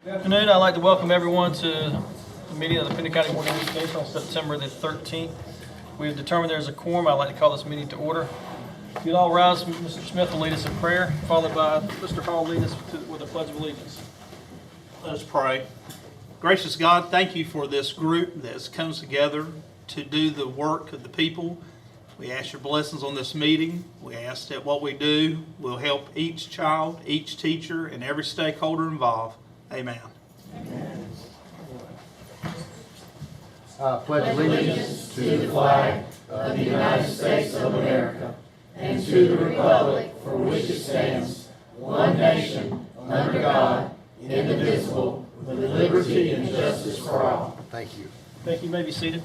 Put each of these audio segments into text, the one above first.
Good afternoon. I'd like to welcome everyone to the meeting of the Pender County Board of Education on September the 13th. We have determined there's a quorum. I'd like to call this meeting to order. If you'd all rise, Mr. Smith will lead us in prayer, followed by Mr. Hall lead us with a pledge of allegiance. Let us pray. Gracious God, thank you for this group that comes together to do the work of the people. We ask your blessings on this meeting. We ask that what we do will help each child, each teacher, and every stakeholder involved. Amen. Pledge allegiance to the flag of the United States of America and to the republic for which it stands, one nation, under God, indivisible, with liberty and justice for all. Thank you. Thank you. You may be seated.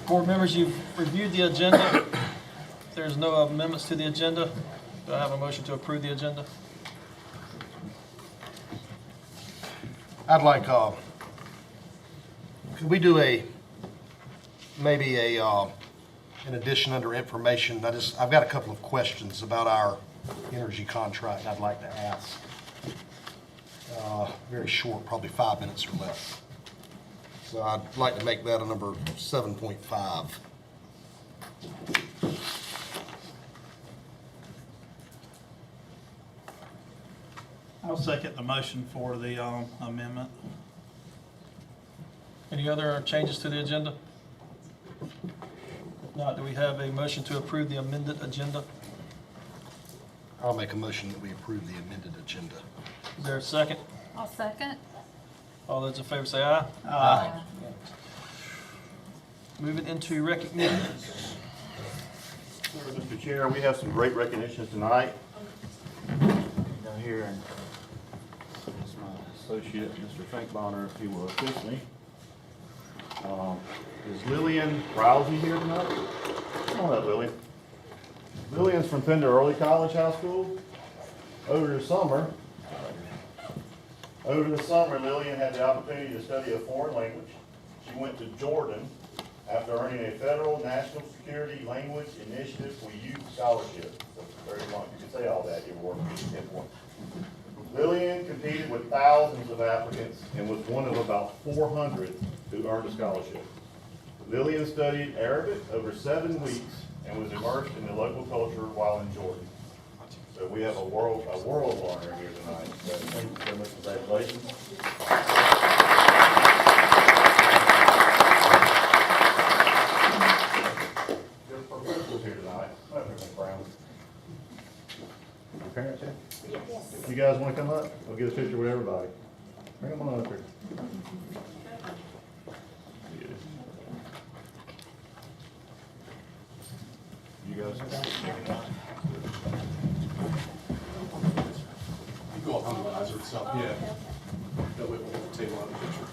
Board members, you've reviewed the agenda. If there's no amendments to the agenda, do I have a motion to approve the agenda? I'd like, could we do maybe an addition under information? I've got a couple of questions about our energy contract I'd like to ask. Very short, probably 5 minutes or less. So I'd like to make that a number 7.5. I'll second the motion for the amendment. Any other changes to the agenda? If not, do we have a motion to approve the amended agenda? I'll make a motion that we approve the amended agenda. Is there a second? I'll second. All those in favor say aye. Aye. Moving into recognition. Mr. Chair, we have some great recognitions tonight. Down here, and it's my associate, Mr. Finkbonner, if he will assist me. Is Lillian Rousey here tonight? Come on up, Lillian. Lillian's from Pender Early College High School. Over the summer, Lillian had the opportunity to study a foreign language. She went to Jordan after earning a Federal National Security Language Initiative for Youth Scholarship. That's very long. You can say all that, you were one. Lillian competed with thousands of applicants and was one of about 400 who earned a scholarship. Lillian studied Arabic over 7 weeks and was immersed in the local culture while in Jordan. So we have a world learner here tonight. So thank you so much. Congratulations. Your professor's here tonight. Mr. Brown. Your parents here? Yes. If you guys want to come up, we'll get a picture with everybody. Bring them on up here. You guys. You go up on the riser itself, yeah. That way we'll get the table on the picture.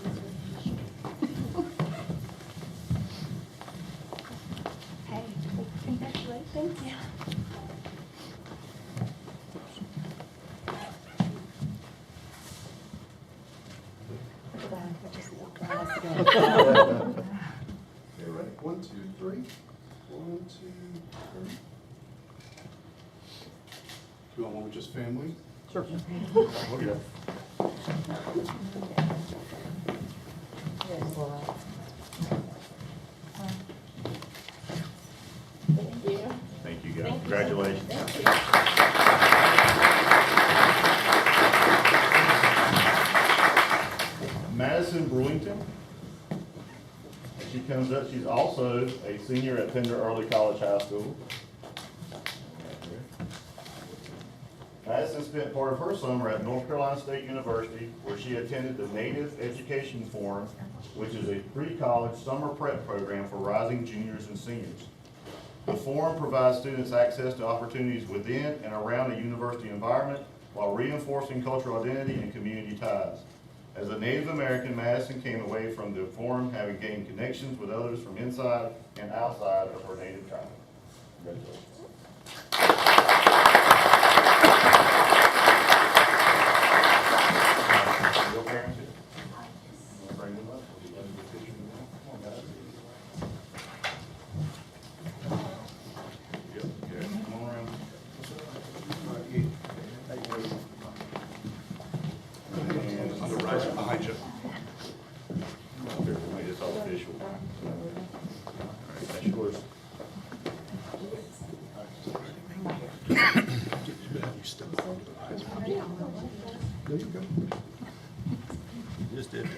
Hey, congratulations. Thank you. Okay, ready? 1, 2, 3. 1, 2, 3. Do you want one with just family? Sure. Look at that. Thank you. Thank you guys. Congratulations. Madison Brewington. She comes up, she's also a senior at Pender Early College High School. Madison spent part of her summer at North Carolina State University, where she attended the Native Education Forum, which is a pre-college summer prep program for rising juniors and seniors. The forum provides students access to opportunities within and around a university environment while reinforcing cultural identity and community ties. As a Native American, Madison came away from the forum having gained connections with others from inside and outside of her native tribe. Congratulations. Your parents here? You wanna bring them up? We'll get a picture of them. Come on, guys. Yep, yeah, come on around. All right, 8. Yours. There you go. Just did it.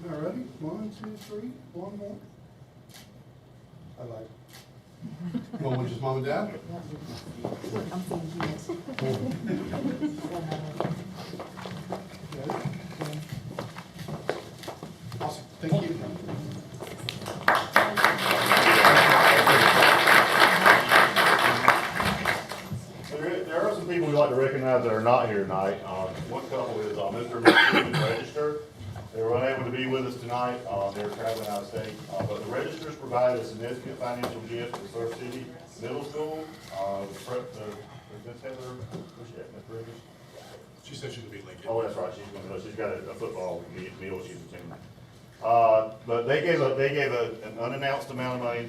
All righty, 1, 2, 3, one more. I like. You want just mom and dad? Awesome, thank you. So there are some people we'd like to recognize that are not here tonight. One couple is Mr. and Mrs. Stevens Register. They were unable to be with us tonight. They're traveling out of state. But the registers provide a significant financial gift to Surf City Middle School. Ms. Heather, where's she at, Ms. Bridges? She said she would be late. Oh, that's right, she's got a football meal she's attending. But they gave an unannounced amount of money,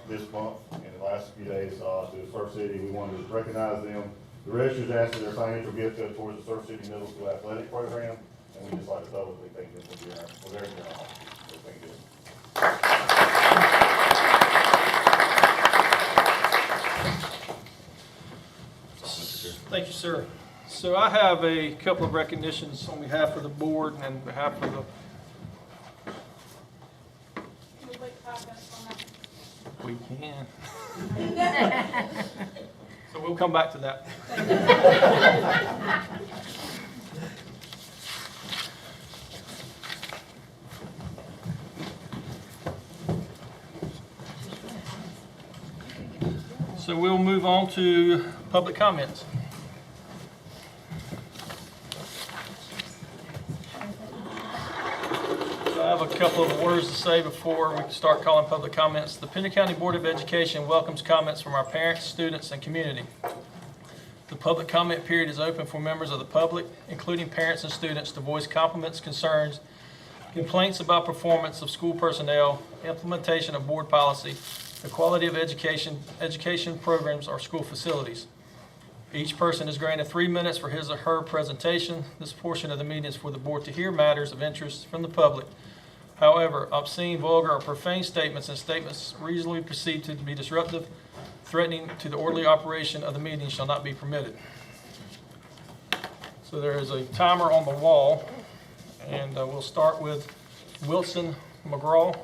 this month, in the last few days, to Surf City. We wanted to recognize them. The registers asked for their financial gift go towards the Surf City Middle School athletic program, and we just like to publicly thank them for their generosity. So thank you. Thank you, sir. So I have a couple of recognitions on behalf of the board and on behalf of the, we can. So we'll come back to that. So we'll move on to public comments. So I have a couple of words to say before we start calling public comments. The Pender County Board of Education welcomes comments from our parents, students, and community. The public comment period is open for members of the public, including parents and students, to voice compliments, concerns, complaints about performance of school personnel, implementation of board policy, the quality of education programs, or school facilities. Each person is granted 3 minutes for his or her presentation. This portion of the meeting is for the board to hear matters of interest from the public. However, obscene, vulgar, or profane statements and statements reasonably perceived to be disruptive, threatening to the orderly operation of the meeting shall not be permitted. So there is a timer on the wall, and we'll start with Wilson McGraw.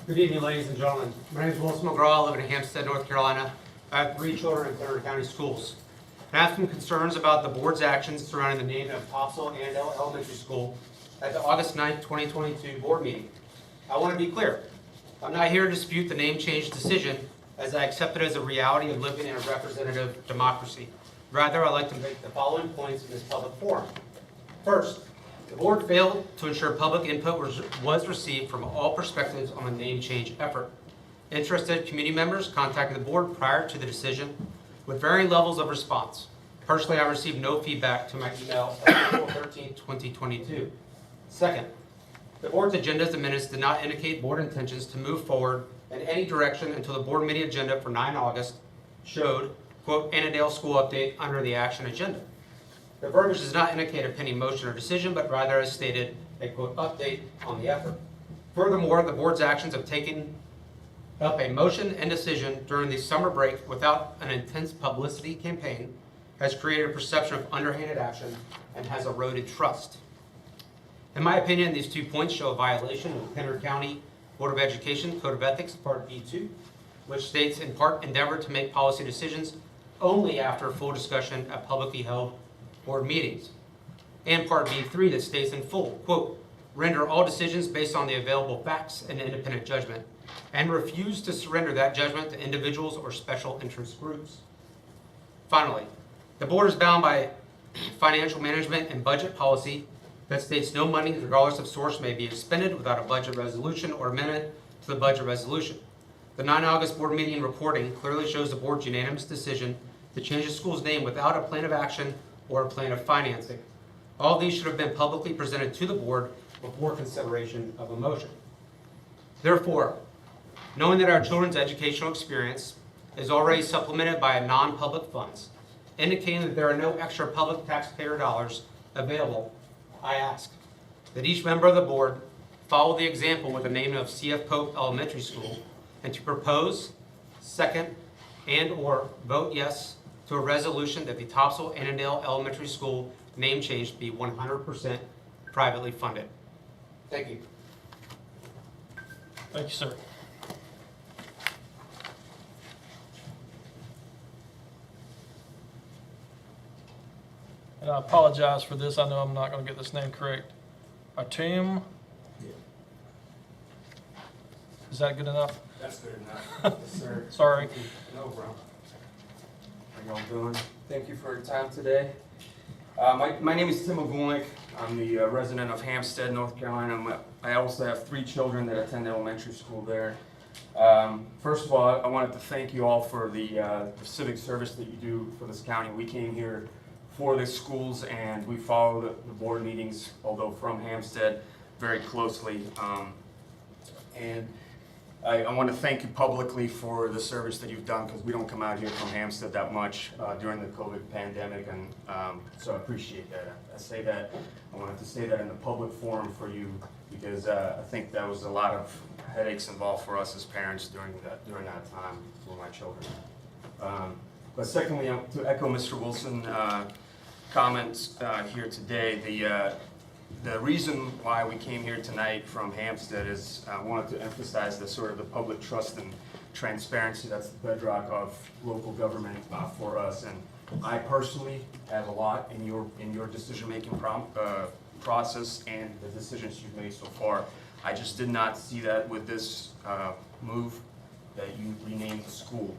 Good evening, ladies and gentlemen. My name is Wilson McGraw. I live in Hampstead, North Carolina. I have 3 children in Pender County schools. I have some concerns about the board's actions surrounding the naming of Topsail and Elementary School at the August 9th, 2022 board meeting. I want to be clear. I'm not here to dispute the name change decision, as I accept it as a reality of living in a representative democracy. Rather, I'd like to make the following points in this public forum. First, the board failed to ensure public input was received from all perspectives on the name change effort. Interested community members contacted the board prior to the decision with varying levels of response. Personally, I received no feedback to my email of April 13, 2022. Second, the board's agendas and minutes did not indicate board intentions to move forward in any direction until the board meeting agenda for 9 August showed, quote, Annandale School Update under the action agenda. The verbiage does not indicate a pending motion or decision, but rather as stated, a quote, update on the effort. Furthermore, the board's actions of taking up a motion and decision during the summer break without an intense publicity campaign has created a perception of underhanded action and has eroded trust. In my opinion, these 2 points show a violation of the Pender County Board of Education Code of Ethics, Part B2, which states in part endeavor to make policy decisions only after full discussion at publicly held board meetings, and Part B3 that states in full, quote, render all decisions based on the available facts and independent judgment, and refuse to surrender that judgment to individuals or special interest groups. Finally, the board is bound by financial management and budget policy that states no money, regardless of source, may be expended without a budget resolution or amendment to the budget resolution. The 9 August board meeting recording clearly shows the board's unanimous decision to change the school's name without a plan of action or a plan of financing. All these should have been publicly presented to the board before consideration of a motion. Therefore, knowing that our children's educational experience is already supplemented by non-public funds, indicating that there are no extra public taxpayer dollars available, I ask that each member of the board follow the example with the naming of C.F. Pope Elementary School and to propose, second, and/or vote yes to a resolution that the Topsail-Annandale Elementary School name change be 100% privately funded. Thank you. Thank you, sir. And I apologize for this. I know I'm not going to get this name correct. Atum? Is that good enough? That's good enough. Yes, sir. Sorry. No problem. How y'all doing? Thank you for your time today. My name is Tim Ogulnik. I'm the resident of Hampstead, North Carolina. I also have 3 children that attend elementary school there. First of all, I wanted to thank you all for the civic service that you do for this county. We came here for the schools and we follow the board meetings, although from Hampstead, very closely. And I want to thank you publicly for the service that you've done, because we don't come out here from Hampstead that much during the COVID pandemic, and so I appreciate that. I wanted to say that in the public forum for you, because I think that was a lot of headaches involved for us as parents during that time for my children. But secondly, to echo Mr. Wilson's comments here today, the reason why we came here tonight from Hampstead is I wanted to emphasize the sort of the public trust and transparency that's the bedrock of local government for us. And I personally have a lot in your decision-making process and the decisions you've made so far. I just did not see that with this move that you renamed the school.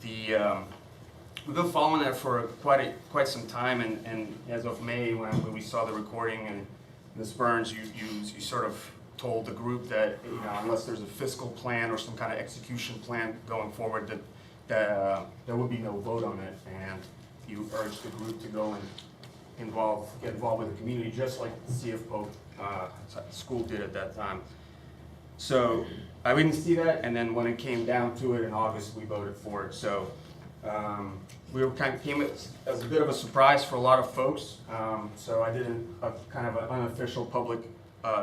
We've been following that for quite some time, and as of May, when we saw the recording, and Ms. Burns, you sort of told the group that, you know, unless there's a fiscal plan or some kind of execution plan going forward, that there would be no vote on it, and you urged the group to go and get involved with the community, just like the C.F. Pope school did at that time. So I didn't see that, and then when it came down to it in August, we voted for it. So we were came as a bit of a surprise for a lot of folks. So I did a kind of an unofficial public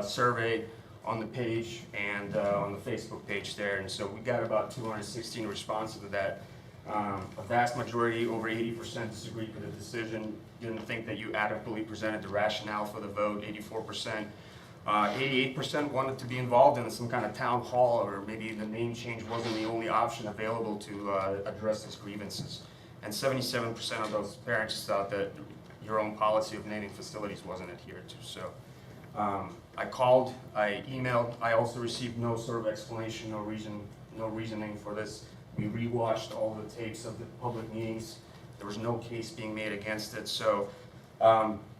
survey on the page and on the Facebook page there, and so we got about 216 responses to that. A vast majority, over 80%, disagreed with the decision, didn't think that you adequately presented the rationale for the vote, 84%. 88% wanted to be involved in some kind of town hall, or maybe the name change wasn't the only option available to address these grievances. And 77% of those parents thought that your own policy of naming facilities wasn't adhered to. So I called, I emailed, I also received no sort of explanation, no reasoning for this. We rewatched all the tapes of the public meetings. There was no case being made against it. So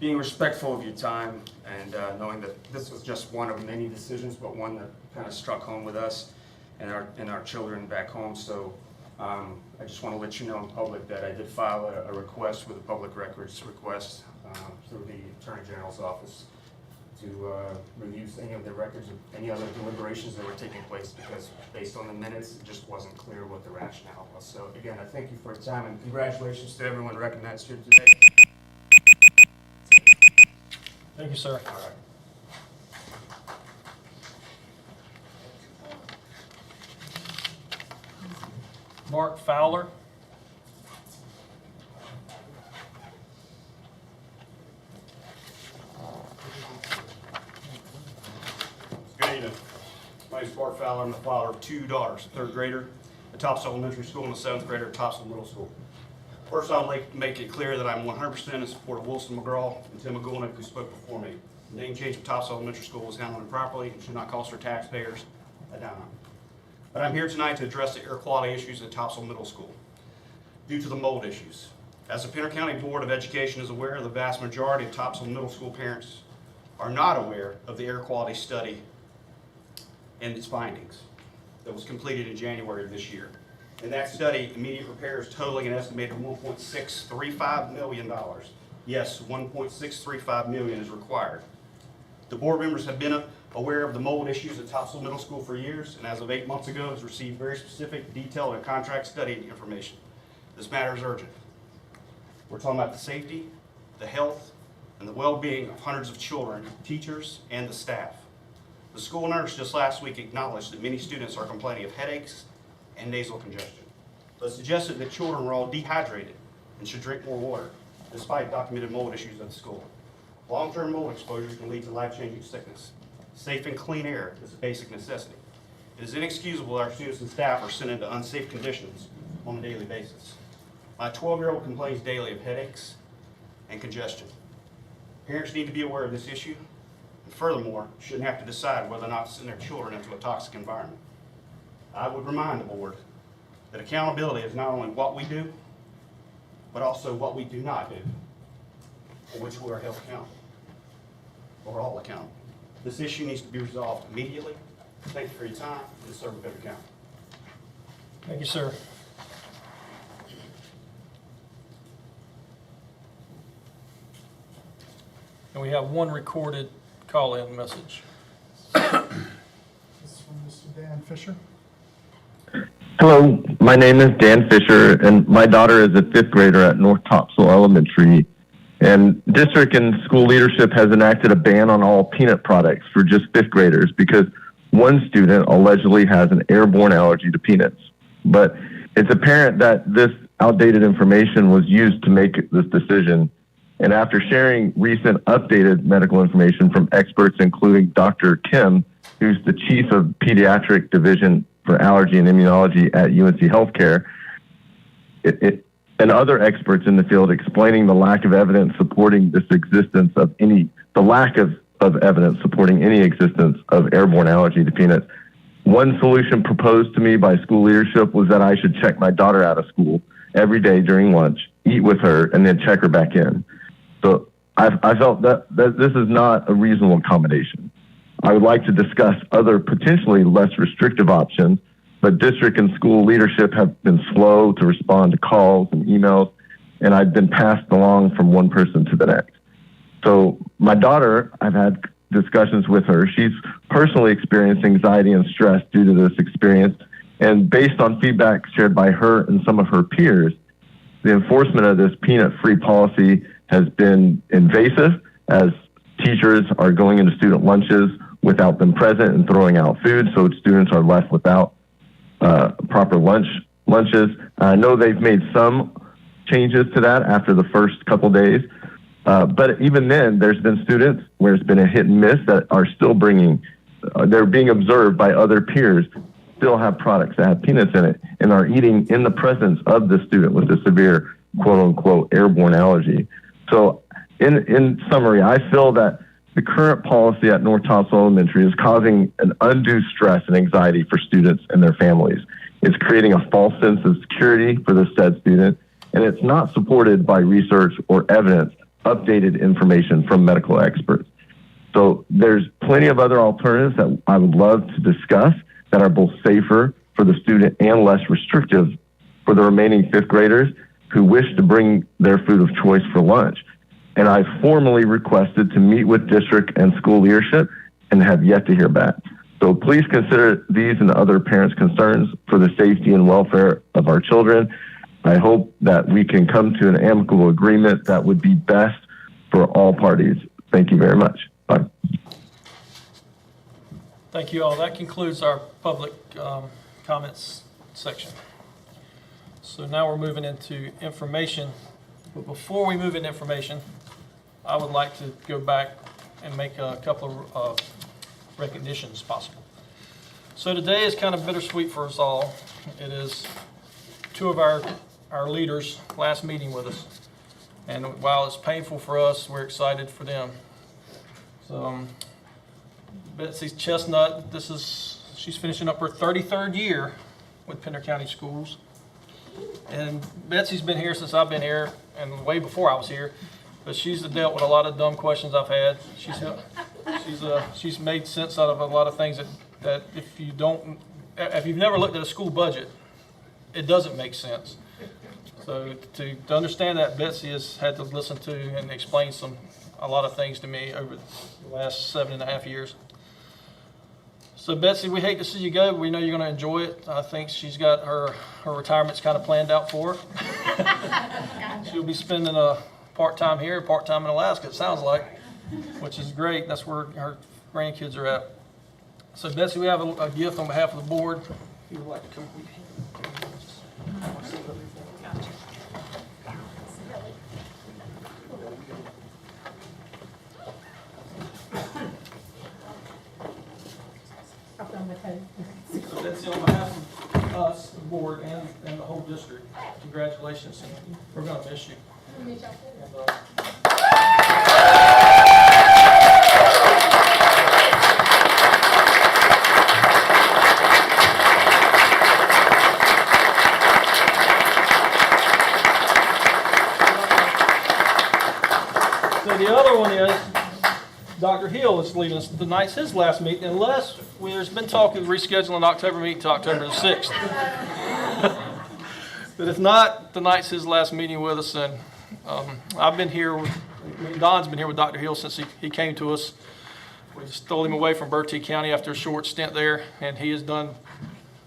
being respectful of your time and knowing that this was just one of many decisions, but one that kind of struck home with us and our children back home. So I just want to let you know in public that I did file a request with a public records request through the Attorney General's office to review any of the records of any other deliberations that were taking place, because based on the minutes, it just wasn't clear what the rationale was. So again, I thank you for your time, and congratulations to everyone recognized here today. Thank you, sir. All right. Mark Fowler. Good evening. My name is Mark Fowler. I'm the father of 2 daughters, a 3rd grader at Topsail Elementary School and a 7th grader at Topsail Middle School. First, I'd like to make it clear that I'm 100% in support of Wilson McGraw and Tim Ogulnik, who spoke before me. The name change of Topsail Elementary School was handled improperly and should not cost our taxpayers a dime. But I'm here tonight to address the air quality issues at Topsail Middle School due to the mold issues. As the Pender County Board of Education is aware, the vast majority of Topsail Middle School parents are not aware of the air quality study and its findings that was completed in January of this year. In that study, immediate repairs totaling an estimated $1.635 million. Yes, $1.635 million is required. The board members have been aware of the mold issues at Topsail Middle School for years, and as of 8 months ago, has received very specific, detailed, and contract study information. This matter is urgent. We're talking about the safety, the health, and the well-being of hundreds of children, teachers, and the staff. The school nurse just last week acknowledged that many students are complaining of headaches and nasal congestion, but suggested that children were all dehydrated and should drink more water, despite documented mold issues at the school. Long-term mold exposure can lead to life-changing sickness. Safe and clean air is a basic necessity. It is inexcusable that our students and staff are sent into unsafe conditions on a daily basis. My 12-year-old complains daily of headaches and congestion. Parents need to be aware of this issue, and furthermore, shouldn't have to decide whether or not to send their children into a toxic environment. I would remind the board that accountability is not only what we do, but also what we do not do, for which we are held accountable, or all accountable. This issue needs to be resolved immediately. Thank you for your time, and serve Pender County. Thank you, sir. And we have one recorded call-in message. This is from Mr. Dan Fisher. Hello, my name is Dan Fisher, and my daughter is a 5th grader at North Topsail Elementary. And district and school leadership has enacted a ban on all peanut products for just 5th graders because one student allegedly has an airborne allergy to peanuts. But it's apparent that this outdated information was used to make this decision. And after sharing recent updated medical information from experts, including Dr. Kim, who's the chief of pediatric division for allergy and immunology at UNC Healthcare, and other experts in the field explaining the lack of evidence supporting this existence of the lack of evidence supporting any existence of airborne allergy to peanuts. One solution proposed to me by school leadership was that I should check my daughter out of school every day during lunch, eat with her, and then check her back in. So I felt that this is not a reasonable accommodation. I would like to discuss other potentially less restrictive options, but district and school leadership have been slow to respond to calls and emails, and I've been passed along from one person to the next. So my daughter, I've had discussions with her. She's personally experienced anxiety and stress due to this experience, and based on feedback shared by her and some of her peers, the enforcement of this peanut-free policy has been invasive, as teachers are going into student lunches without them present and throwing out food, so students are left without proper lunches. I know they've made some changes to that after the first couple days, but even then, there's been students where it's been a hit and miss that are still they're being observed by other peers, still have products that have peanuts in it, and are eating in the presence of the student with a severe quote-unquote airborne allergy. So in summary, I feel that the current policy at North Topsail Elementary is causing an undue stress and anxiety for students and their families. It's creating a false sense of security for the said student, and it's not supported by research or evidence, updated information from medical experts. So there's plenty of other alternatives that I would love to discuss that are both safer for the student and less restrictive for the remaining 5th graders who wish to bring their food of choice for lunch. And I formally requested to meet with district and school leadership and have yet to hear back. So please consider these and other parents' concerns for the safety and welfare of our children. I hope that we can come to an amicable agreement that would be best for all parties. Thank you very much. Bye. Thank you all. That concludes our public comments section. So now we're moving into information. But before we move into information, I would like to go back and make a couple of recognitions possible. So today is kind of bittersweet for us all. It is two of our leaders' last meeting with us. And while it's painful for us, we're excited for them. So Betsy Chestnut, she's finishing up her 33rd year with Pender County Schools. And Betsy's been here since I've been here and way before I was here, but she's dealt with a lot of dumb questions I've had. She's made sense out of a lot of things that if you've never looked at a school budget, it doesn't make sense. So to understand that, Betsy has had to listen to and explain a lot of things to me over the last 7.5 years. So Betsy, we hate to see you go, but we know you're going to enjoy it. I think she's got her retirement's kind of planned out for her. She'll be spending a part-time here, part-time in Alaska, it sounds like, which is great. That's where her grandkids are at. So Betsy, we have a gift on behalf of the board. If you would like to come. So Betsy, on behalf of us, the board, and the whole district, congratulations, and we're going to miss you. And, so the other one is Dr. Hill is leaving us. Tonight's his last meeting, unless there's been talk of rescheduling the October meeting to October the 6th. But if not, tonight's his last meeting with us, and I've been here, Don's been here with Dr. Hill since he came to us. We stole him away from Bertie County after a short stint there, and he has done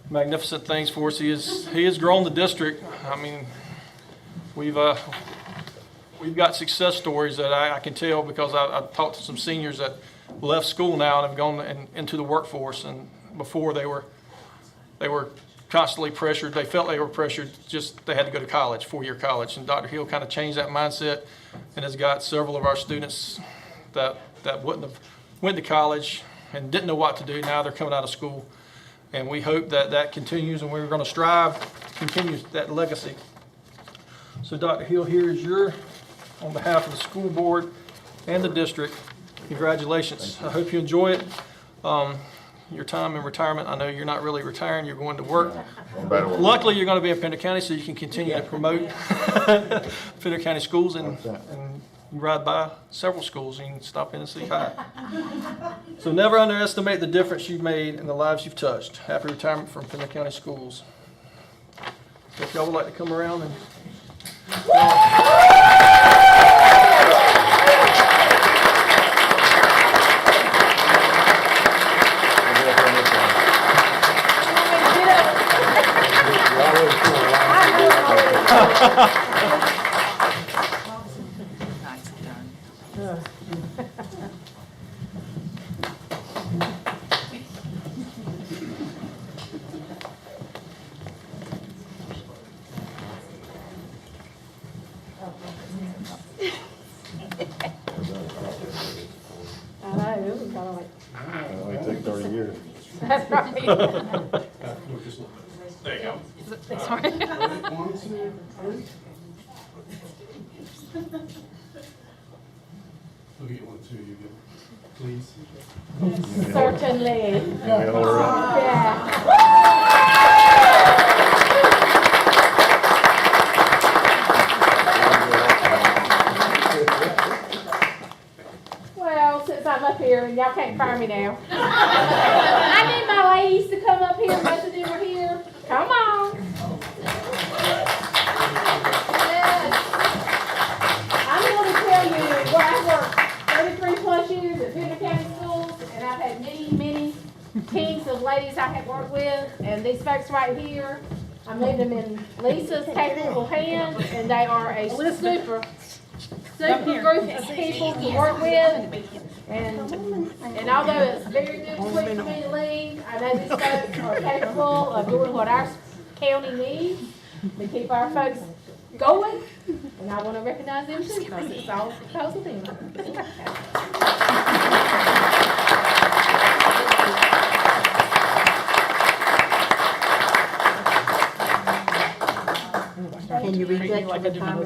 magnificent things for us. He has grown the district. I mean, we've got success stories that I can tell because I've talked to some seniors that left school now and have gone into the workforce, and before they were constantly pressured. They felt they were pressured, just they had to go to college, 4-year college. And Dr. Hill kind of changed that mindset and has got several of our students that wouldn't have went to college and didn't know what to do. Now they're coming out of school. And we hope that continues, and we're going to strive to continue that legacy. So Dr. Hill, here is on behalf of the school board and the district, congratulations. I hope you enjoy it. Your time in retirement, I know you're not really retiring, you're going to work. Luckily, you're going to be in Pender County, so you can continue to promote Pender County schools and ride by several schools. You can stop in and say hi. So never underestimate the difference you've made in the lives you've touched. Happy retirement from Pender County schools. So if y'all would like to come around and... I know, It took 30 years. that's right. There you go. Sorry. 1, 2, 3. We'll get 1, 2, you get, please. Certainly. Yeah. Yeah. Well, since I'm up here, and y'all can't fire me now. I need my ladies to come up here, most of them are here. Come on. Yes. I'm going to tell you where I've worked 33 plus years at Pender County Schools, and I've had many, many teams of ladies I have worked with, and these folks right here, I'm leaving them in Lisa's capable hands, and they are a super group of people to work with. And although it's very good for me to leave, I know these folks are capable of doing what our county needs to keep our folks going. And I want to recognize them too, because it's all because of them. Can you read that like a time?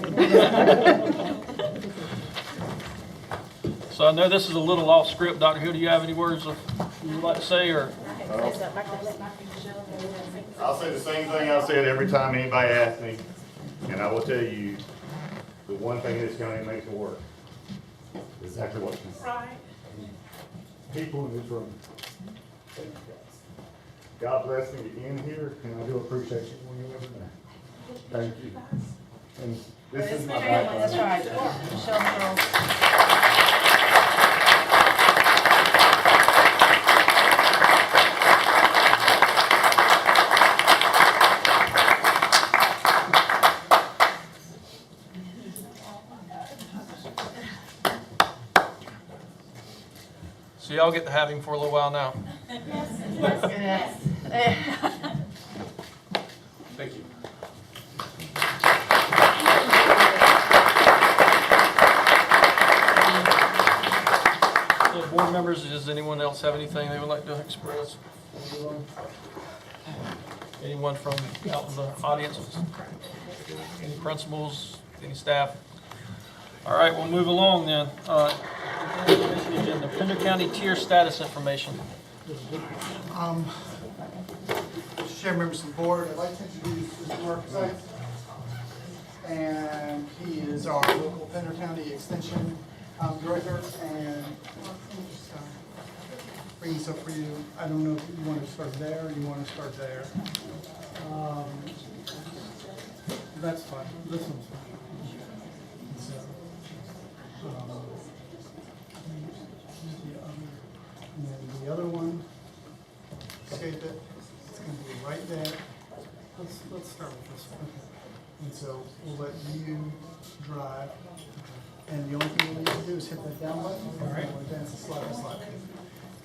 So I know this is a little off script. Dr. Hill, do you have any words you would like to say, or? I'll say the same thing I said every time anybody asks me, and I will tell you, the one thing in this county makes it work. Exactly what you said. Right. People in this room. God bless me to end here, and I do appreciate you when you ever do. Thank you. And this is my background. That's right. Michelle Girls. So y'all get to have him for a little while now. Thank you. So board members, does anyone else have anything they would like to express? Anyone from out in the audience? Any principals, any staff? All right, we'll move along then. Agenda, Pender County tier status information. Mr. Chair, members of the board, I'd like to introduce Mr. Mark Sykes. And he is our local Pender County Extension Director, and bring this up for you. I don't know if you want to start there or you want to start there. That's fine, this one's fine. So, and then the other one, escape it, it's gonna be right there. Let's start with this one. And so we'll let you drive. And the only thing we need to do is hit that down button. All right. We'll advance the slide by slide.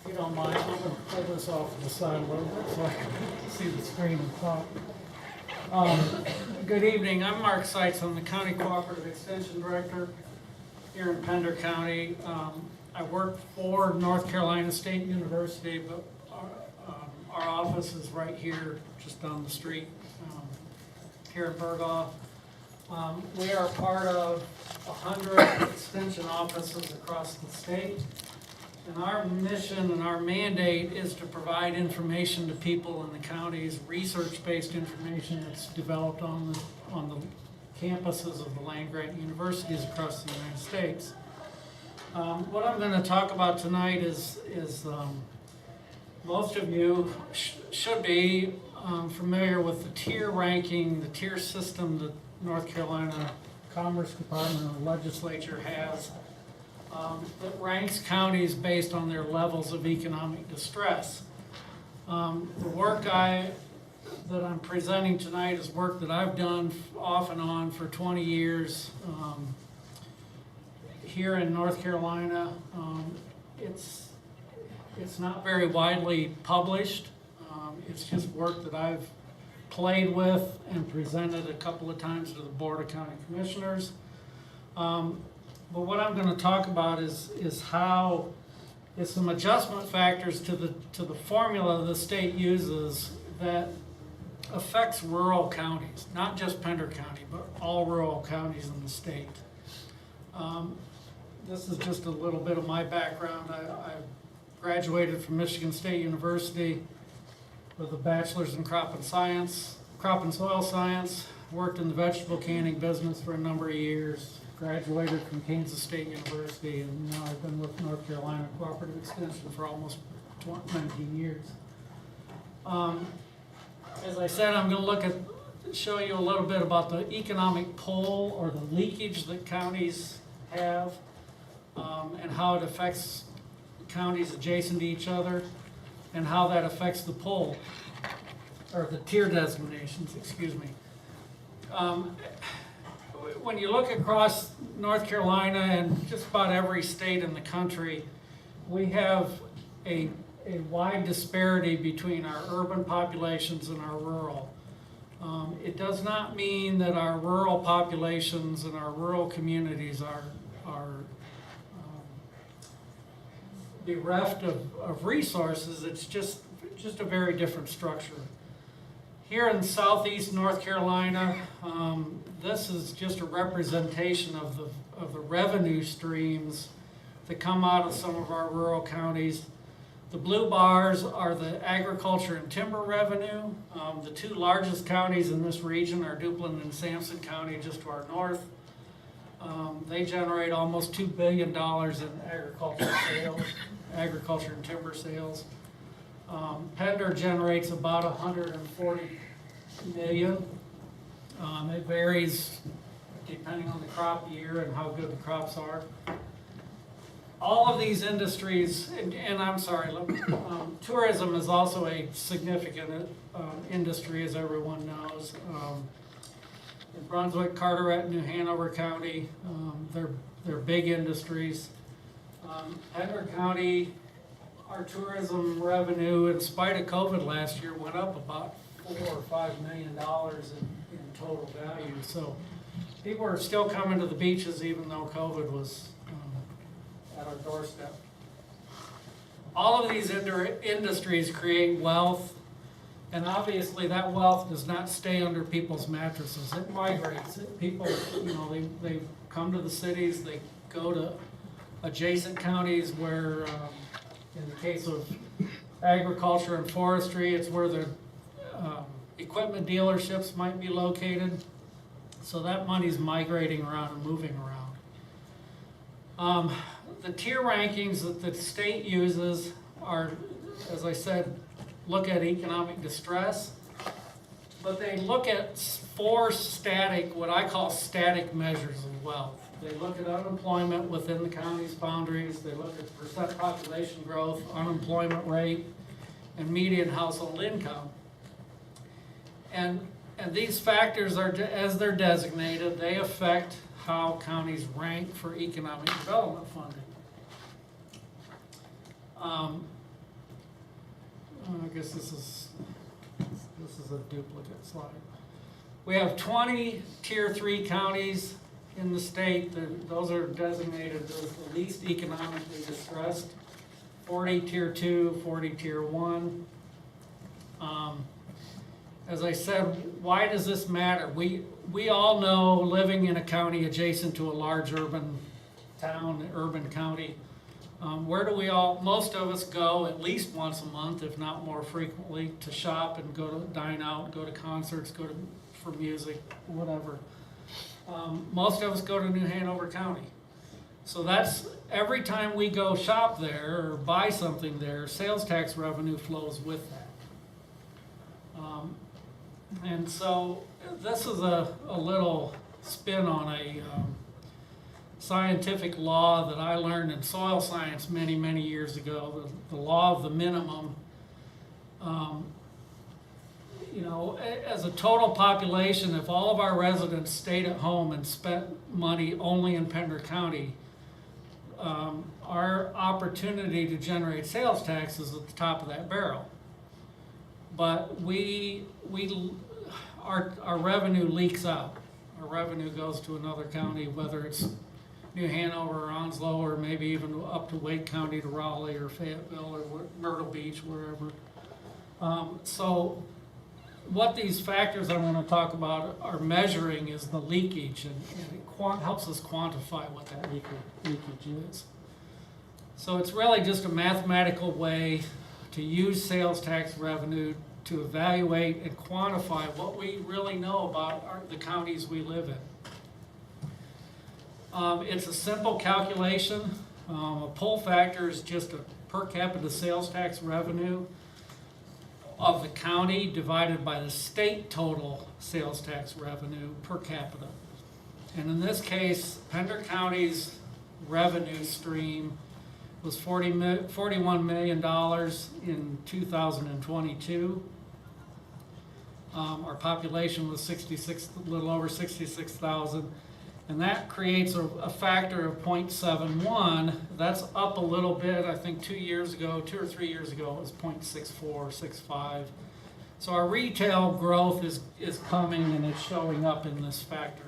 If you don't mind, I'm going to pull this off to the side a little bit so I can see the screen and talk. Good evening, I'm Mark Seitz, I'm the County Cooperative Extension Director here in Pender County. I work for North Carolina State University, but our office is right here, just down the street, here in Berghoff. We are part of 100 extension offices across the state. And our mission and our mandate is to provide information to people in the counties, research-based information that's developed on the campuses of the land-grant universities across the United States. What I'm going to talk about tonight is most of you should be familiar with the tier ranking, the tier system that North Carolina Commerce Department and the legislature has. That ranks counties based on their levels of economic distress. The work that I'm presenting tonight is work that I've done off and on for 20 years here in North Carolina. It's not very widely published. It's just work that I've played with and presented a couple of times to the Board of County Commissioners. But what I'm going to talk about is how it's some adjustment factors to the formula the state uses that affects rural counties, not just Pender County, but all rural counties in the state. This is just a little bit of my background. I graduated from Michigan State University with a bachelor's in crop and soil science, worked in the vegetable canning business for a number of years. Graduated from Kansas State University, and now I've been with North Carolina Cooperative Extension for almost 19 years. As I said, I'm going to show you a little bit about the economic pull or the leakage that counties have, and how it affects counties adjacent to each other, and how that affects the pull, or the tier designations, excuse me. When you look across North Carolina and just about every state in the country, we have a wide disparity between our urban populations and our rural. It does not mean that our rural populations and our rural communities are bereft of resources. It's just a very different structure. Here in southeast North Carolina, this is just a representation of the revenue streams that come out of some of our rural counties. The blue bars are the agriculture and timber revenue. The two largest counties in this region are Duplin and Sampson County, just to our north. They generate almost $2 billion in agriculture and timber sales. Pender generates about 140 million. It varies depending on the crop year and how good the crops are. All of these industries, and I'm sorry, tourism is also a significant industry, as everyone knows. In Brunswick, Carteret, New Hanover County, they're big industries. Pender County our tourism revenue, in spite of COVID last year, went up about $4 or $5 million in total value. So people are still coming to the beaches even though COVID was at our doorstep. All of these industries create wealth, and obviously that wealth does not stay under people's mattresses. It migrates. People, they come to the cities, they go to adjacent counties where, in the case of agriculture and forestry, it's where the equipment dealerships might be located. So that money's migrating around and moving around. The tier rankings that the state uses are, as I said, look at economic distress, but they look at 4 static, what I call static measures of wealth. They look at unemployment within the county's boundaries, they look at percent population growth, unemployment rate, and median household income. And these factors are, as they're designated, they affect how counties rank for economic development funding. I guess this is a duplicate slide. We have 20 Tier 3 counties in the state. Those are designated as the least economically distressed. 40 Tier 2, 40 Tier 1. As I said, why does this matter? We all know, living in a county adjacent to a large urban town, urban county, where do most of us go at least once a month, if not more frequently, to shop and go to dine out, go to concerts, for music, whatever. Most of us go to New Hanover County. So that's, every time we go shop there or buy something there, sales tax revenue flows with that. And so this is a little spin on a scientific law that I learned in soil science many, many years ago, the law of the minimum. As a total population, if all of our residents stayed at home and spent money only in Pender County, our opportunity to generate sales tax is at the top of that barrel. But our revenue leaks out. Our revenue goes to another county, whether it's New Hanover or Onslow, or maybe even up to Wake County to Raleigh or Fayetteville or Myrtle Beach, wherever. So what these factors I'm going to talk about are measuring is the leakage, and it helps us quantify what that leakage is. So it's really just a mathematical way to use sales tax revenue to evaluate and quantify what we really know about the counties we live in. It's a simple calculation. A pull factor is just a per capita sales tax revenue of the county divided by the state total sales tax revenue per capita. And in this case, Pender County's revenue stream was $41 million in 2022. Our population was a little over 66,000. And that creates a factor of 0.71. That's up a little bit. I think 2 or 3 years ago, it was 0.64, 0.65. So our retail growth is coming, and it's showing up in this factor.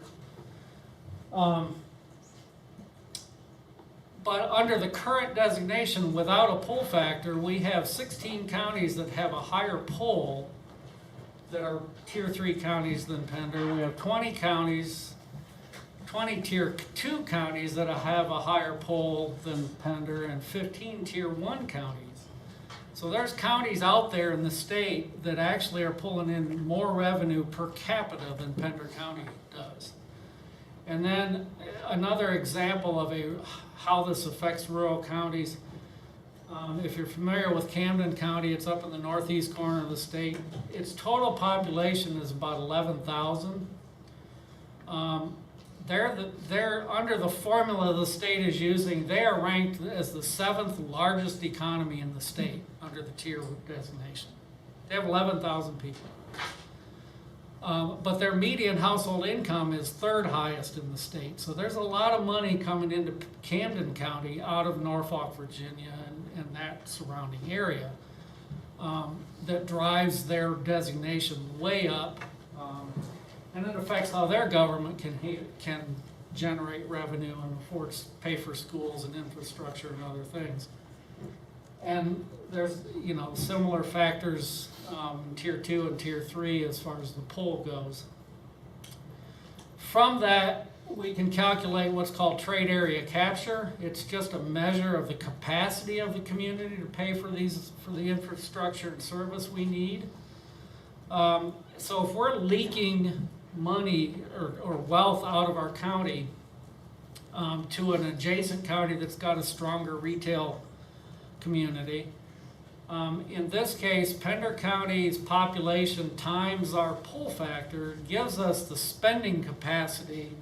But under the current designation, without a pull factor, we have 16 counties that have a higher pull that are Tier 3 counties than Pender. We have 20 Tier 2 counties that have a higher pull than Pender, and 15 Tier 1 counties. So there's counties out there in the state that actually are pulling in more revenue per capita than Pender County does. And then another example of how this affects rural counties, if you're familiar with Camden County, it's up in the northeast corner of the state. Its total population is about 11,000. They're under the formula the state is using, they are ranked as the 7th largest economy in the state under the tier designation. They have 11,000 people. But their median household income is third highest in the state. So there's a lot of money coming into Camden County out of Norfolk, Virginia, and that surrounding area that drives their designation way up. And it affects how their government can generate revenue and pay for schools and infrastructure and other things. And there's, similar factors, tier 2 and tier 3 as far as the poll goes. From that, we can calculate what's called trade area capture. It's just a measure of the capacity of the community to pay for the infrastructure and service we need. So if we're leaking money or wealth out of our county to an adjacent county that's got a stronger retail community. In this case, Pender County's population times our pull factor gives us the spending capacity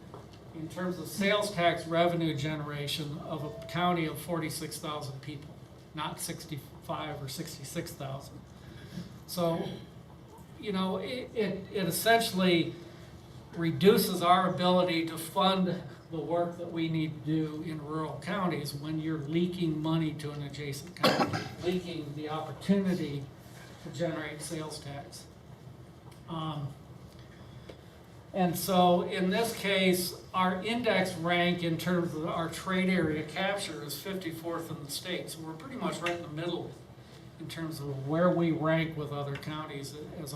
in terms of sales tax revenue generation of a county of 46,000 people, not 65 or 66,000. So, it essentially reduces our ability to fund the work that we need to do in rural counties when you're leaking money to an adjacent county, leaking the opportunity to generate sales tax. And so in this case, our index rank in terms of our trade area capture is 54th in the state. So we're pretty much right in the middle in terms of where we rank with other counties as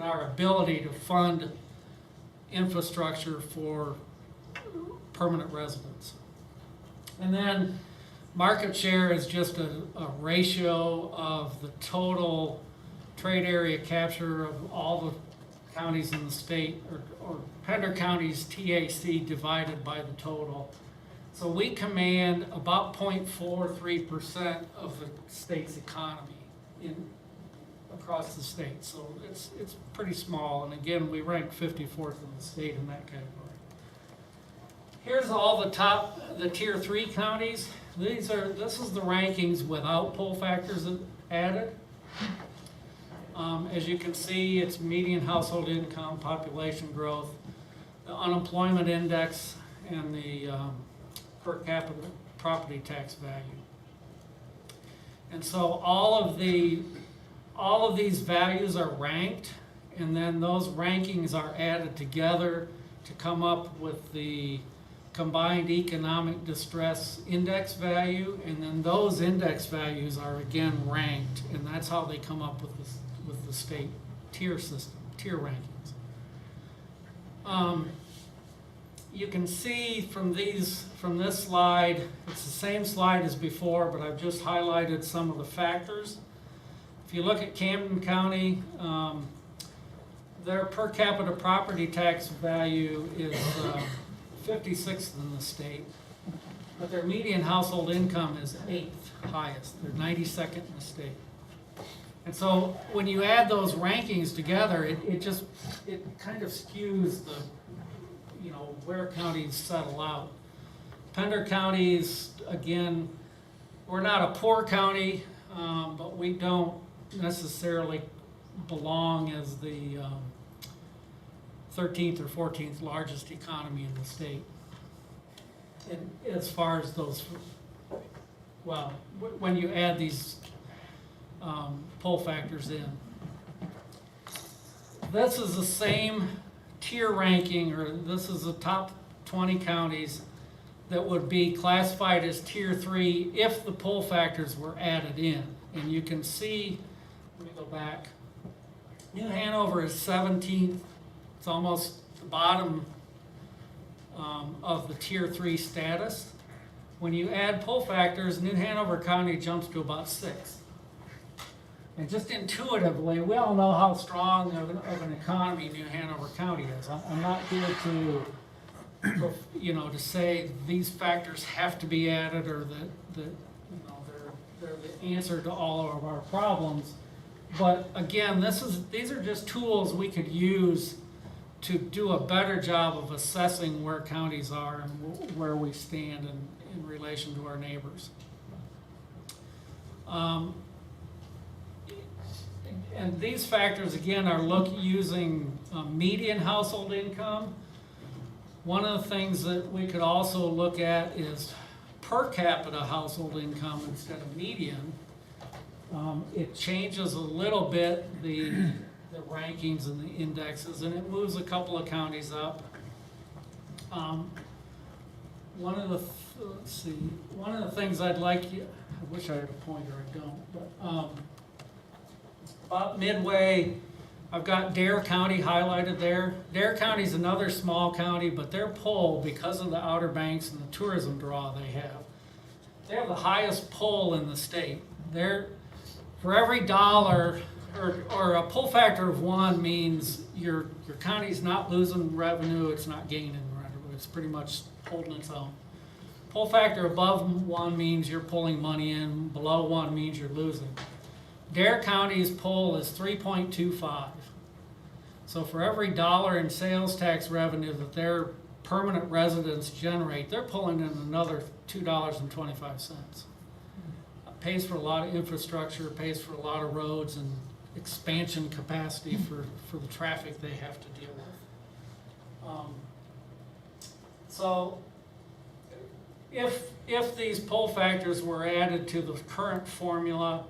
our ability to fund infrastructure for permanent residents. And then market share is just a ratio of the total trade area capture of all the counties in the state, or Pender County's TAC divided by the total. So we command about 0.43% of the state's economy across the state. So it's pretty small, and again, we rank 54th in the state in that category. Here's all the tier 3 counties. This is the rankings without poll factors added. As you can see, it's median household income, population growth, the unemployment index, and the per capita property tax value. And so all of these values are ranked, and then those rankings are added together to come up with the combined economic distress index value, and then those index values are again ranked, and that's how they come up with the state tier system, tier rankings. You can see from this slide, it's the same slide as before, but I've just highlighted some of the factors. If you look at Camden County, their per capita property tax value is 56th in the state, but their median household income is 8th highest. They're 92nd in the state. And so when you add those rankings together, it kind of skews where counties settle out. Pender County's, again, we're not a poor county, but we don't necessarily belong as the 13th or 14th largest economy in the state. And as far as when you add these poll factors in. This is the same tier ranking, or this is the top 20 counties that would be classified as tier 3 if the poll factors were added in. And you can see, let me go back, New Hanover is 17th. It's almost the bottom of the tier 3 status. When you add poll factors, New Hanover County jumps to about 6th. And just intuitively, we all know how strong of an economy New Hanover County is. I'm not here to say these factors have to be added or that they're the answer to all of our problems. But again, these are just tools we could use to do a better job of assessing where counties are and where we stand in relation to our neighbors. And these factors, again, are using median household income. One of the things that we could also look at is per capita household income instead of median. It changes a little bit the rankings and the indexes, and it moves a couple of counties up. One of the things I'd like you, I wish I had a pointer, I don't, but about midway, I've got Dare County highlighted there. Dare County is another small county, but their pull, because of the Outer Banks and the tourism draw they have the highest pull in the state. For every dollar, or a pull factor of 1 means your county's not losing revenue, it's not gaining revenue, it's pretty much holding its own. Pull factor above 1 means you're pulling money in, below 1 means you're losing. Dare County's pull is 3.25. So for every dollar in sales tax revenue that their permanent residents generate, they're pulling in another $2.25. Pays for a lot of infrastructure, pays for a lot of roads and expansion capacity for the traffic they have to deal with. So if these pull factors were added to the current formula,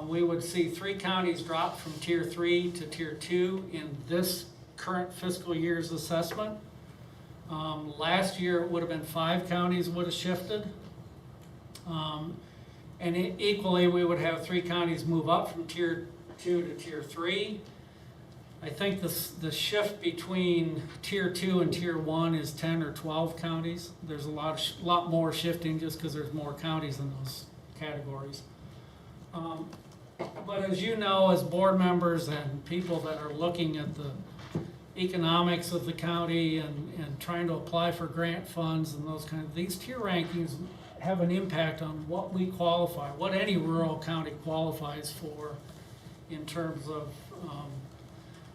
we would see 3 counties drop from Tier 3 to Tier 2 in this current fiscal year's assessment. Last year, it would have been 5 counties would have shifted. And equally, we would have 3 counties move up from Tier 2 to Tier 3. I think the shift between Tier 2 and Tier 1 is 10 or 12 counties. There's a lot more shifting just because there's more counties in those categories. But as you know, as board members and people that are looking at the economics of the county and trying to apply for grant funds and those these tier rankings have an impact on what we qualify, what any rural county qualifies for in terms of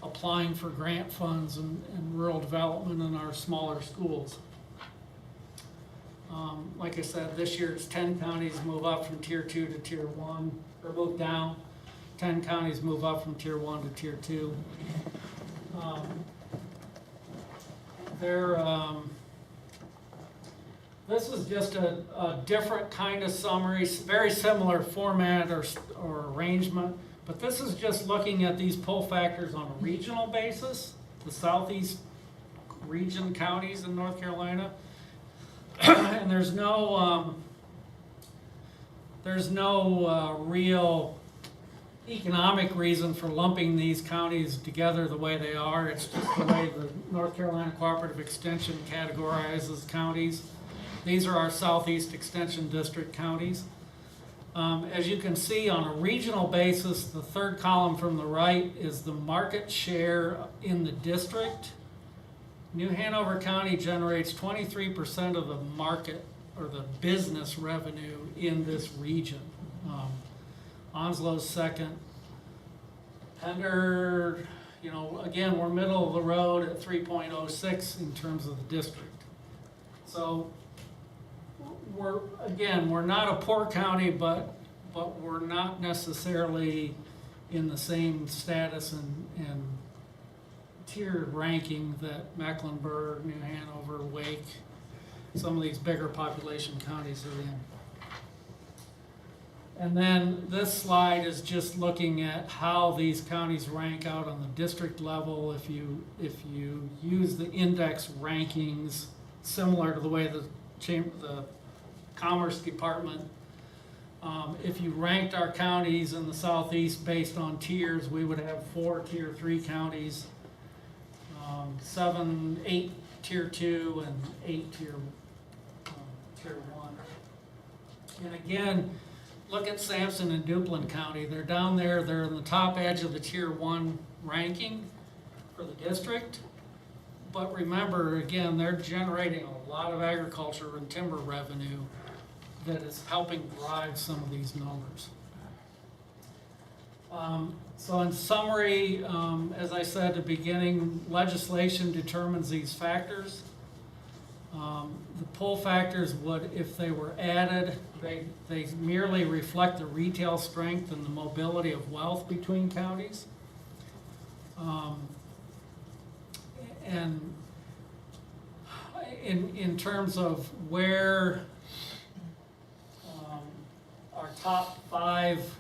applying for grant funds and rural development in our smaller schools. Like I said, this year it's 10 counties move up from Tier 2 to Tier 1, or move down. 10 counties move up from Tier 1 to Tier 2. This is just a different kind of summary, very similar format or arrangement, but this is just looking at these pull factors on a regional basis, the southeast region counties in North Carolina. And there's no real economic reason for lumping these counties together the way they are. It's just the way the North Carolina Cooperative Extension categorizes counties. These are our Southeast Extension District counties. As you can see, on a regional basis, the third column from the right is the market share in the district. New Hanover County generates 23% of the market or the business revenue in this region. Onslow's second. Pender, again, we're middle of the road at 3.06 in terms of the district. So we're not a poor county, but we're not necessarily in the same status and tiered ranking that Mecklenburg, New Hanover, Wake, some of these bigger population counties are in. And then this slide is just looking at how these counties rank out on the district level. If you use the index rankings similar to the way the Commerce Department, if you ranked our counties in the southeast based on tiers, we would have 4 Tier 3 counties, 8 Tier 2, and 8 Tier 1. And again, look at Sampson and Duplin County. They're down there. They're in the top edge of the Tier 1 ranking for the district. But remember, again, they're generating a lot of agriculture and timber revenue that is helping drive some of these numbers. So in summary, as I said at the beginning, legislation determines these factors. The pull factors would, if they were added, they merely reflect the retail strength and the mobility of wealth between counties. And in terms of where our top 5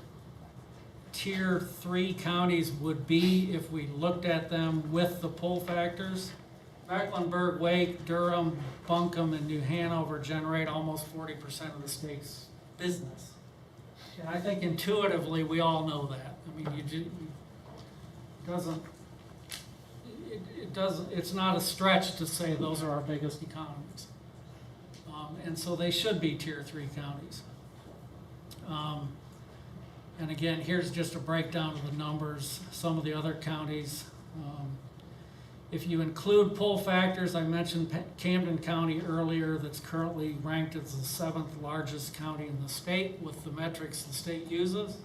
Tier 3 counties would be if we looked at them with the pull factors, Mecklenburg, Wake, Durham, Buncombe, and New Hanover generate almost 40% of the state's business. And I think intuitively, we all know that. I mean, it's not a stretch to say those are our biggest economies. And so they should be Tier 3 counties. And again, here's just a breakdown of the numbers. Some of the other counties, if you include pull factors, I mentioned Camden County earlier, that's currently ranked as the 7th largest county in the state with the metrics the state uses.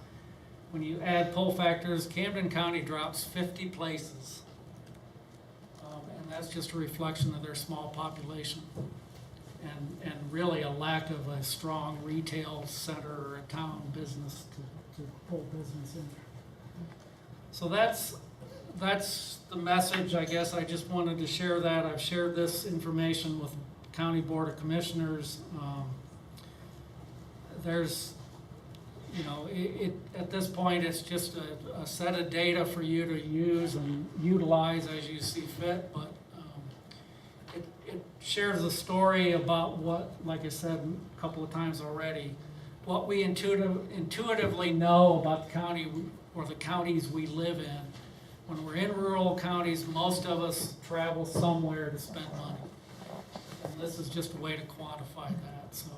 When you add pull factors, Camden County drops 50 places. And that's just a reflection of their small population and really a lack of a strong retail center or a town business to pull business in. So that's the message, I guess. I just wanted to share that. I've shared this information with the County Board of Commissioners. There's, you know, at this point, it's just a set of data for you to use and utilize as you see fit, but it shares a story about what, like I said a couple of times already, what we intuitively know about the county or the counties we live in. When we're in rural counties, most of us travel somewhere to spend money. And this is just a way to quantify that. So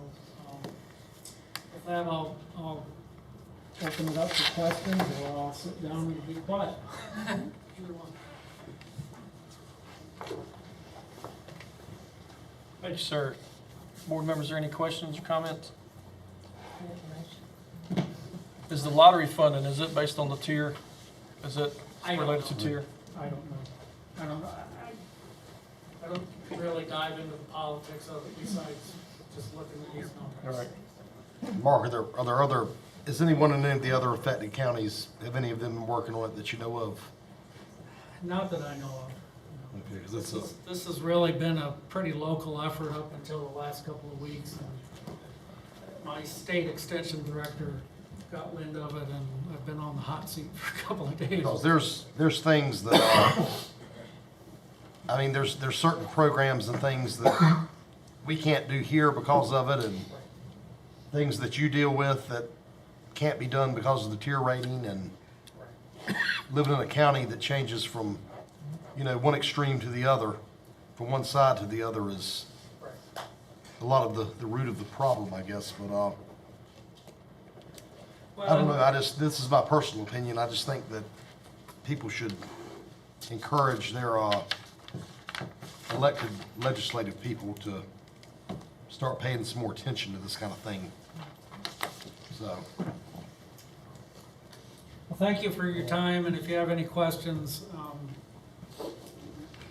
with that, I'll open it up to questions, or I'll sit down and be quiet. Either one. Thank you, sir. Board members, are there any questions or comments? Is the lottery funding, is it based on the tier? Is it related to tier? I don't know. I don't really dive into the politics of it besides just looking at these numbers. All right. Mark, are there other, is anyone in any of the other affected counties, have any of them been working on it that you know of? Not that I know of. Okay, 'cause This has really been a pretty local effort up until the last couple of weeks. And my state extension director got wind of it, and I've been on the hot seat for a couple of days. Because there's things that I mean, there's certain programs and things that we can't do here because of it, and things that you deal with that can't be done because of the tier rating, and living in a county that changes from, you know, one extreme to the other, from one side to the other is a lot of the root of the problem, I guess. But I don't know, this is my personal opinion. I just think that people should encourage their elected legislative people to start paying some more attention to this kind of thing. So, Well, thank you for your time, and if you have any questions,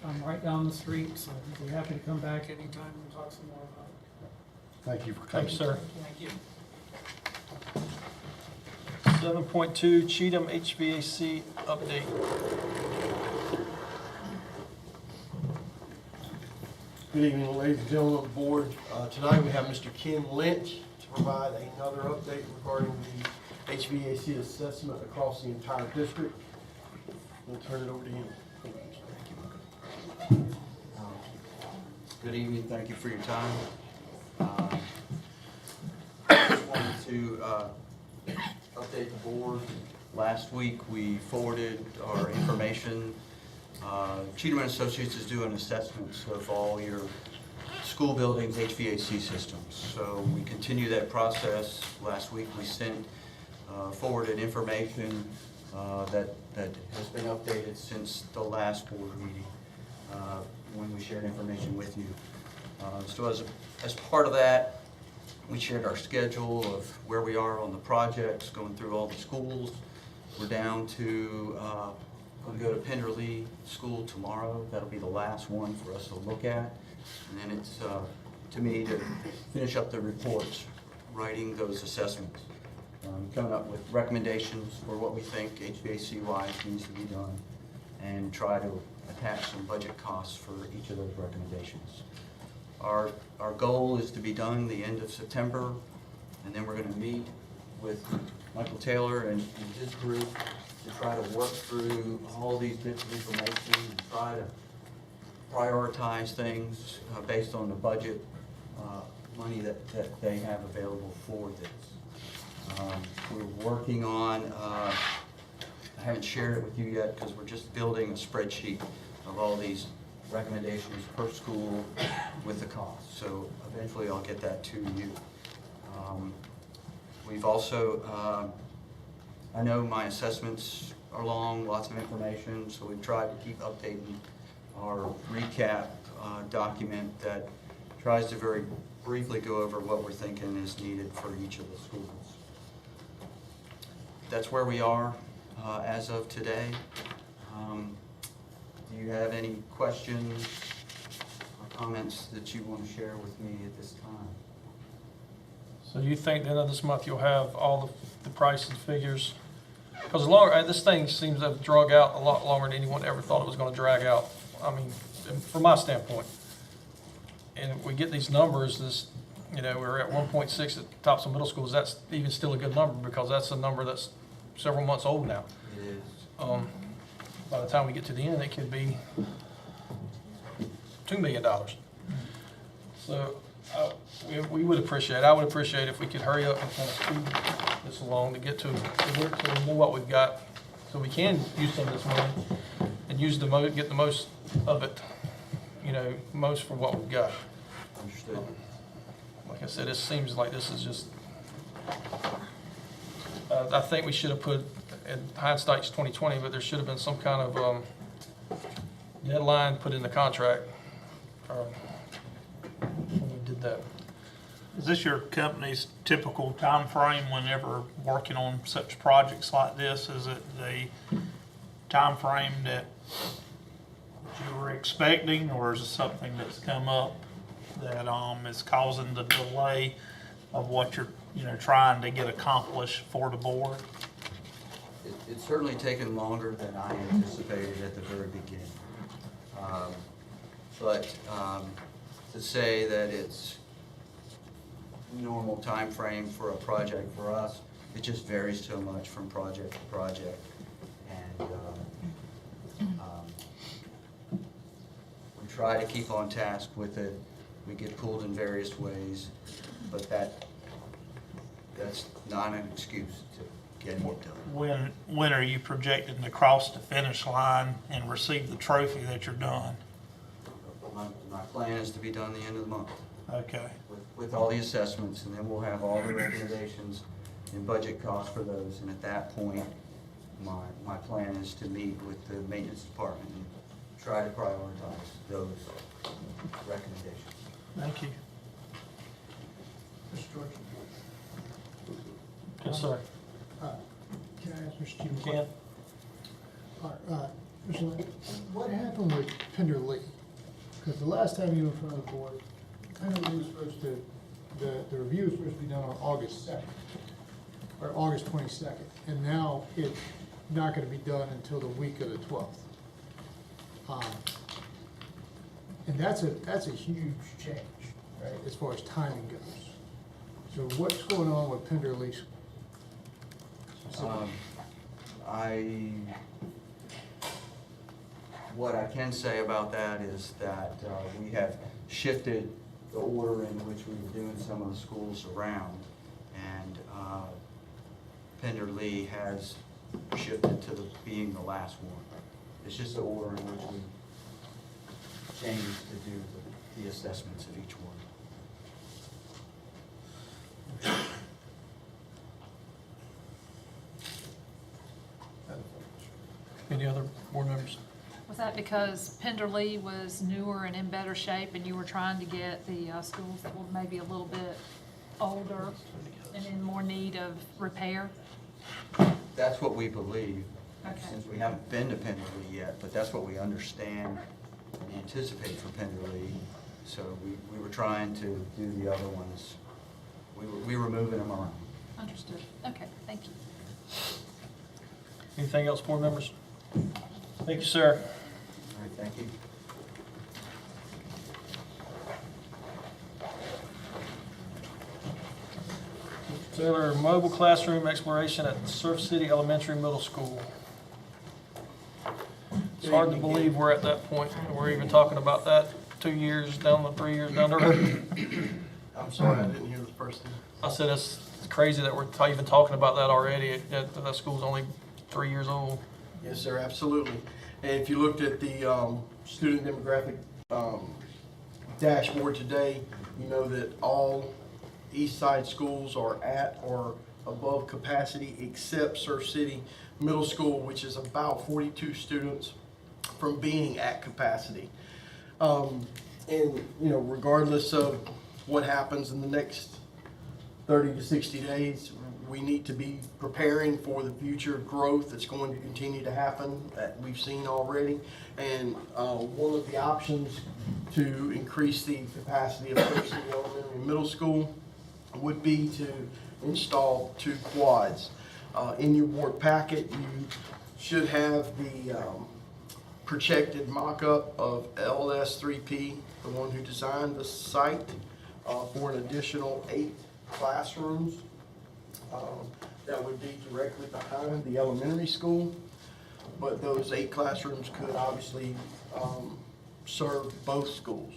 I'm right down the street, so I'd be happy to come back anytime and talk some more about it. thank you for coming. Thanks, sir. Thank you. 7.2 Cheatham HVAC update. Good evening, ladies and gentlemen of the board. Tonight we have Mr. Ken Lynch to provide another update regarding the HVAC assessment across the entire district. We'll turn it over to him. Good evening, thank you for your time. Just wanted to update the board. Last week we forwarded our information. Cheatham & Associates is doing assessments of all your school buildings' HVAC systems. So we continue that process. Last week we sent forwarded information that has been updated since the last board meeting when we shared information with you. So as part of that, we shared our schedule of where we are on the projects, going through all the schools. We're down to, going to go to Pender School tomorrow. That'll be the last one for us to look at. And then it's to me to finish up the reports, writing those assessments, coming up with recommendations for what we think HVAC-wise needs to be done, and try to attach some budget costs for each of those recommendations. Our goal is to be done the end of September, and then we're going to meet with Michael Taylor and his group to try to work through all these bits of information and try to prioritize things based on the budget money that they have available for this. We're working on, I haven't shared it with you yet because we're just building a spreadsheet of all these recommendations per school with the cost. So eventually I'll get that to you. We've also, I know my assessments are long, lots of information, so we've tried to keep updating our recap document that tries to very briefly go over what we're thinking is needed for each of the schools. That's where we are as of today. Do you have any questions or comments that you want to share with me at this time? So you think the end of this month you'll have all the prices, figures? Because longer, this thing seems to have drug out a lot longer than anyone ever thought it was going to drag out. I mean, from my standpoint. And if we get these numbers, we're at 1.6 at Topsail Middle School. Is that even still a good number? Because that's a number that's several months old now. It is. By the time we get to the end, it could be $2 million. So we would appreciate, I would appreciate if we could hurry up and kind of speed this along to get to work so we know what we've got, so we can use some of this money and use get the most of it, most for what we've got. Understood. Like I said, it seems like this is just, I think we should have put, in hindsight's 2020, but there should have been some kind of deadline put in the contract when we did that. Is this your company's typical time frame whenever working on such projects like this? Is it the time frame that you were expecting, or is it something that's come up that is causing the delay of what you're trying to get accomplished for the board? It's certainly taken longer than I anticipated at the very beginning. But to say that it's normal time frame for a project for us, it just varies so much from project to project. And we try to keep on task with it. We get pulled in various ways, but that's not an excuse to get it done. When are you projecting to cross the finish line and receive the trophy that you're done? My plan is to be done the end of the month. Okay. With all the assessments, and then we'll have all the recommendations and budget costs for those. And at that point, my plan is to meet with the maintenance department and try to prioritize those recommendations. Thank you. Mr. George? Yes, sir. Can I ask Mr. Chief? You can. All right, Mr. Lynn, what happened with Pender Lee? Because the last time you were in front of the board, Pender Lee was supposed to, the review was supposed to be done on August 2nd, or August 22nd, and now it's not going to be done until the week of the 12th. And that's a huge change, right, as far as timing goes. So what's going on with Pender Lee? What I can say about that is that we have shifted the order in which we were doing some of the schools around, and Pender Lee has shifted to being the last one. It's just the order in which we changed to do the assessments of each one. Any other board members? Was that because Pender Lee was newer and in better shape, and you were trying to get the schools that were maybe a little bit older and in more need of repair? That's what we believe, Okay. since we haven't been to Pender Lee yet, but that's what we understand and anticipate for Pender Lee. So we were trying to do the other ones. We were moving them around. Understood. Okay, thank you. Anything else, board members? Thank you, sir. All right, thank you. Taylor, mobile classroom exploration at Surf City Elementary Middle School. It's hard to believe we're at that point. We're even talking about that 2 years down the 3 years down the road. I'm sorry, I didn't hear the first thing. I said it's crazy that we're even talking about that already. That school's only 3 years old. Yes, sir, absolutely. And if you looked at the student demographic dashboard today, you know that all East Side schools are at or above capacity except Surf City Middle School, which is about 42 students from being at capacity. And, you know, regardless of what happens in the next 30 to 60 days, we need to be preparing for the future growth that's going to continue to happen that we've seen already. And one of the options to increase the capacity of Surf City Elementary and Middle School would be to install 2 quads. In your board packet, you should have the projected mock-up of LS3P, the one who designed the site, for an additional 8 classrooms. That would be directly behind the elementary school, but those 8 classrooms could obviously serve both schools.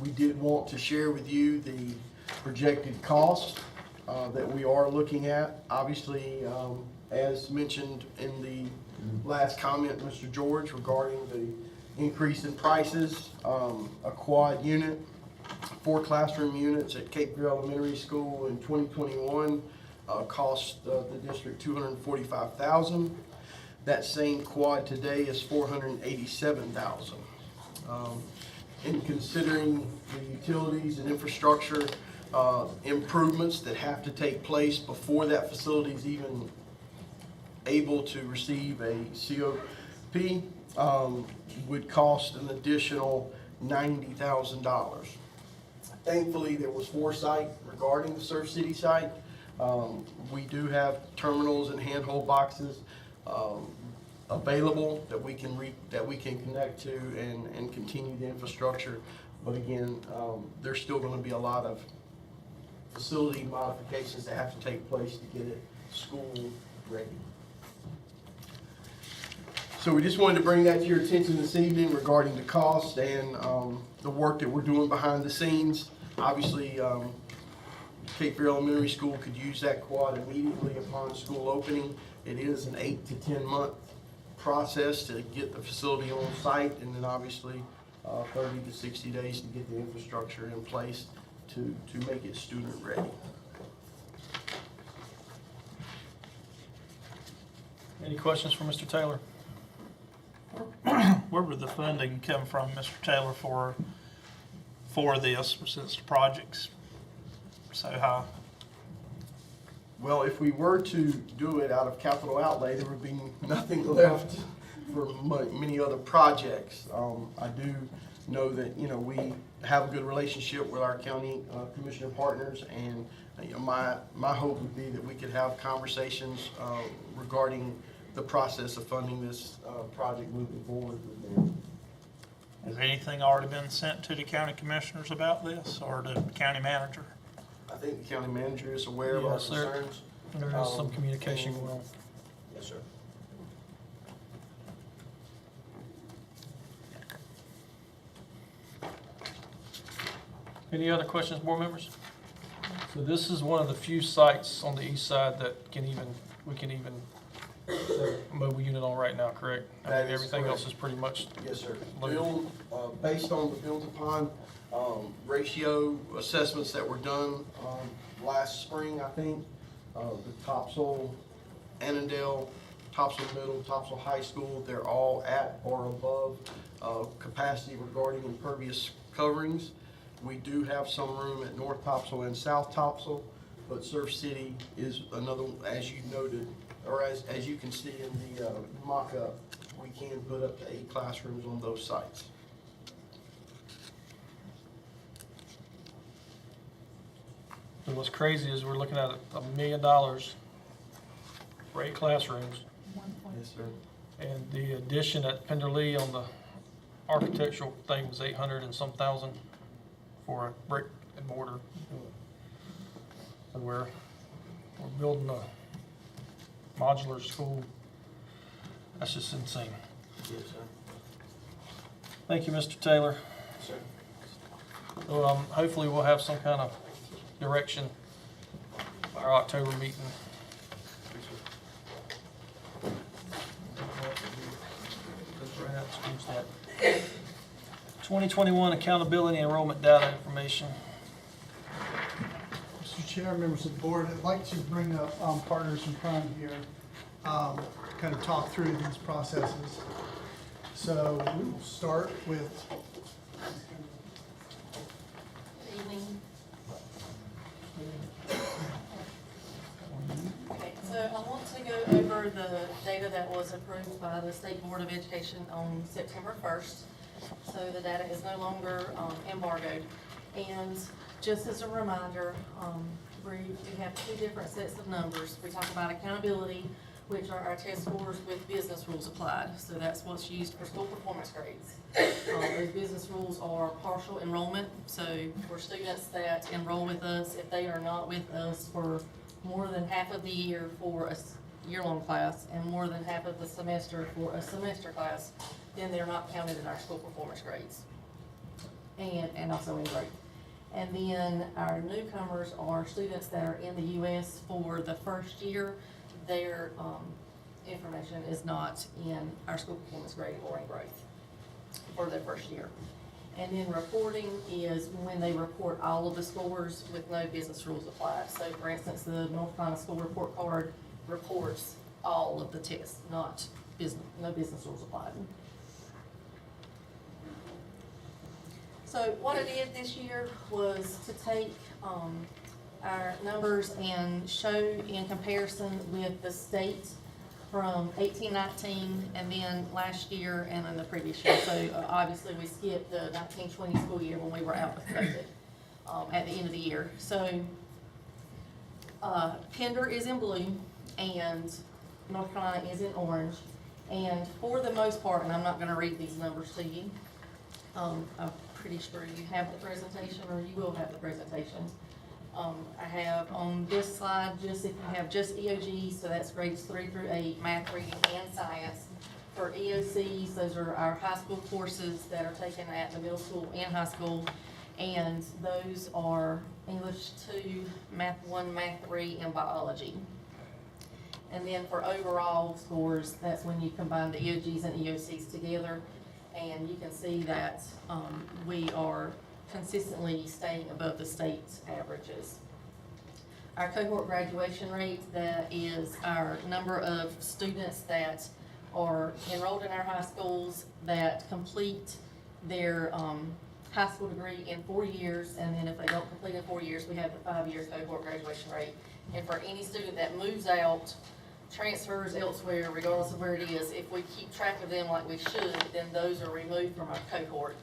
We did want to share with you the projected cost that we are looking at. Obviously, as mentioned in the last comment, Mr. George, regarding the increase in prices, a quad unit, 4 classroom units at Cape Fear Elementary School in 2021 cost the district $245,000. That same quad today is $487,000. In considering the utilities and infrastructure improvements that have to take place before that facility is even able to receive a COP, would cost an additional $90,000. Thankfully, there was foresight regarding the Surf City site. We do have terminals and handhold boxes available that we can connect to and continue the infrastructure. But again, there's still going to be a lot of facility modifications that have to take place to get it school ready. So we just wanted to bring that to your attention this evening regarding the cost and the work that we're doing behind the scenes. Obviously, Cape Fear Elementary School could use that quad immediately upon school opening. It is an 8 to 10 month process to get the facility on site, and then obviously 30 to 60 days to get the infrastructure in place to make it student ready. Any questions for Mr. Taylor? Where would the funding come from, Mr. Taylor, for this, since the project's so high? Well, if we were to do it out of capital outlay, there would be nothing left for many other projects. I do know that, you know, we have a good relationship with our county commissioner partners, and you know, my hope would be that we could have conversations regarding the process of funding this project moving forward with them. Has anything already been sent to the county commissioners about this, or the county manager? I think the county manager is aware of our Yes, sir. concerns. There is some communication going on. Yes, sir. Any other questions, board members? So this is one of the few sites on the east side that we can even set a mobile unit on right now, correct? I That mean, is everything else correct. is pretty much. Yes, sir. loaded. Based on the built upon ratio assessments that were done last spring, I think, the Topsail, Annandale, Topsail Middle, Topsail High School, they're all at or above capacity regarding impervious coverings. We do have some room at North Topsail and South Topsail, but Surf City is another, as you noted, or as you can see in the mock-up, we can put up to 8 classrooms on those sites. But what's crazy is we're looking at $1 million for 8 classrooms. Yes, sir. And the addition at Pender Lee on the architectural thing was 800 and some thousand for a brick and mortar. And we're building a modular school. That's just insane. Yes, sir. Thank you, Mr. Taylor. Sir. So, hopefully we'll have some kind of direction by our October meeting. 2021 accountability enrollment data information. Mr. Chair, members of the board, I'd like to bring up partners in crime here, kind of talk through these processes. So we will start with. Good evening. Okay, so I want to go over the data that was approved by the State Board of Education on September 1st. So the data is no longer embargoed. And just as a reminder, we have 2 different sets of numbers. We talk about accountability, which are our test scores with business rules applied. So that's what's used for school performance grades. Those business rules are partial enrollment. So for students that enroll with us, if they are not with us for more than half of the year for a year-long class and more than half of the semester for a semester class, then they're not counted in our school performance grades and also in grade. And then our newcomers are students that are in the U.S. for the first year. Their information is not in our school performance grade or in growth for their first year. And then reporting is when they report all of the scores with no business rules applied. So for instance, the North Carolina School Report Card reports all of the tests, not business, no business rules applied. So what I did this year was to take our numbers and show in comparison with the state from 18-19 and then last year and then the previous year. So obviously we skipped the 19-20 school year when we were out with COVID at the end of the year. So Pender is in blue and North Carolina is in orange. And for the most part, and I'm not gonna read these numbers to you, I'm pretty sure you have the presentation or you will have the presentation. I have on this slide, just if you have just EOGs, so that's grades 3 through 8, math, reading, and science. For EOCs, those are our high school courses that are taken at the middle school and high school. And those are English 2, Math 1, Math 3, and biology. And then for overall scores, that's when you combine the EOGs and EOCs together. And you can see that we are consistently staying above the state averages. Our cohort graduation rate, that is our number of students that are enrolled in our high schools that complete their high school degree in 4 years, and then if they don't complete in 4 years, we have the 5-year cohort graduation rate. And for any student that moves out, transfers elsewhere, regardless of where it is, if we keep track of them like we should, then those are removed from our cohort.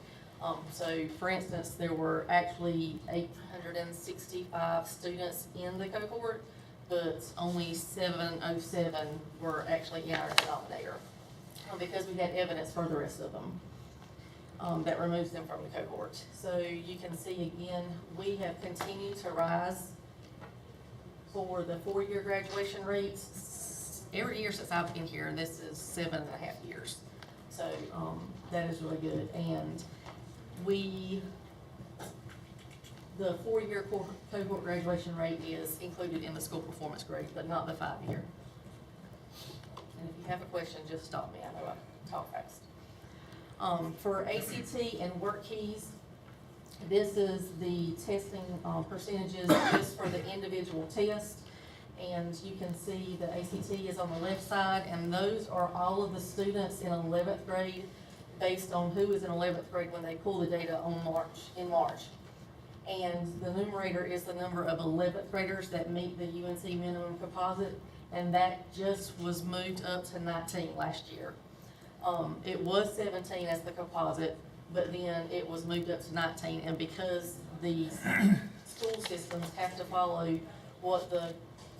So for instance, there were actually 865 students in the cohort, but only 707 were actually in our denominator because we had evidence for the rest of them that removes them from the cohort. So you can see again, we have continued to rise for the 4-year graduation rates every year since I've been here, and this is 7.5 years. So that is really good. And the 4-year cohort graduation rate is included in the school performance grade, but not the 5-year. And if you have a question, just stop me. I know I talk fast. For ACT and work keys, this is the testing percentages just for the individual test. And you can see the ACT is on the left side, and those are all of the students in 11th grade based on who is in 11th grade when they pull the data in March. And the numerator is the number of 11th graders that meet the UNC minimum composite, and that just was moved up to 19 last year. It was 17 as the composite, but then it was moved up to 19, and because the school systems have to follow what the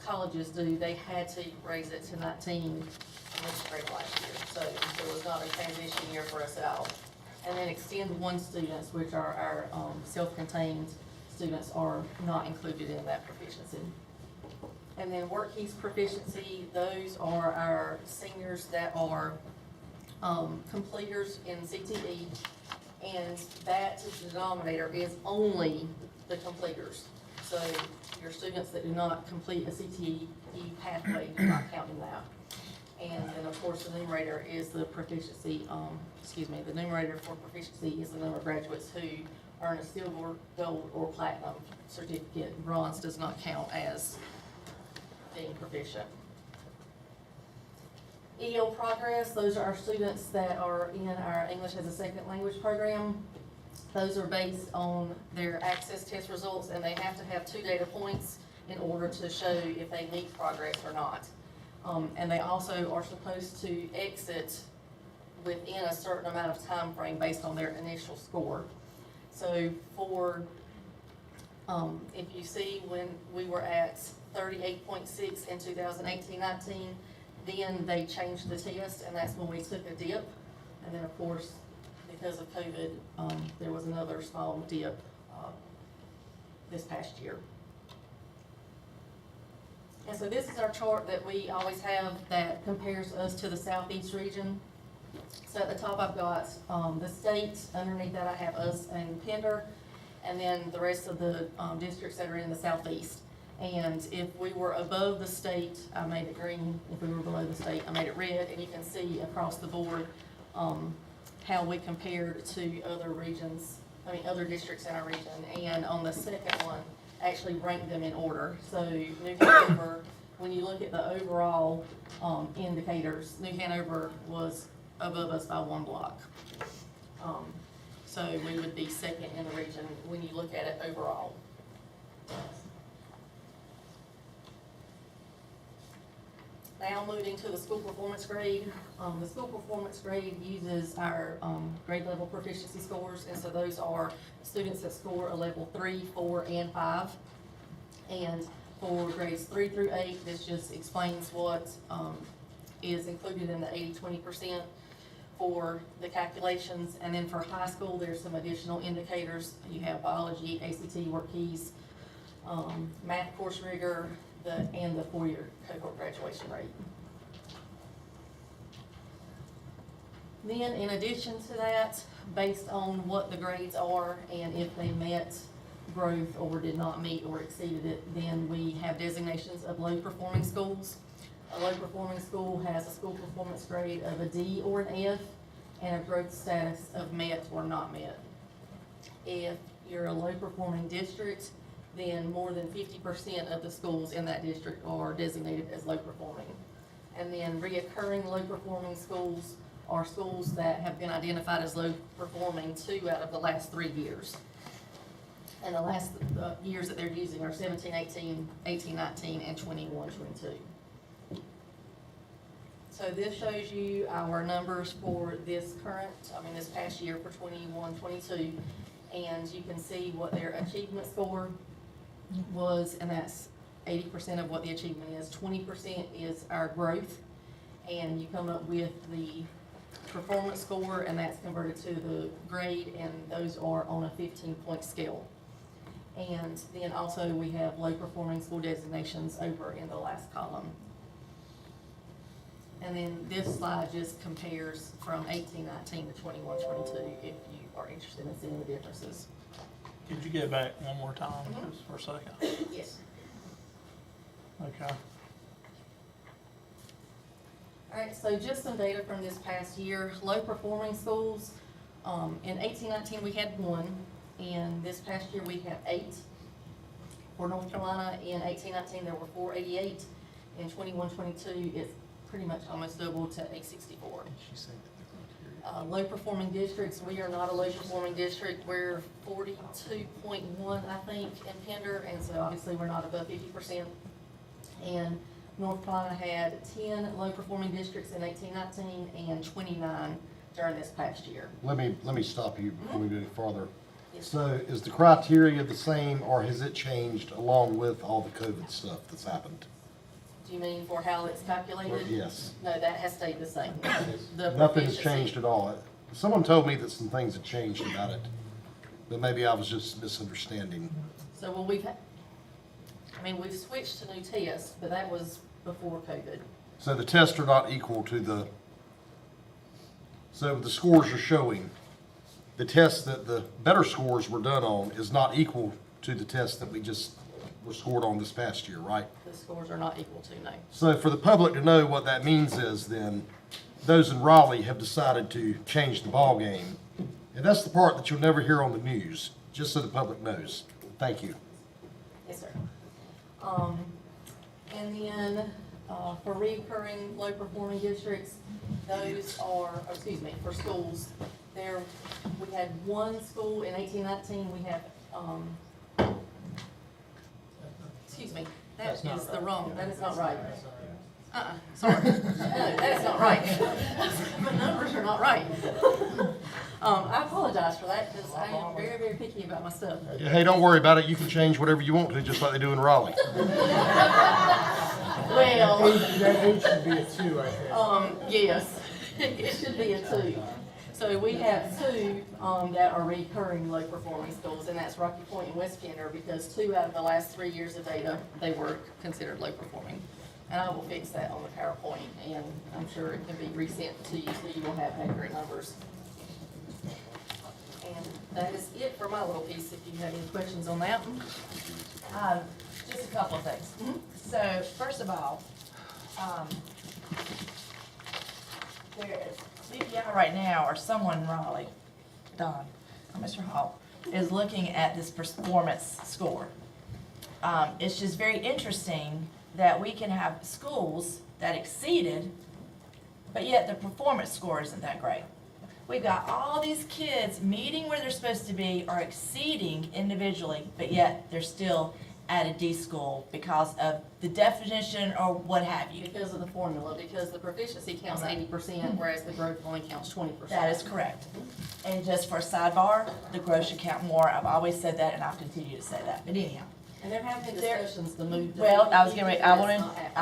colleges do. They had to raise it to 19 this grade last year, so it was not a transition year for us at all. And then Extend 1 students, which are our self-contained students, are not included in that proficiency. And then WorkKeys proficiency, those are our seniors that are completers in CTE, and that denominator is only the completers. So your students that do not complete a CTE pathway do not count in that. And then, of course, the numerator is the proficiency, the numerator for proficiency is the number of graduates who earn a silver, gold, or platinum certificate. Bronze does not count as being proficient. EL Progress, those are our students that are in our English as a Second Language program. Those are based on their access test results, and they have to have 2 data points in order to show if they meet progress or not. And they also are supposed to exit within a certain amount of time frame based on their initial score. So for, if you see when we were at 38.6 in 2018-19, then they changed the test, and that's when we took a dip. And then, of course, because of COVID, there was another small dip this past year. And so this is our chart that we always have that compares us to the Southeast region. So at the top I've got the state, underneath that I have us and Pender, and then the rest of the districts that are in the Southeast. And if we were above the state, I made it green. If we were below the state, I made it red. And you can see across the board how we compared to other regions, other districts in our region. And on the second one, actually ranked them in order. So New Hanover, when you look at the overall indicators, New Hanover was above us by 1 block. So we would be second in the region when you look at it overall. Now moving to the school performance grade. The school performance grade uses our grade level proficiency scores, and so those are students that score a level 3, 4, and 5. And for grades 3 through 8, this just explains what is included in the 80-20% for the calculations. And then for high school, there's some additional indicators. You have biology, ACT, WorkKeys, math course rigor, and the 4-year cohort graduation rate. Then in addition to that, based on what the grades are and if they met growth or did not meet or exceeded it, then we have designations of low performing schools. A low performing school has a school performance grade of a D or an F and a growth status of met or not met. If you're a low performing district, then more than 50% of the schools in that district are designated as low performing. And then reoccurring low performing schools are schools that have been identified as low performing 2 out of the last 3 years. And the last years that they're using are 17-18, 18-19, and 21-22. So this shows you our numbers for this past year for 21-22. And you can see what their achievement score was, and that's 80% of what the achievement is. 20% is our growth, and you come up with the performance score, and that's converted to the grade, and those are on a 15-point scale. And then also we have low performing school designations over in the last column. And then this slide just compares from 18-19 to 21-22 if you are interested in seeing the differences. Could you go back one more time, just for a second? Yes. Okay. All right, so just some data from this past year. Low performing schools, in 18-19 we had 1, and this past year we have 8. For North Carolina, in 18-19 there were 488. In 21-22 it's pretty much almost doubled to 864. Low performing districts, we are not a low performing district. We're 42.1, I think, in Pender, and so obviously we're not above 50%. And North Carolina had 10 low performing districts in 18-19 and 29 during this past year. Let me stop you before we go farther. So is the criteria the same, or has it changed along with all the COVID stuff that's happened? Do you mean for how it's calculated? Yes. No, that has stayed the same. The Nothing has proficiency- changed at all. Someone told me that some things had changed about it, but maybe I was just misunderstanding. So, well, we've switched to new tests, but that was before COVID. So the tests are not equal to so the scores are showing, the tests that the better scores were done on is not equal to the tests that we just were scored on this past year, right? The scores are not equal to, no. So for the public to know what that means is then, those in Raleigh have decided to change the ball game. And that's the part that you'll never hear on the news, just so the public knows. Thank you. Yes, sir. And then, for recurring low-performing districts, those are, for schools, we had one school in 1819, we have, that is the wrong, that is not right. Sorry, no, that is not right. The numbers are not right. I apologize for that, because I am very, very picky about my stuff. Hey, don't worry about it. You can change whatever you want to, just like they do in Raleigh. Well. That age should be a 2, I think. Yes, it should be a 2. So we have 2, that are recurring low-performing schools, and that's Rocky Point and West Pender, because 2 out of the last 3 years of data, they were considered low-performing. And I will fix that on the PowerPoint, and I'm sure it can be resent to you, so you will have accurate numbers. And that is it for my little piece, if you have any questions on that. Just a couple of things. So, first of all, CPI right now, or someone in Raleigh, Don, or Mr. Hall, is looking at this performance score. It's just very interesting that we can have schools that exceeded, but yet the performance score isn't that great. We've got all these kids meeting where they're supposed to be or exceeding individually, but yet they're still at a D school because of the definition or what have you. Because of the formula, because the proficiency counts 80%, whereas the growth only counts 20%. That is correct. And just for a sidebar, the growth should count more. I've always said that, and I'll continue to say that. But anyhow. And there have been discussions to move. Well, I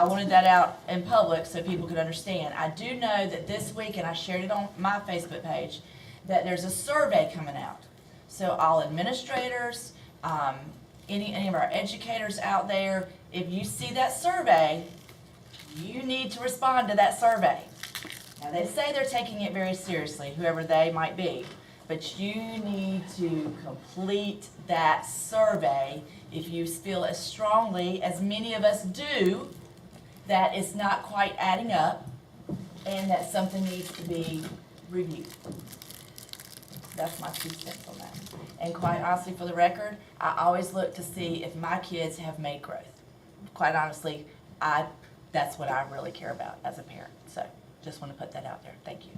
wanted that out in public so people could understand. I do know that this week, and I shared it on my Facebook page, that there's a survey coming out. So all administrators, any of our educators out there, if you see that survey, you need to respond to that survey. Now, they say they're taking it very seriously, whoever they might be, but you need to complete that survey if you feel as strongly as many of us do that it's not quite adding up and that something needs to be reviewed. That's my 2 cents on that. And quite honestly, for the record, I always look to see if my kids have made growth. Quite honestly, that's what I really care about as a parent. So just want to put that out there. Thank you.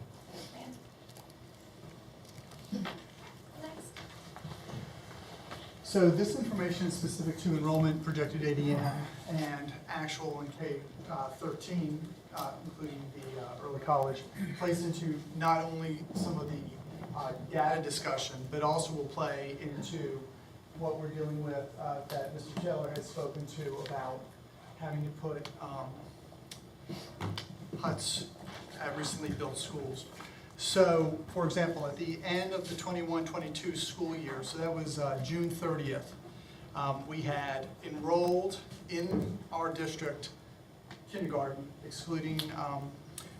So this information is specific to enrollment, projected ADM, and actual in K-13, including the early college, plays into not only some of the data discussion, but also will play into what we're dealing with that Mr. Taylor had spoken to about having to put huts at recently built schools. So, for example, at the end of the 21-22 school year, so that was June 30th, we had enrolled in our district kindergarten, excluding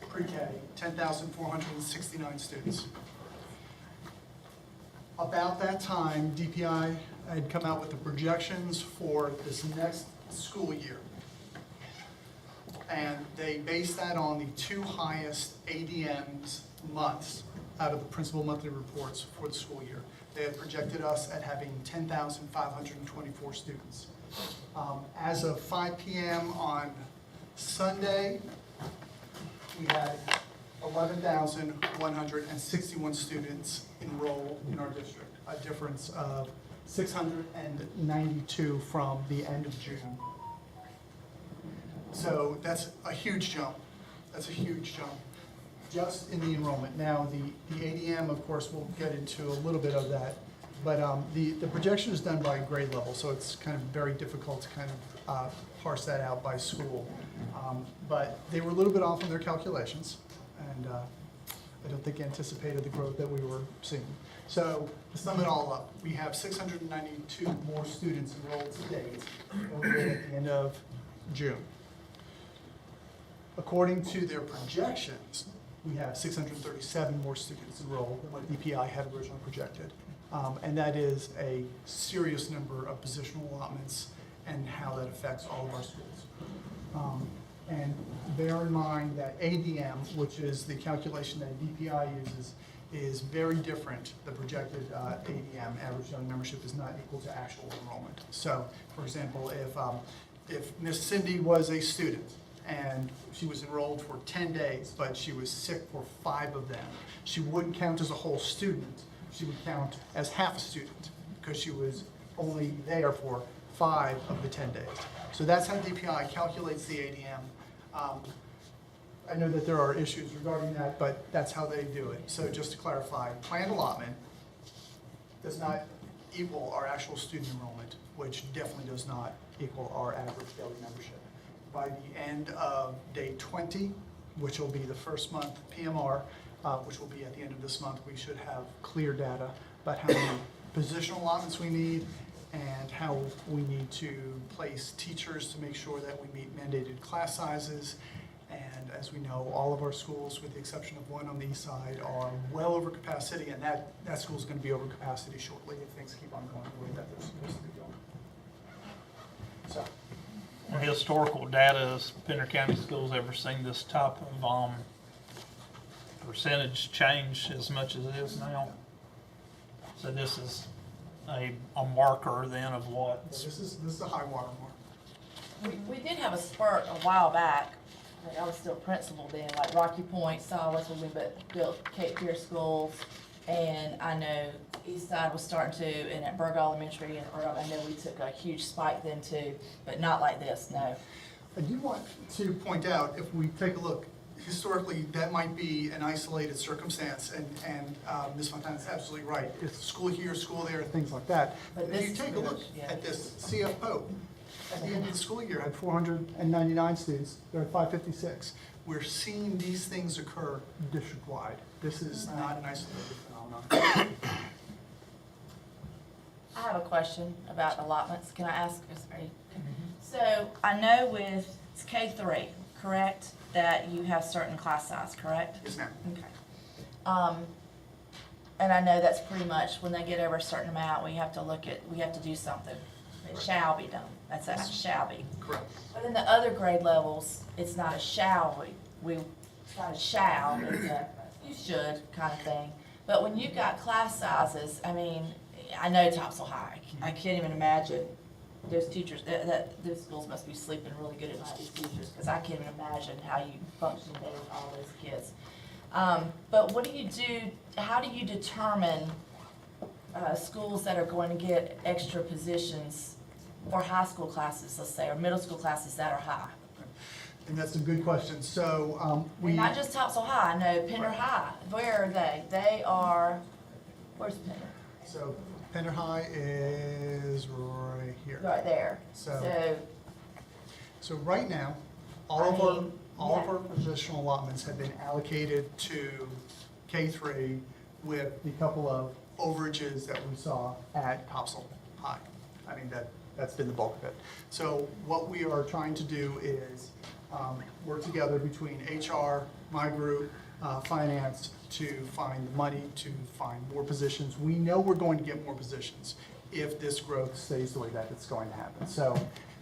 pre-K, 10,469 students. About that time, DPI had come out with the projections for this next school year. And they based that on the 2 highest ADMs months out of the principal monthly reports for the school year. They had projected us at having 10,524 students. As of 5 p.m. on Sunday, we had 11,161 students enrolled in our district, a difference of 692 from the end of June. So that's a huge jump. That's a huge jump just in the enrollment. Now, the ADM, of course, we'll get into a little bit of that But the projection is done by grade level, so it's kind of very difficult to kind of parse that out by school. But they were a little bit off on their calculations, and I don't think anticipated the growth that we were seeing. So to sum it all up, we have 692 more students enrolled to date than we did at the end of June. According to their projections, we have 637 more students enrolled than what DPI had originally projected. And that is a serious number of positional allotments and how that affects all of our schools. And bear in mind that ADM, which is the calculation that DPI uses, is very different. The projected ADM, average daily membership, is not equal to actual enrollment. So, for example, if Miss Cindy was a student and she was enrolled for 10 days, but she was sick for 5 of them, she wouldn't count as a whole student. She would count as half a student because she was only there for 5 of the 10 days. So that's how DPI calculates the ADM. I know that there are issues regarding that, but that's how they do it. So just to clarify, planned allotment does not equal our actual student enrollment, which definitely does not equal our average daily membership. By the end of day 20, which will be the first month PMR, which will be at the end of this month, we should have clear data about how many positional allotments we need and how we need to place teachers to make sure that we meet mandated class sizes. And as we know, all of our schools, with the exception of one on the east side, are well over capacity, and that school is going to be over capacity shortly if things keep on going the way that they're supposed to be going. So. Our historical data is Pender County Schools ever seen this type of percentage change as much as it is now. So this is a marker then of what. This is a high water mark. We did have a spurt a while back. I was still principal then, like Rocky Point, Solace, when we built Cape Fear schools. And I know East Side was starting to, and at Berg Elementary, and I know we took a huge spike then too, but not like this, no. I do want to point out, if we take a look, historically, that might be an isolated circumstance, and Ms. Fontana is absolutely right. It's school here, school there, things like that. But if you take a look at this CFO, at the end of the school year, had 499 students. They're at 556. We're seeing these things occur district-wide. This is not an isolated phenomenon. I have a question about allotments. Can I ask? So I know with it's K3, correct, that you have certain class size, correct? Yes, ma'am. Okay. And I know that's pretty much when they get over a certain amount, we have to do something. It shall be done. That's a shall be. Correct. But in the other grade levels, it's not a shall it's not a shall, it's a you should kind of thing. But when you've got class sizes, I mean, I know Topsail High. I can't even imagine those teachers, those schools must be sleeping really good at night, these teachers, because I can't even imagine how you function there with all those kids. But what do you do, how do you determine schools that are going to get extra positions for high school classes, let's say, or middle school classes that are high? And that's a good question. So we... And not just Topsail High, I know Pender High. Where are they? They are, where's Pender? So Pender High is right here. Right there. So right now, all of our positional allotments have been allocated to K3 with the couple of overages that we saw at Topsail High. I mean, that's been the bulk of it. So what we are trying to do is work together between HR, my group, finance, to find the money to find more positions. We know we're going to get more positions if this growth stays the way that it's going to happen. So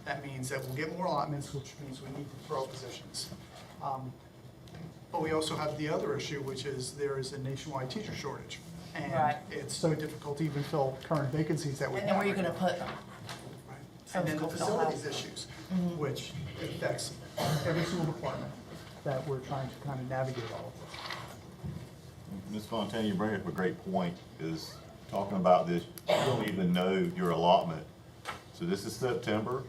that means that we'll get more allotments, which means we need to throw positions. But we also have the other issue, which is there is a nationwide teacher shortage. And it's so difficult to even fill current vacancies that we have. And then where are you going to put them? And then the facilities issues, which affects every single department that we're trying to kind of navigate all of this. Ms. Fontana, you bring up a great point, is talking about this, you don't even know your allotment. So this is September,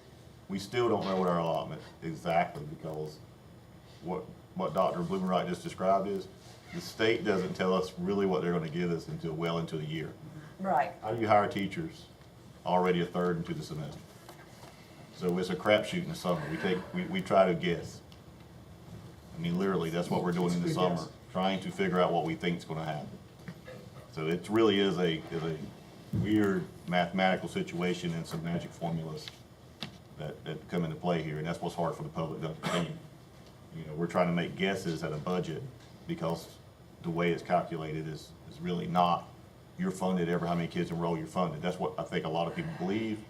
we still don't know what our allotment exactly, because what Dr. Blumenreich just described is, the state doesn't tell us really what they're gonna give us until well into the year. Right. How do you hire teachers already a third into the semester? So it's a crapshoot in the summer. We try to guess. I mean, literally, that's what we're doing in the summer, trying to figure out what we think is gonna happen. So it really is a weird mathematical situation and some magic formulas that come into play here, and that's what's hard for the public to understand. You know, we're trying to make guesses at a budget because the way it's calculated is really not, you're funded every how many kids enroll, you're funded. That's what I think a lot of people believe.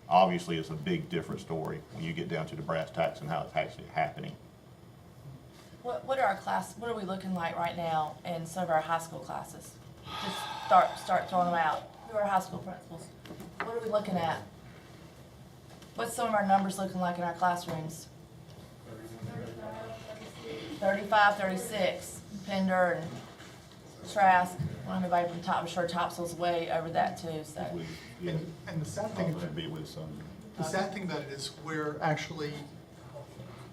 Obviously, it's a big different story when you get down to the brass tacks and how it's actually happening. What are we looking like right now in some of our high school classes? Just start throwing them out. Who are our high school principals? What are we looking at? What's some of our numbers looking like in our classrooms? 35, 36. Pender and Trask. Well, everybody from Top, I'm sure Topsail's way over that too, so. And the sad thing, about it is we're actually,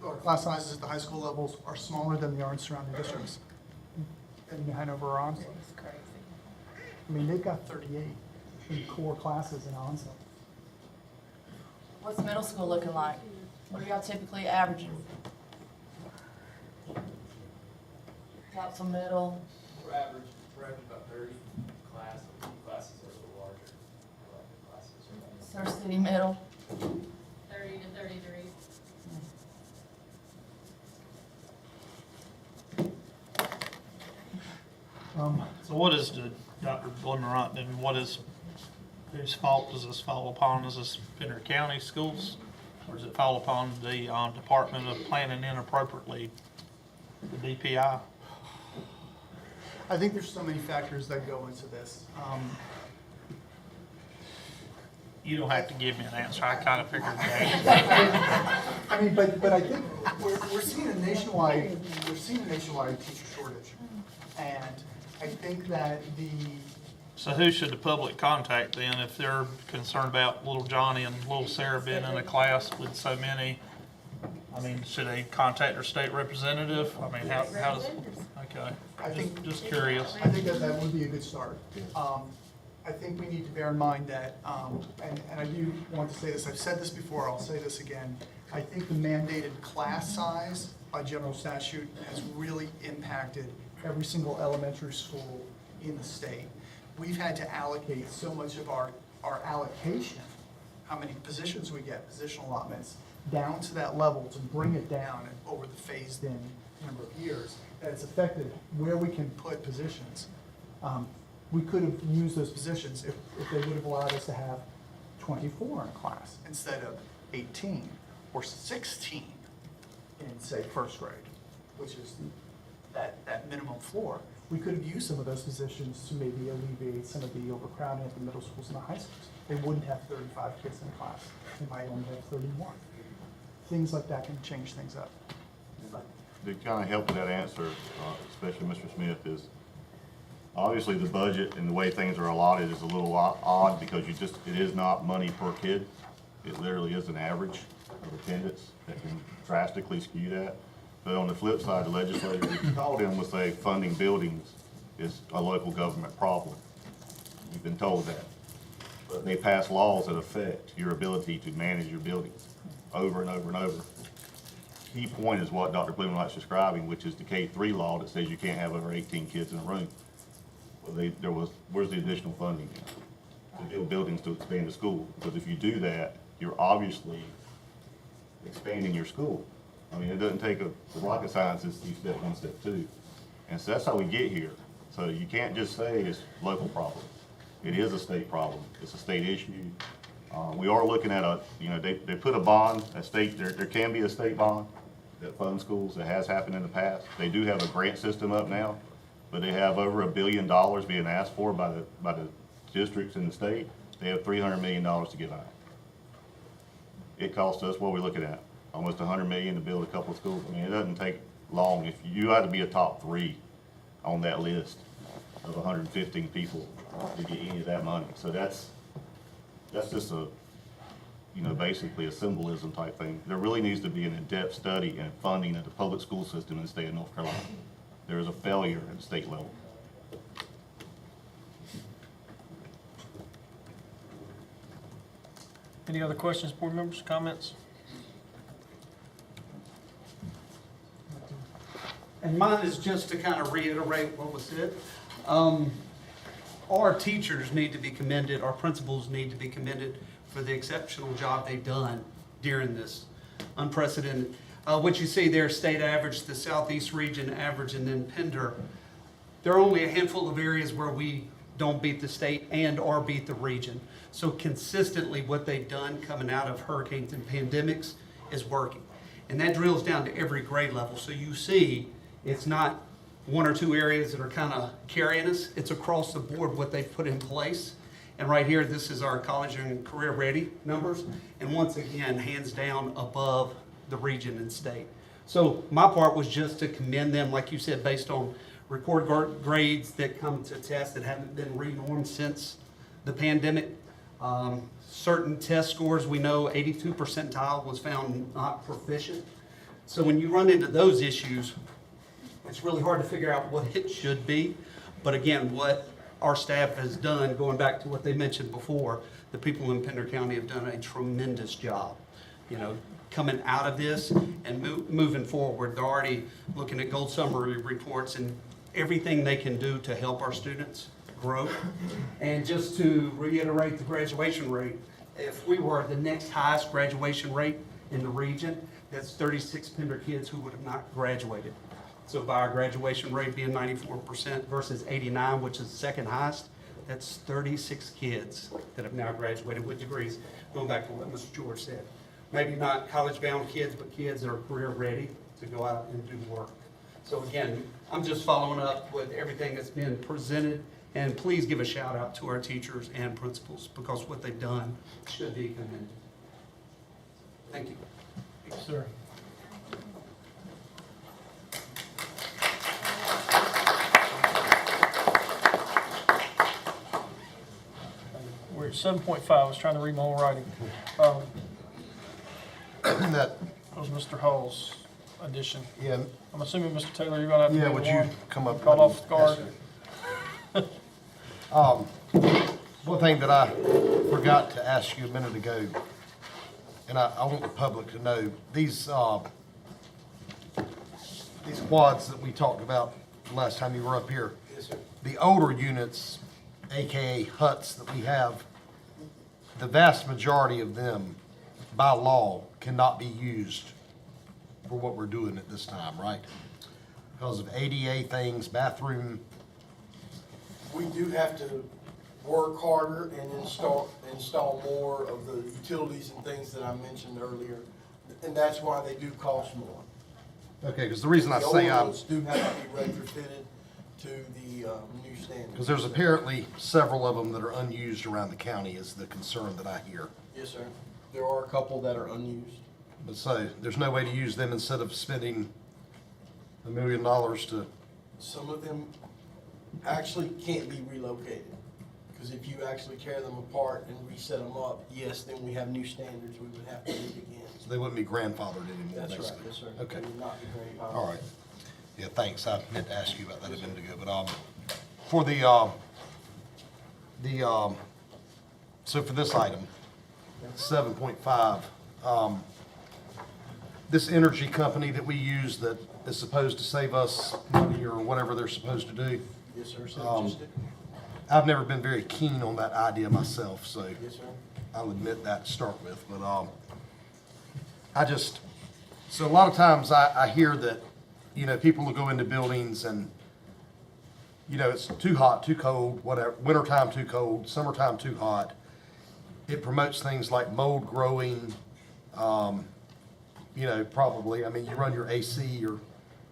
our class sizes at the high school levels are smaller than they are in surrounding districts. In Hanover or Onslow. It's crazy. I mean, they've got 38 in core classes in Onslow. What's middle school looking like? What are y'all typically averaging? Topsail middle. We're average about 30 classes are a little larger. Classes are Surf City middle. 30 to 33. So what is the, Dr. Blumerant, and whose fault does this fall upon? Is this Pender County Schools? Or does it fall upon the Department of Planning inappropriately, the DPI? I think there's so many factors that go into this. You don't have to give me an answer. I kind of figured that. I mean, but I think we're seeing a nationwide teacher shortage. And I think that So who should the public contact then if they're concerned about little Johnny and little Sarah being in a class with so many? I mean, should they contact their state representative? I mean, how does, okay. I think, Just curious. I think that would be a good start. I think we need to bear in mind that, and I do want to say this, I've said this before, I'll say this again. I think the mandated class size by general statute has really impacted every single elementary school in the state. We've had to allocate so much of our allocation, how many positions we get, position allotments, down to that level to bring it down over the phased in number of years, that it's affected where we can put positions. We could have used those positions if they would have allowed us to have 24 in a class instead of 18 or 16 in, say, first grade, which is that minimum floor. We could have used some of those positions to maybe alleviate some of the overcrowding at the middle schools and the high schools. They wouldn't have 35 kids in a class. They might only have 31. Things like that can change things up. To kind of help with that answer, especially Mr. Smith, is obviously the budget and the way things are allotted is a little odd because it is not money per kid. It literally is an average of attendance that can drastically skew that. But on the flip side, the legislature called in with say funding buildings is a local government problem. You've been told that. But they pass laws that affect your ability to manage your buildings over and over and over. Key point is what Dr. Blumenlight's describing, which is the K-3 law that says you can't have over 18 kids in a room. Well, where's the additional funding to build buildings to expand the school? Because if you do that, you're obviously expanding your school. I mean, it doesn't take a rocket science to see step one, step two. And so that's how we get here. So you can't just say it's local problem. It is a state problem. It's a state issue. We are looking at they put a bond, there can be a state bond that funds schools. It has happened in the past. They do have a grant system up now, but they have over $1 billion being asked for by the districts in the state. They have $300 million to give out. It costs us, what are we looking at? Almost $100 million to build a couple of schools. I mean, it doesn't take long. If you had to be a top 3 on that list of 115 people to get any of that money. So that's just basically a symbolism type thing. There really needs to be an in-depth study and funding of the public school system in the state of North Carolina. There is a failure at the state level. Any other questions, board members, comments? And mine is just to kind of reiterate what was said. Our teachers need to be commended, our principals need to be commended for the exceptional job they've done during this unprecedented. What you see there, state average, the southeast region average, and then Pender. There are only a handful of areas where we don't beat the state and or beat the region. So consistently what they've done coming out of hurricanes and pandemics is working. And that drills down to every grade level. So you see it's not one or two areas that are kind of carrying us. It's across the board what they've put in place. And right here, this is our college and career ready numbers. And once again, hands down above the region and state. So my part was just to commend them, like you said, based on record grades that come to test that haven't been renormed since the pandemic. Certain test scores, we know 82 percentile was found not proficient. So when you run into those issues, it's really hard to figure out what it should be. But again, what our staff has done, going back to what they mentioned before, the people in Pender County have done a tremendous job, coming out of this and moving forward. They're already looking at gold summary reports and everything they can do to help our students grow. And just to reiterate the graduation rate, if we were the next highest graduation rate in the region, that's 36 Pender kids who would have not graduated. So by our graduation rate being 94% versus 89, which is the second highest, that's 36 kids that have now graduated with degrees. Going back to what Mr. George said. Maybe not college-bound kids, but kids that are career-ready to go out and do work. So again, I'm just following up with everything that's been presented, and please give a shout-out to our teachers and principals, because what they've done should be commended. Thank you. Yes, sir. We're at 7.5. I was trying to read my own writing. That was Mr. Hall's addition. Yeah. I'm assuming, Mr. Taylor, you're gonna have to be the would one you come up? caught off guard? One thing that I forgot to ask you a minute ago, and I want the public to know, these quads that we talked about the last time you were up here, Yes, sir. the older units, AKA huts that we have, the vast majority of them, by law, cannot be used for what we're doing at this time, right? Because of ADA things, bathroom. We do have to work harder and install more of the utilities and things that I mentioned earlier. And that's why they do cost more. Okay, because the reason I The say older ones do have to be retrofitted to the new standards. because there's apparently several of them that are unused around the county is the concern that I hear. Yes, sir. There are a couple that are unused. But so, there's no way to use them instead of spending $1 million to, Some of them actually can't be relocated. Because if you actually tear them apart and reset them up, yes, then we have new standards we would have to meet again. so they wouldn't be grandfathered anymore, That's right, basically. yes, sir. Okay. They would not be grandfathered. All right. Yeah, thanks. I meant to ask you about that a minute ago, but, for so for this item, 7.5, this energy company that we use that is supposed to save us money or whatever they're supposed to do, Yes, sir. Synergistic. I've never been very keen on that idea myself, so Yes, sir. I'll admit that to start with, but, so a lot of times I hear that, people will go into buildings and, it's too hot, too cold, whatever, wintertime too cold, summertime too hot. It promotes things like mold growing, probably, you run your AC or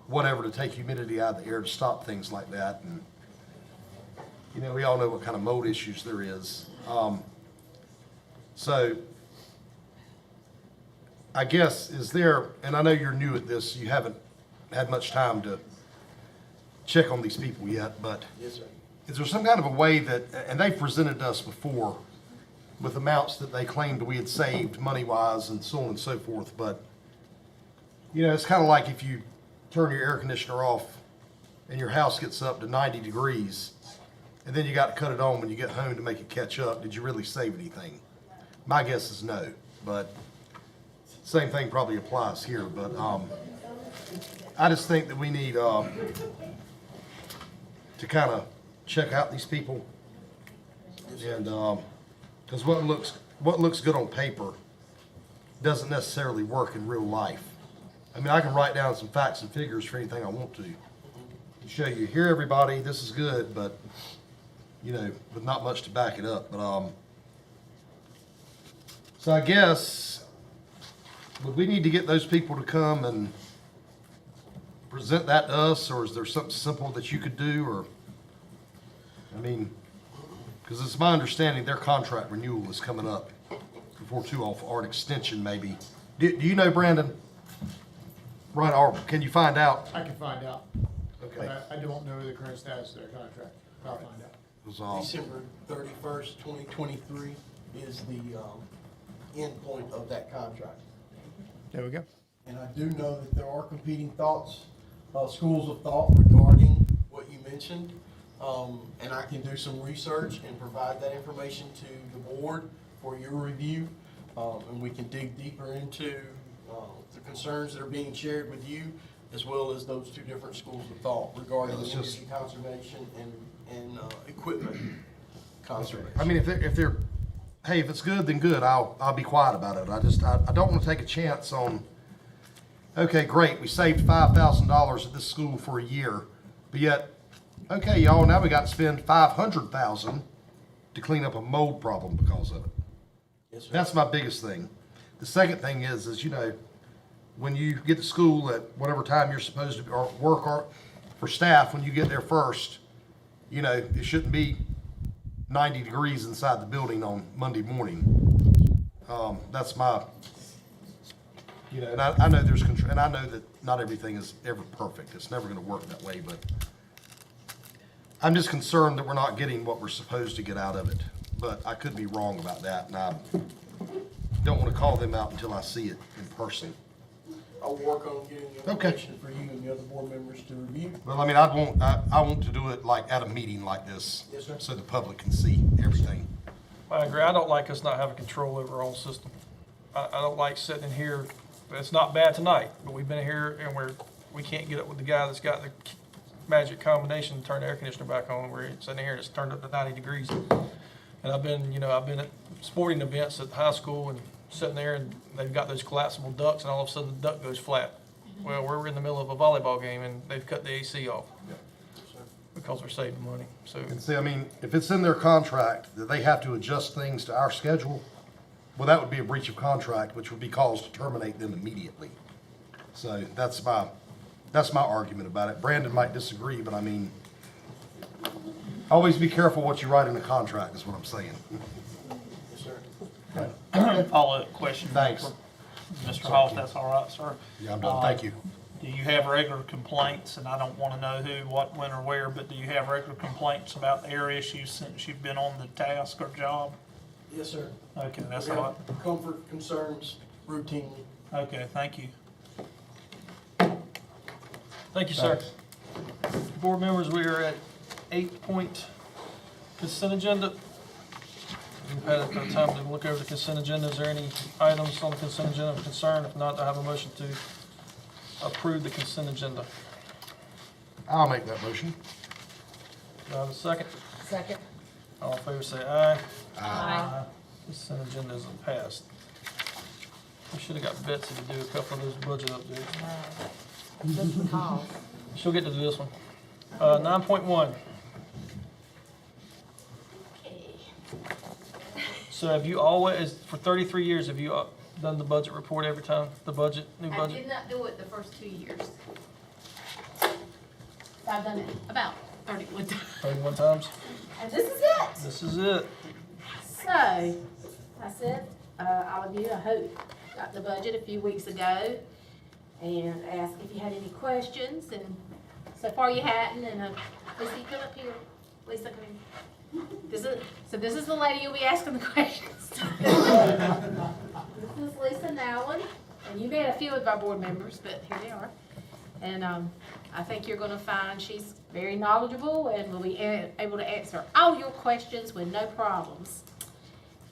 whatever to take humidity out of the air to stop things like that, and, we all know what kind of mold issues there is. So, I guess, is there, and I know you're new at this, you haven't had much time to check on these people yet, but Yes, sir. is there some kind of a way that, and they've presented us before with amounts that they claimed we had saved money-wise and so on and so forth, but, it's kind of like if you turn your air conditioner off and your house gets up to 90 degrees, and then you got to cut it on when you get home to make it catch up. Did you really save anything? my guess is no, but same thing probably applies here, but, I just think that we need, to kind of check out these people. And, cause what looks good on paper doesn't necessarily work in real life. I mean, I can write down some facts and figures for anything I want to show you, here everybody, this is good, but, you know, with not much to back it up, but, so I guess, would we need to get those people to come and present that to us, or is there something simple that you could do, or, I mean, because it's my understanding their contract renewal is coming up before too long, or an extension maybe. Do you know, Brandon? Right, or can you find out? I can find out. Okay. But I don't know the current status of their contract. I'll find out. It was all. December 31st, 2023 is the end point of that contract. There we go. And I do know that there are competing thoughts, schools of thought regarding what you mentioned. And I can do some research and provide that information to the board for your review. And we can dig deeper into the concerns that are being shared with you, as well as those two different schools of thought regarding energy conservation and equipment conservation. I mean, if they're, hey, if it's good, then good. I'll be quiet about it. I don't want to take a chance on, okay, great, we saved $5,000 at this school for a year, but yet, okay, y'all, now we got to spend $500,000 to clean up a mold problem because of it. Yes, sir. That's my biggest thing. The second thing is, you know, when you get to school at whatever time you're supposed to, or work or for staff, when you get there first, you know, it shouldn't be 90 degrees inside the building on Monday morning. That's my, you know, and I know there's control, and I know that not everything is ever perfect. It's never going to work that way, but I'm just concerned that we're not getting what we're supposed to get out of it. But I could be wrong about that, and I don't want to call them out until I see it in person. I'll work on getting the information for you and the other board members to review. Well, I mean, I want to do it like at a meeting like this. Yes, sir. So the public can see everything. I agree. I don't like us not having control over our own system. I don't like sitting in here, it's not bad tonight, but we've been here and we can't get up with the guy that's got the magic combination to turn the air conditioner back on. We're sitting here and it's turned up to 90 degrees. And I've been at sporting events at the high school and sitting there and they've got those collapsible ducts and all of a sudden the duct goes flat. Well, we're in the middle of a volleyball game and they've cut the AC off because we're saving money. So, And see, I mean, if it's in their contract that they have to adjust things to our schedule, well, that would be a breach of contract, which would be cause to terminate them immediately. So that's my argument about it. Brandon might disagree, but I mean, always be careful what you write in the contract is what I'm saying. Yes, sir. Follow-up question. Thanks. For Mr. Hall, if that's all right, sir. Yeah, I'm done. Thank you. Do you have regular complaints, and I don't want to know who, what, when, or where, but do you have regular complaints about the air issues since you've been on the task or job? Yes, sir. Okay, that's We all have right. comfort concerns routinely. Okay, thank you. thank you, sir. Board members, we are at 8-point consent agenda. We've had a bit of time to look over the consent agenda. Is there any items on the consent agenda of concern? If not, I have a motion to approve the consent agenda. I'll make that motion. Do I have a second? Second. All in favor say aye. Aye. Consent agenda is passed. We should have got Betsy to do a couple of those budget updates. Just the call. She'll get to do this one. 9.1. So have you always, for 33 years, have you done the budget report every time, the budget, new I budget? did not do it the first 2 years. I've done it about 31 times. 31 times? And this is it. This is it. So, I said, all of you, I hope, got the budget a few weeks ago and asked if you had any questions, and so far you hadn't, and Lisa, you come up here. Lisa, come in. This is the lady you'll be asking the questions to. This is Lisa Nowlin, and you met a few of our board members, but here they are. And I think you're gonna find she's very knowledgeable and will be able to answer all your questions with no problems.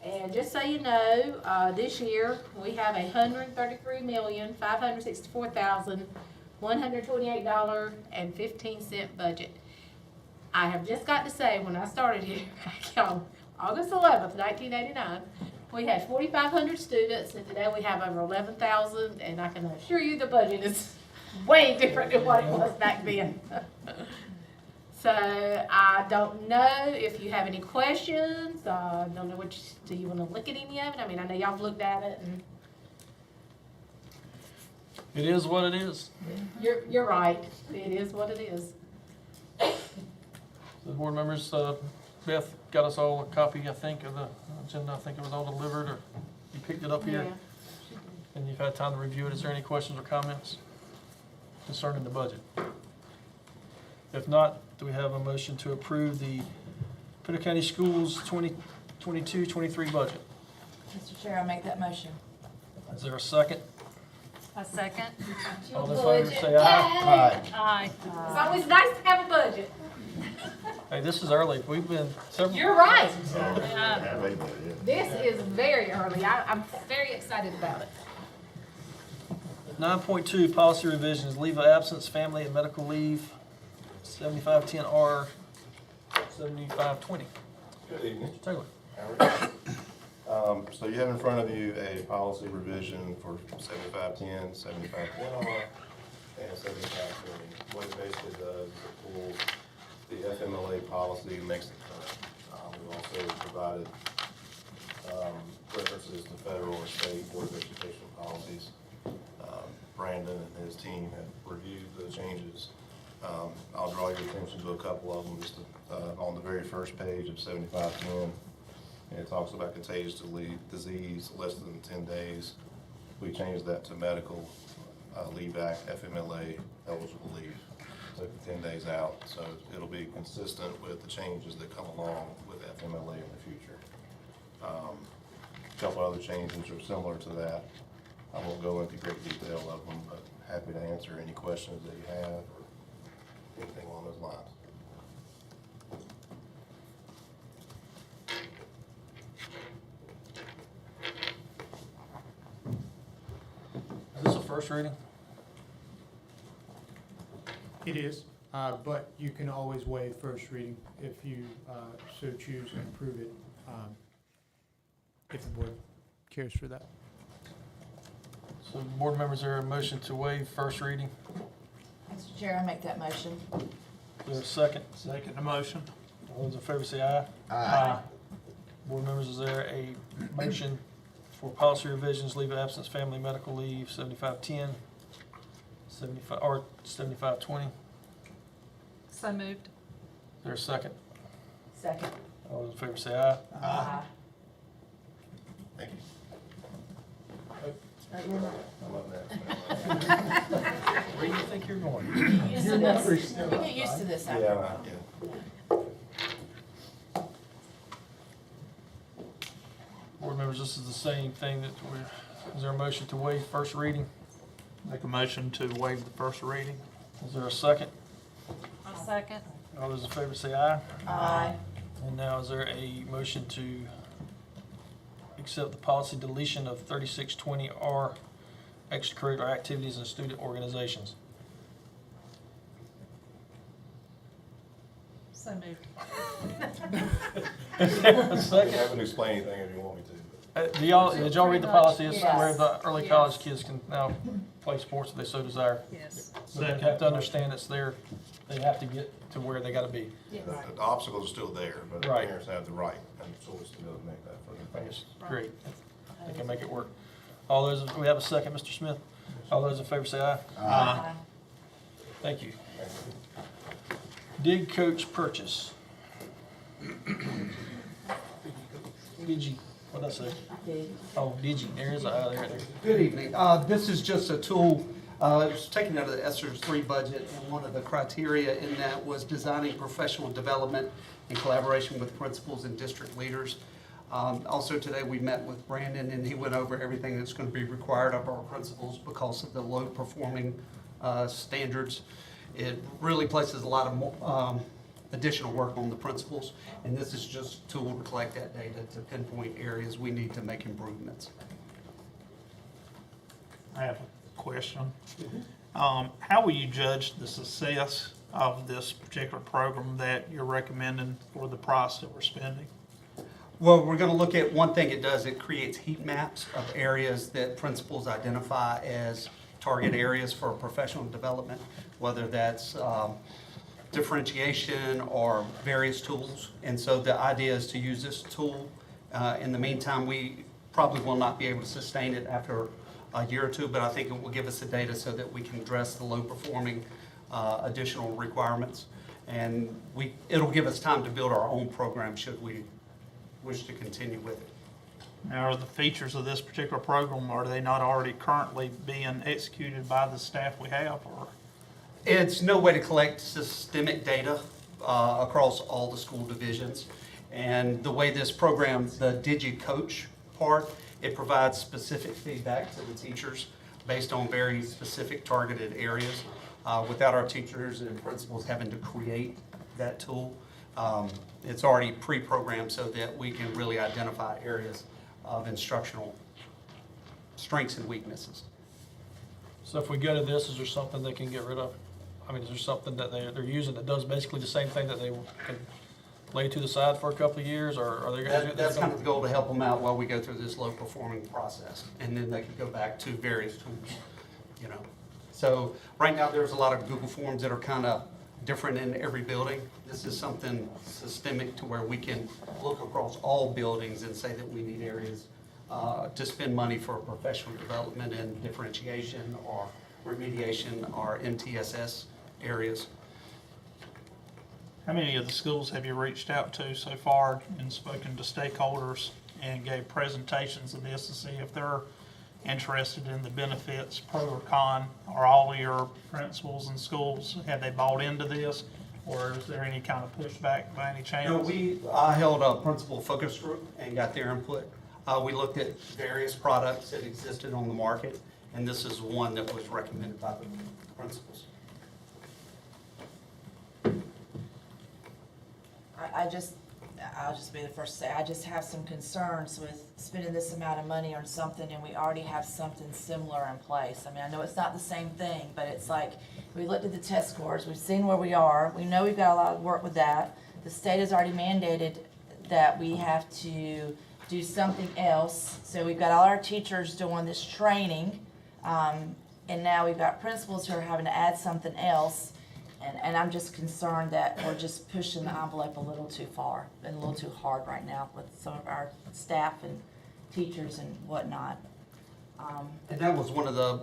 And just so you know, this year, we have $133,564,128.15 budget. I have just got to say, when I started here back on August 11th, 1989, we had 4,500 students, and today we have over 11,000, and I can assure you the budget is way different than what it was back then. So I don't know if you have any questions. I don't know do you want to look at any of it? I mean, I know y'all have looked at it, and It is what it is. you're right. It is what it is. The board members, Beth got us all a copy, I think, of the agenda. I think it was all delivered, or you picked it up here. Yeah. And you've had time to review it. Is there any questions or comments concerning the budget? If not, do we have a motion to approve the Pender County Schools 2022-23 budget? Mr. Chair, I make that motion. Is there a second? A second? All in favor, say aye. Aye. It's always nice to have a budget. Hey, this is early. We've been several. You're right. Yeah. This is very early. I'm very excited about it. 9.2, policy revisions, leave of absence, family and medical leave, 7510R, 7520. Good evening. Mr. Taylor. So you have in front of you a policy revision for 7510, 7510R, and 7520. What it basically does is it pulls the FMLA policy and makes it current. We've also provided references to federal or state Board of Education policies. Brandon and his team have reviewed the changes. I'll draw your attention to a couple of them. Just on the very first page of 7510, it talks about contagious disease less than 10 days. We changed that to medical leave act, FMLA eligible leave. Took the 10 days out, so it'll be consistent with the changes that come along with FMLA in the future. A couple other changes are similar to that. I won't go into great detail of them, but happy to answer any questions that you have or anything along those lines. Is this a first reading? It is, but you can always waive first reading if you so choose and approve it, if the board cares for that. So board members, is there a motion to waive first reading? Mr. Chair, I make that motion. Is there a second? Second motion. All those in favor say aye. Aye. Board members, is there a motion for policy revisions, leave of absence, family medical leave, 7510, 7520? So moved. Is there a second? Second. All those in favor say aye. Aye. Thank you. Right, you're right. I'm up next. Where do you think you're going? You get used to this. You get used to this after a while. Yeah. Board members, this is the same thing that is there a motion to waive first reading? Make a motion to waive the first reading. Is there a second? A second. All those in favor say aye. Aye. And now is there a motion to accept the policy deletion of 3620R, extracurricular activities and student organizations? So moved. Is there a I second? haven't explained anything if you want me to. Did y'all read the policy? It's Yes. where the early Yes. college kids can now play sports if they so desire. Yes. But they have to understand it's there, they have to get to where they gotta be. The obstacles are still there, but the Right. parents have the right and the choice to be able to make that for their families. Great. They can make it work. All those, we have a second, Mr. Smith. All those in favor say aye. Aye. Thank you. Dig coach purchase. Digi, what'd I say? Oh, Digi, there is a, there. Good evening. This is just a tool, it was taken out of the ESSER 3 budget, and one of the criteria in that was designing professional development in collaboration with principals and district leaders. Also today, we met with Brandon, and he went over everything that's going to be required of our principals because of the low-performing standards. It really places a lot of additional work on the principals. And this is just a tool to collect that data to pinpoint areas we need to make improvements. I have a question. How will you judge the success of this particular program that you're recommending for the price that we're spending? Well, we're going to look at one thing it does. It creates heat maps of areas that principals identify as target areas for professional development, whether that's differentiation or various tools. And so the idea is to use this tool. In the meantime, we probably will not be able to sustain it after a year or two, but I think it will give us the data so that we can address the low-performing additional requirements. And it'll give us time to build our own program should we wish to continue with it. Now, are the features of this particular program, are they not already currently being executed by the staff we have, or? It's no way to collect systemic data across all the school divisions. And the way this program, the DigiCoach part, it provides specific feedback to the teachers based on very specific targeted areas without our teachers and principals having to create that tool. It's already pre-programmed so that we can really identify areas of instructional strengths and weaknesses. So if we go to this, is there something they can get rid of? I mean, is there something that they're using that does basically the same thing that they can lay to the side for a couple of years, or are they gonna? That's kind of the goal, to help them out while we go through this low-performing process, and then they can go back to various tools, you know. So right now, there's a lot of Google Forms that are kind of different in every building. This is something systemic to where we can look across all buildings and say that we need areas to spend money for professional development and differentiation or remediation or MTSS areas. How many of the schools have you reached out to so far and spoken to stakeholders and gave presentations of this to see if they're interested in the benefits, pro or con? Are all of your principals and schools, have they bought into this, or is there any kind of pushback by any chance? No, I held a principal focus group and got their input. We looked at various products that existed on the market, and this is one that was recommended by the principals. I'll just be the first to say, I just have some concerns with spending this amount of money on something and we already have something similar in place. I mean, I know it's not the same thing, but it's like, we looked at the test scores, we've seen where we are, we know we've got a lot of work with that. The state has already mandated that we have to do something else. So we've got all our teachers doing this training, and now we've got principals who are having to add something else. And I'm just concerned that we're just pushing the envelope a little too far and a little too hard right now with some of our staff and teachers and whatnot. And that was one of the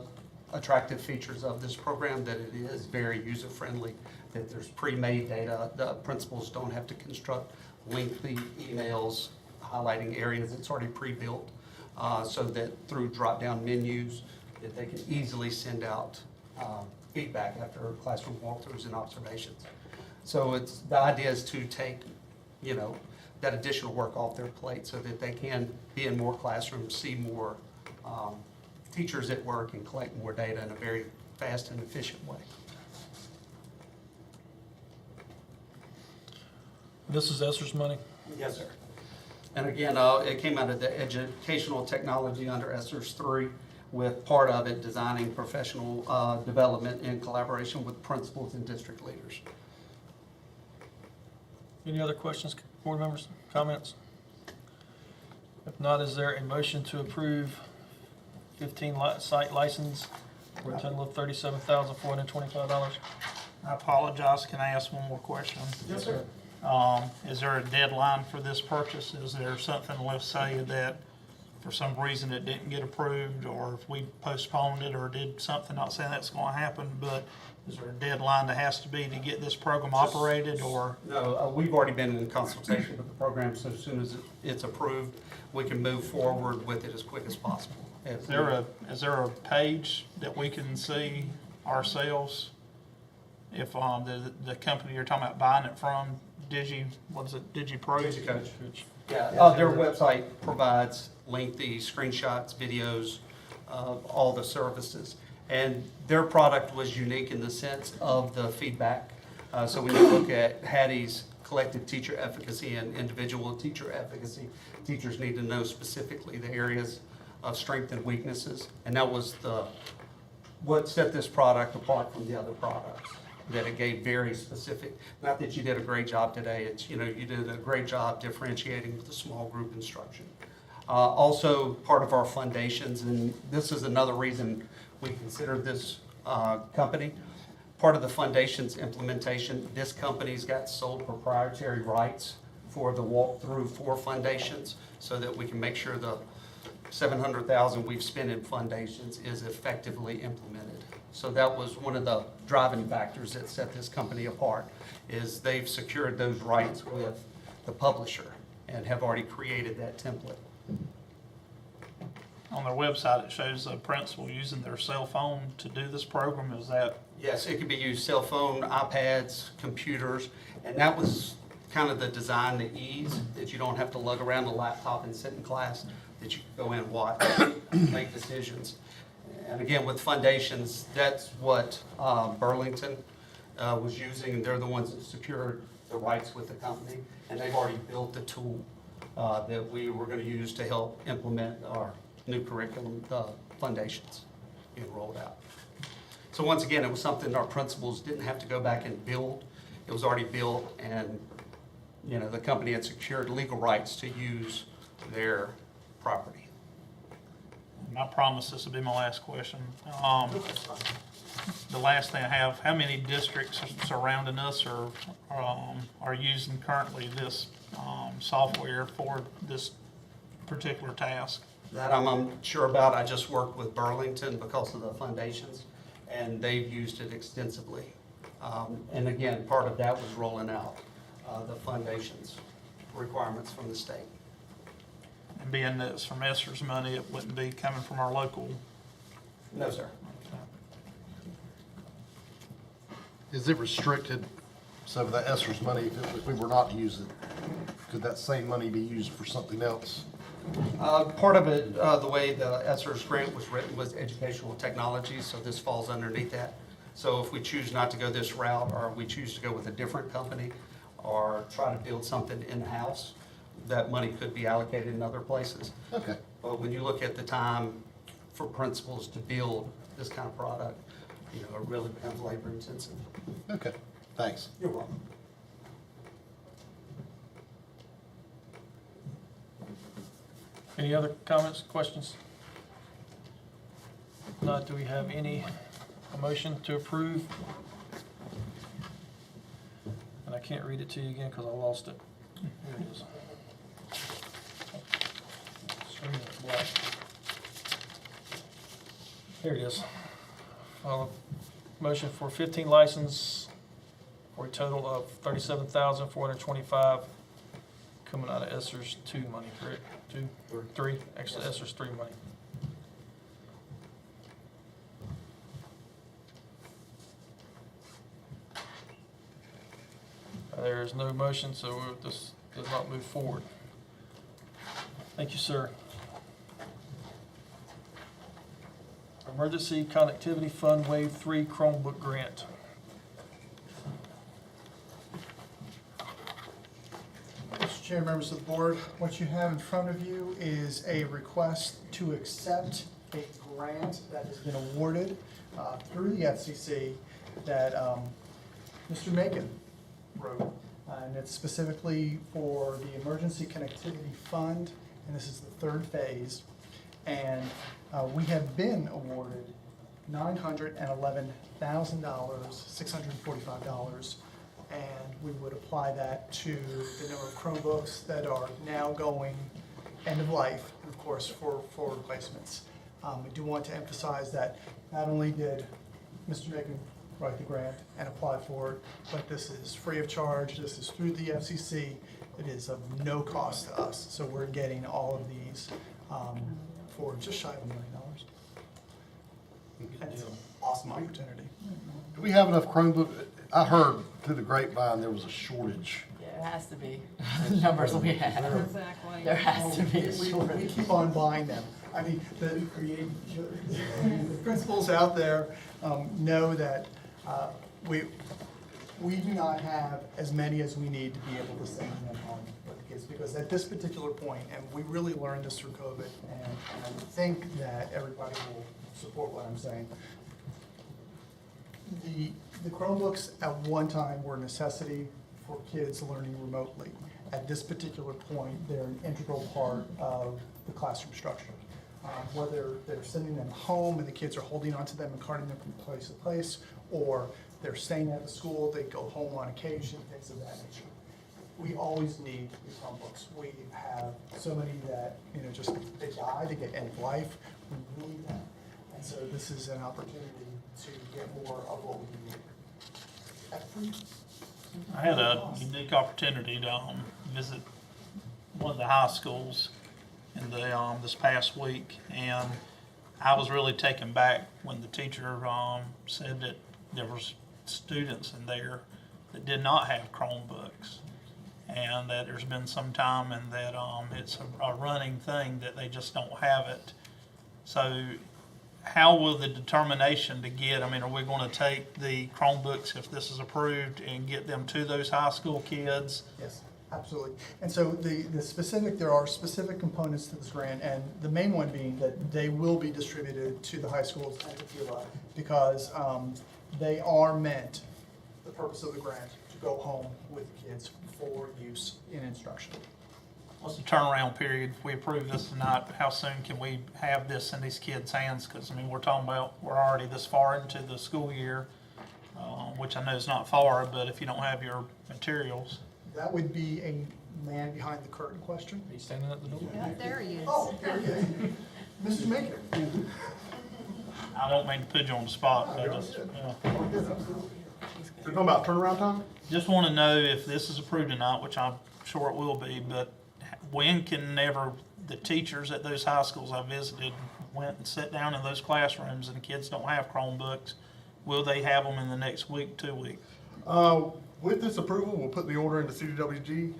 attractive features of this program, that it is very user-friendly, that there's pre-made data. The principals don't have to construct lengthy emails highlighting areas. It's already pre-built so that through drop-down menus that they can easily send out feedback after classroom walkthroughs and observations. So the idea is to take, you know, that additional work off their plate so that they can be in more classrooms, see more teachers at work, and collect more data in a very fast and efficient way. This is Esther's money? Yes, sir. And again, it came out of the educational technology under ESSERS 3, with part of it designing professional development in collaboration with principals and district leaders. Any other questions, board members, comments? If not, is there a motion to approve 15 site license for a total of $37,425? I apologize, can I ask one more question? Yes, sir. Is there a deadline for this purchase? Is there something, let's say that for some reason it didn't get approved, or if we postponed it or did something, not saying that's going to happen, but is there a deadline that has to be to get this program operated, or? No, we've already been in consultation with the program, so as soon as it's approved, we can move forward with it as quick as possible. Is there a page that we can see ourselves if the company you're talking about buying it from, DigiPro? DigiCoach. Yeah, their website provides lengthy screenshots, videos of all the services. And their product was unique in the sense of the feedback. So when you look at Hattie's collective teacher efficacy and individual teacher efficacy, teachers need to know specifically the areas of strength and weaknesses. And that was what set this product apart from the other products, that it gave very specific, not that you did a great job today, it's, you did a great job differentiating with the small group instruction. Also, part of our foundations, and this is another reason we considered this company, part of the foundation's implementation, this company's got sole proprietary rights for the walkthrough for foundations so that we can make sure the $700,000 we've spent in foundations is effectively implemented. So that was one of the driving factors that set this company apart, is they've secured those rights with the publisher and have already created that template. On their website, it shows a principal using their cell phone to do this program. Is that? Yes, it could be used cell phone, iPads, computers, and that was kind of the design, the ease, that you don't have to lug around a laptop and sit in class, that you can go in and watch, make decisions. And again, with foundations, that's what Burlington was using, and they're the ones that secured the rights with the company, and they've already built the tool that we were going to use to help implement our new curriculum, the foundations, being rolled out. So once again, it was something our principals didn't have to go back and build. It was already built, and the company had secured legal rights to use their property. I promise this will be my last question. The last thing I have, how many districts surrounding us are using currently this software for this particular task? That I'm unsure about. I just worked with Burlington because of the foundations, and they've used it extensively. And again, part of that was rolling out the foundations requirements from the state. And being that it's from Esther's money, it wouldn't be coming from our local? No, sir. Is it restricted, so that Esther's money, if we were not to use it, could that same money be used for something else? Part of it, the way the ESSER's grant was written, was educational technology, so this falls underneath that. So if we choose not to go this route, or we choose to go with a different company, or try to build something in-house, that money could be allocated in other places. Okay. But when you look at the time for principals to build this kind of product, it really becomes labor intensive. Okay, thanks. You're welcome. Any other comments, questions? If not, do we have a motion to approve? And I can't read it to you again because I lost it. Here it is. Screen is black. Here it is. Motion for 15 license for a total of $37,425 coming out of Esther's 2 money, correct? 2 or 3, actually Esther's 3 money. There is no motion, so this does not move forward. Thank you, sir. Emergency Connectivity Fund Wave 3 Chromebook Grant. Mr. Chair, members of the board, what you have in front of you is a request to accept a grant that has been awarded through the FCC that Mr. Macon wrote. And it's specifically for the Emergency Connectivity Fund, and this is the 3rd phase. And we have been awarded $911,645, and we would apply that to the number of Chromebooks that are now going end of life, and of course for replacements. We do want to emphasize that not only did Mr. Macon write the grant and apply for it, but this is free of charge. This is through the FCC. It is of no cost to us. So we're getting all of these for just shy of $1 million. It's an awesome opportunity. Do we have enough Chromebook? I heard through the grapevine there was a shortage. Yeah, it has to be. The numbers we have. Exactly. There has to be a We shortage. keep on buying them. I mean, the principals out there know that we we do not have as many as we need to be able to send them home with the kids, because at this particular point, and we really learned this through COVID, and I think that everybody will support what I'm saying. The Chromebooks at one time were a necessity for kids learning remotely. At this particular point, they're an integral part of the classroom structure. Whether they're sending them home and the kids are holding onto them and carting them from place to place, or they're staying at the school, they go home on occasion, things of that nature. We always need the Chromebooks. We have so many that, just they die, they get end of life. We need them. And so this is an opportunity to get more of what we need. I had a unique opportunity to visit one of the high schools in the this past week, and I was really taken back when the teacher said that there was students in there that did not have Chromebooks, and that there's been some time and that it's a running thing that they just don't have it. So how will the determination to get, are we going to take the Chromebooks, if this is approved, and get them to those high school kids? Yes, absolutely. And so there are specific components to this grant, and the main one being that they will be distributed to the high schools and to PLI, because they are meant, the purpose of the grant, to go home with the kids for use in instruction. What's the turnaround period? If we approve this tonight, how soon can we have this in these kids' hands? Because, we're talking about, we're already this far into the school year, which I know is not far, but if you don't have your materials. That would be a man behind the curtain question. He's standing at the door. Yeah, there he is. Oh, there he is. Mrs. Maker. I don't mean to put you on the spot, but just, You're talking about turnaround time? just want to know if this is approved or not, which I'm sure it will be, but when can the teachers at those high schools I visited went and sat down in those classrooms and the kids don't have Chromebooks, will they have them in the next week, 2 weeks? With this approval, we'll put the order into CDWG.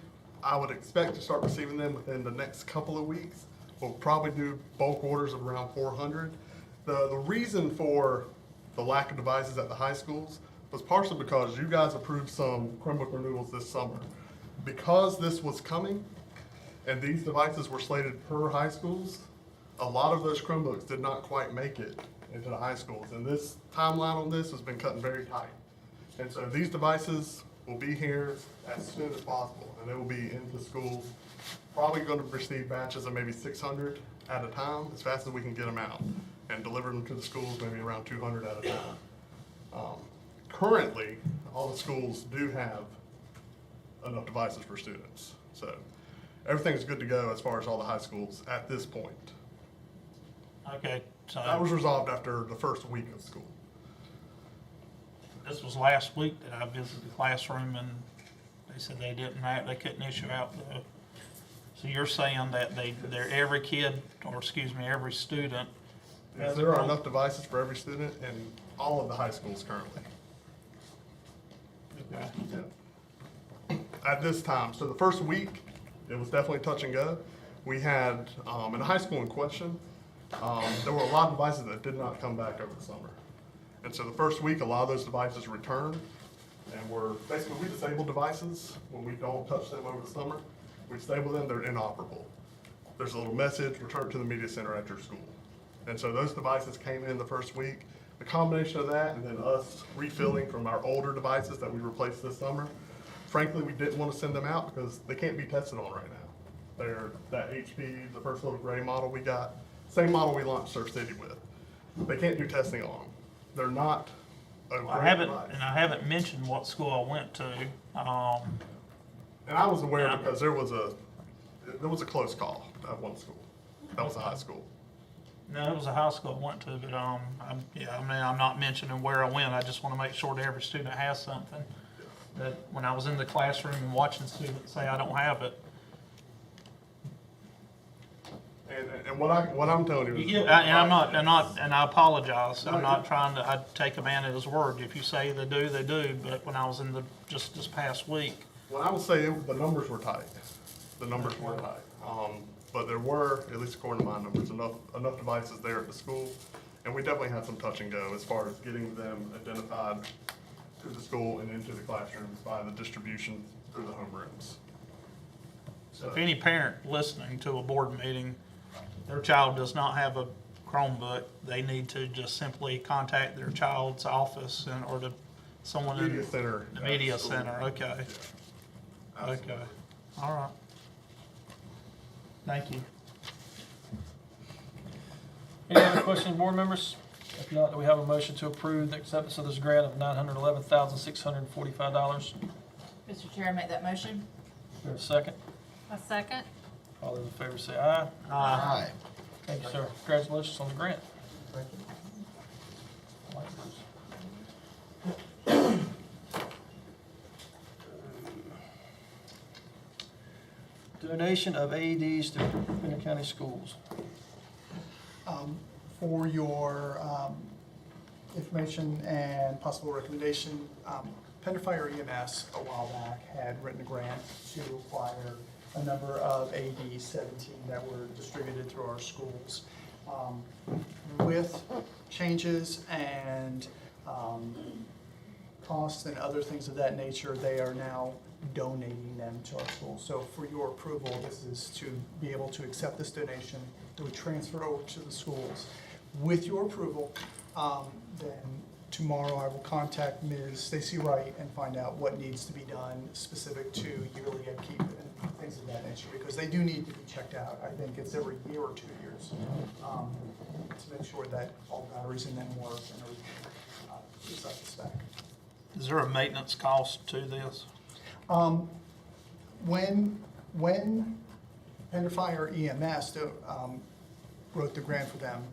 I would expect to start receiving them within the next couple of weeks. We'll probably do bulk orders of around 400. The reason for the lack of devices at the high schools was partially because you guys approved some Chromebook renewals this summer. Because this was coming and these devices were slated per high schools, a lot of those Chromebooks did not quite make it into the high schools. And this timeline on this has been cutting very tight. And so these devices will be here as soon as possible, and they will be into schools. Probably going to receive batches of maybe 600 at a time, as fast as we can get them out, and deliver them to the schools maybe around 200 at a time. Currently, all the schools do have enough devices for students. So everything's good to go as far as all the high schools at this point. Okay, so That was resolved after the first week of school. this was last week that I visited the classroom and they said they couldn't issue out the, so you're saying that every kid, or excuse me, every student. Yes, there are enough devices for every student in all of the high schools currently. Okay. Yeah. At this time, so the first week, it was definitely touch and go. We had, in the high school in question, there were a lot of devices that did not come back over the summer. And so the first week, a lot of those devices returned, and we disable devices when we don't touch them over the summer. We disable them, they're inoperable. There's a little message, return to the media center at your school. And so those devices came in the first week. The combination of that and then us refilling from our older devices that we replaced this summer, frankly, we didn't want to send them out because they can't be tested on right now. They're that HP, the first little gray model we got, same model we launched Surf City with. They can't do testing on them. They're not a great device. I haven't mentioned what school I went to. And I was aware because there was a close call at one school. That was a high school. No, it was a high school I went to, but I'm not mentioning where I went. I just want to make sure that every student has something. That when I was in the classroom and watching students say I don't have it. And what I'm telling you is, and I apologize. I'm not trying to. I take a man at his word. If you say they do, they do. But when I was in just this past week, well, I would say the numbers were tight. The numbers were tight. But there were, at least according to my numbers, enough devices there at the school, and we definitely had some touch and go as far as getting them identified to the school and into the classrooms by the distribution through the homerooms. So if any parent listening to a board meeting, their child does not have a Chromebook, they need to just simply contact their child's office or to someone in Media center. the media center. Okay. Okay. All right. Thank you. Any other questions, board members? If not, do we have a motion to approve the acceptance of this grant of $911,645? Mr. Chair, I make that motion. Is there a second? A second? All those in favor say aye. Aye. Thank you, sir. Congratulations on the grant. Thank you. Donation of AEDs to Pender County Schools. For your information and possible recommendation, Pender Fire EMS a while back had written a grant to acquire a number of AEDs, 17 that were distributed through our schools. With changes and costs and other things of that nature, they are now donating them to our schools. So for your approval, this is to be able to accept this donation that would transfer over to the schools. With your approval, then tomorrow I will contact Ms. Stacy Wright and find out what needs to be done specific to yearly upkeep and things of that nature, because they do need to be checked out. I think it's every year or 2 years to make sure that all batteries in them work and everything is up to spec. Is there a maintenance cost to this? When Pender Fire EMS wrote the grant for them,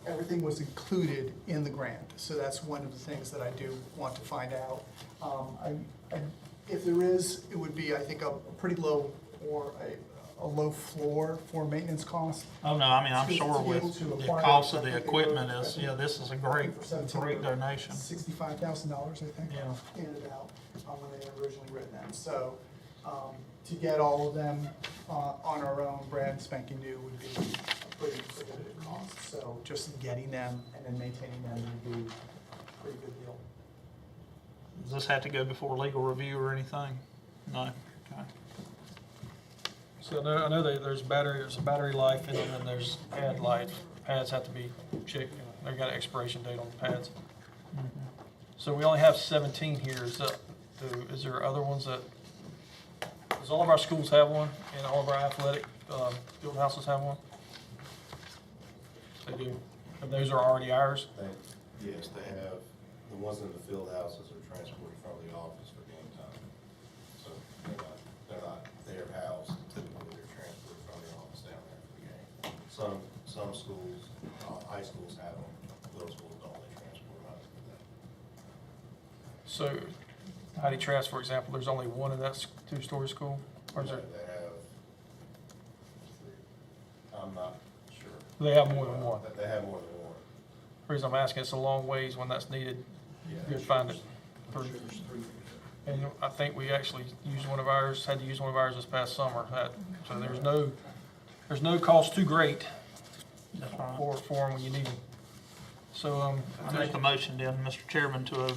everything was included in the grant. So that's one of the things that I do want to find out. If there is, it would be, I think, a pretty low or a low floor for maintenance costs. Oh, no, I mean, I'm To sure be able with to the acquire cost it, of I the think they were- equipment is, yeah, this is a great donation. $65,000, I think, Yeah. in and out, when they had originally written them. So, to get all of them, on our own, brand spanking new, would be a pretty prohibitive cost. So just getting them and then maintaining them would be a pretty good deal. Does this have to go before legal review or anything? No? Okay. So I know there's a battery life in them, and there's pad life. Pads have to be checked, they've got an expiration date on the pads. So we only have 17 here. Is there other ones that, does all of our schools have one, and all of our athletic field houses have one? They do, and those are already ours? Yes, they have, the ones in the field houses are transported from the office for game time. So they're not their house, typically they're transported from the office down there for the game. Some schools, high schools have them, middle schools don't, they transport them out for that. So Heidi Trask, for example, there's only one in that two-story school? Or is there? They have, I'm not sure. They have more than one? They have more than one. The reason I'm asking, it's a long ways when that's needed. You'd find it. And I think we actually used one of ours, had to use one of ours this past summer. So there's no cost too great for them when you need them. So, I make a motion then, Mr. Chairman, to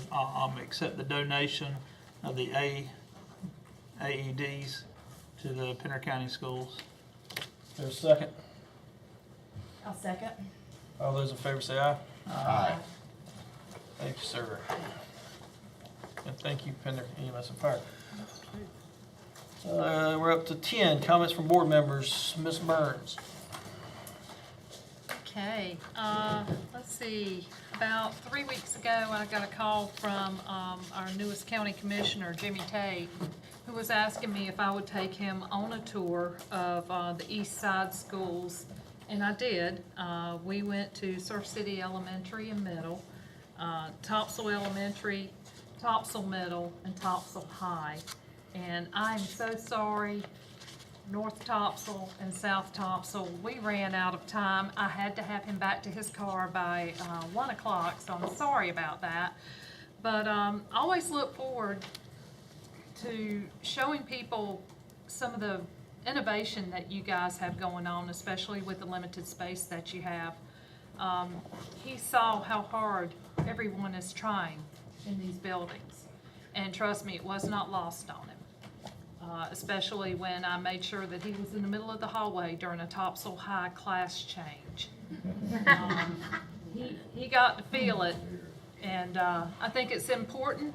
accept the donation of the AEDs to the Pender County Schools. There's a second. I'll second. All those in favor say aye. Aye. Thank you, sir. And thank you, Pender EMS and Fire. We're up to 10, comments from board members. Ms. Burns. Okay, let's see, about 3 weeks ago, I got a call from our newest county commissioner, Jimmy Tate, who was asking me if I would take him on a tour of the east side schools, and I did. We went to Surf City Elementary and Middle, Topsail Elementary, Topsail Middle, and Topsail High. And I'm so sorry, North Topsail and South Topsail, we ran out of time. I had to have him back to his car by 1 o'clock, so I'm sorry about that. But always look forward to showing people some of the innovation that you guys have going on, especially with the limited space that you have. He saw how hard everyone is trying in these buildings. And trust me, it was not lost on him, especially when I made sure that he was in the middle of the hallway during a Topsail High class change. He got to feel it, and I think it's important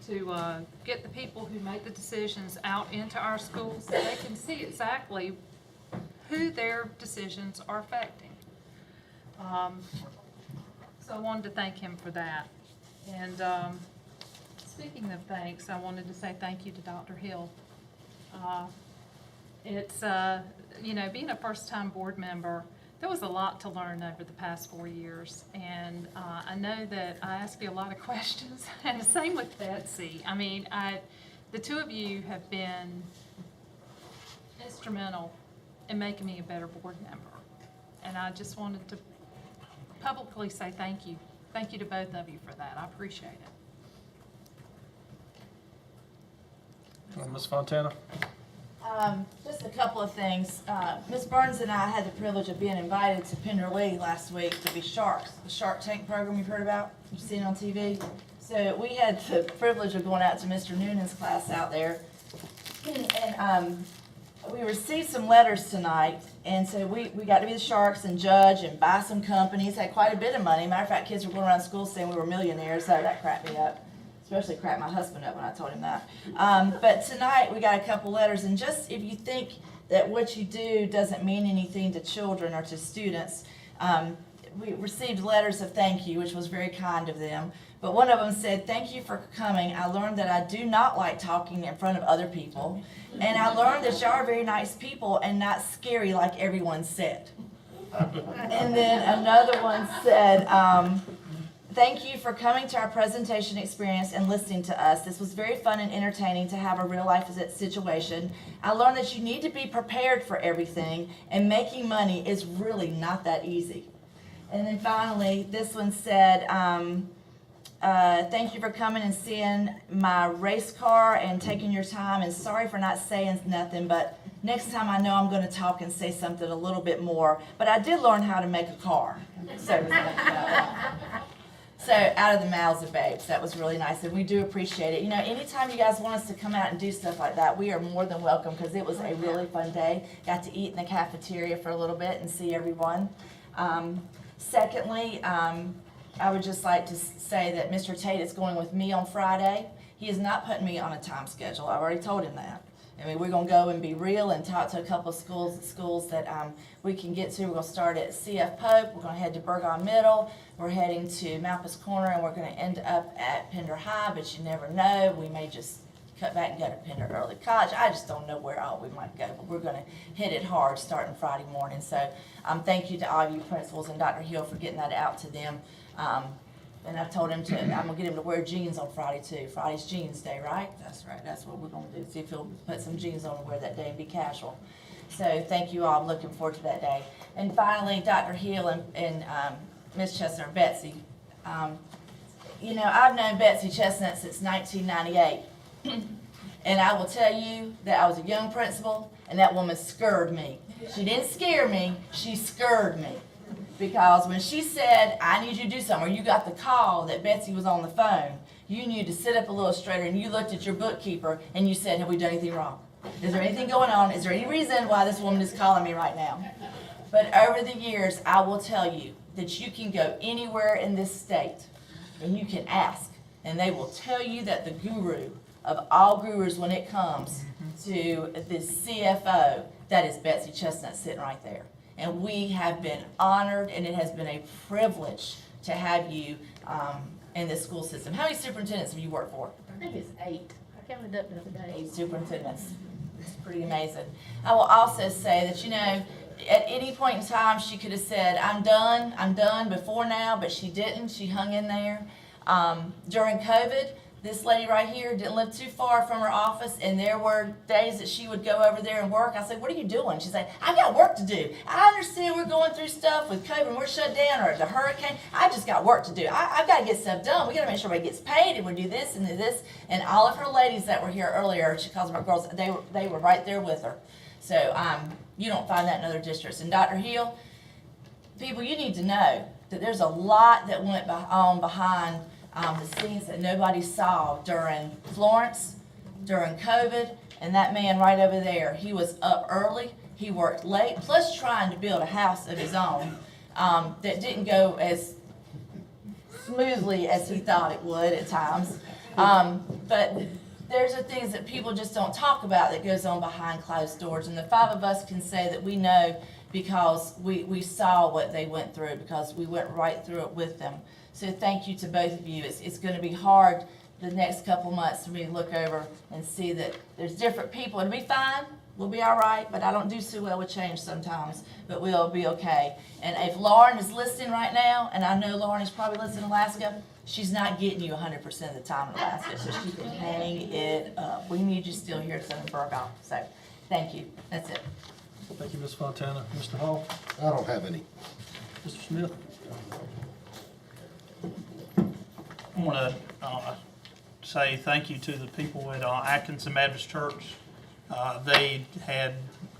to get the people who make the decisions out into our schools so they can see exactly who their decisions are affecting. So I wanted to thank him for that. And speaking of thanks, I wanted to say thank you to Dr. Hill. It's, you know, being a first-time board member, there was a lot to learn over the past 4 years. And I know that I asked you a lot of questions, and the same with Betsy. I mean, the two of you have been instrumental in making me a better board member. And I just wanted to publicly say thank you. Thank you to both of you for that. I appreciate it. Ms. Fontana? Just a couple of things. Ms. Burns and I had the privilege of being invited to Pender last week to be sharks, the Shark Tank program you've heard about, you've seen on TV. So we had the privilege of going out to Mr. Noonan's class out there. And we received some letters tonight, and so we got to be the sharks and judge and buy some companies, had quite a bit of money. Matter of fact, kids were going around school saying we were millionaires, so that cracked me up. Especially cracked my husband up when I told him that. But tonight we got a couple letters, and just if you think that what you do doesn't mean anything to children or to students, we received letters of thank you, which was very kind of them. But one of them said, "Thank you for coming. I learned that I do not like talking in front of other people. And I learned that y'all are very nice people and not scary like everyone said." And then another one said, "Thank you for coming to our presentation experience and listening to us. This was very fun and entertaining to have a real life situation. I learned that you need to be prepared for everything, and making money is really not that easy." And then finally, this one said, "Thank you for coming and seeing my race car and taking your time, and sorry for not saying nothing, but next time I know I'm going to talk and say something a little bit more. But I did learn how to make a car." So out of the mouths of babes, that was really nice, and we do appreciate it. You know, anytime you guys want us to come out and do stuff like that, we are more than welcome, because it was a really fun day. Got to eat in the cafeteria for a little bit and see everyone. Secondly, I would just like to say that Mr. Tate is going with me on Friday. He is not putting me on a time schedule. I've already told him that. I mean, we're going to go and be real and talk to a couple of schools that we can get to. We're going to start at C.F. Pope. We're going to head to Burgon Middle. We're heading to Malpas Corner, and we're going to end up at Pender High, but you never know. We may just cut back and go to Pender Early College. I just don't know where all we might go, but we're going to hit it hard starting Friday morning. So thank you to all of you principals and Dr. Hill for getting that out to them. And I've told him I'm going to get him to wear jeans on Friday too. Friday's jeans day, right? That's right. That's what we're going to do. See if he'll put some jeans on and wear that day and be casual. So thank you all. I'm looking forward to that day. And finally, Dr. Hill and Ms. Chestnut, Betsy. You know, I've known Betsy Chestnut since 1998. And I will tell you that I was a young principal, and that woman scared me. She didn't scare me. She scared me. Because when she said, "I need you to do something," or you got the call that Betsy was on the phone, you knew to sit up a little straighter, and you looked at your bookkeeper and you said, "Have we done anything wrong? Is there anything going on? Is there any reason why this woman is calling me right now?" But over the years, I will tell you that you can go anywhere in this state and you can ask, and they will tell you that the guru of all gurus when it comes to the CFO, that is Betsy Chestnut sitting right there. And we have been honored, and it has been a privilege to have you in the school system. How many superintendents have you worked for? I think it's 8. I counted up the other day. 8 superintendents. It's pretty amazing. I will also say that, you know, at any point in time, she could have said, I'm done before now, but she didn't. She hung in there. During COVID, this lady right here didn't live too far from her office, and there were days that she would go over there and work. I said, "What are you doing?" She's like, "I got work to do. I understand we're going through stuff with COVID and we're shut down, or the hurricane. I just got work to do. I've got to get stuff done. We got to make sure everybody gets paid, and we do this and do this." And all of her ladies that were here earlier, she calls them her girls, they were right there with her. So you don't find that in other districts. And Dr. Hill, people, you need to know that there's a lot that went on behind the scenes that nobody saw during Florence, during COVID, and that man right over there, he was up early, he worked late, plus trying to build a house of his own that didn't go as smoothly as he thought it would at times. But there's the things that people just don't talk about that goes on behind closed doors. And the five of us can say that we know because we saw what they went through, because we went right through it with them. So thank you to both of you. It's going to be hard the next couple months for me to look over and see that there's different people. It'll be fine. We'll be all right, but I don't do so well with change sometimes, but we'll be okay. And if Lauren is listening right now, and I know Lauren is probably listening in Alaska, she's not getting you 100% of the time in Alaska, so she can hang it up. We need you still here at Southern Burgoff. So thank you. That's it. Thank you, Ms. Fontana. Mr. Hall? I don't have any. Mr. Smith? I want to say thank you to the people at Atkinson Baptist Church. They had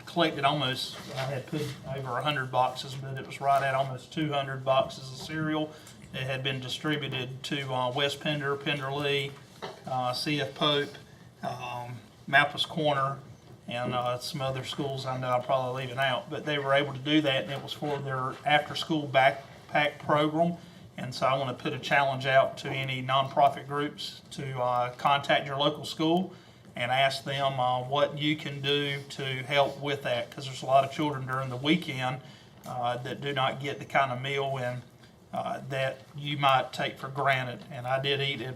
collected almost, I had put over 100 boxes, but it was right at almost 200 boxes of cereal that had been distributed to West Pender, Pender Lee, CF Pope, Malpas Corner, and some other schools I know I'm probably leaving out. But they were able to do that, and it was for their after-school backpack program. And so I want to put a challenge out to any nonprofit groups to contact your local school and ask them what you can do to help with that, because there's a lot of children during the weekend that do not get the kind of meal and that you might take for granted. And I did eat at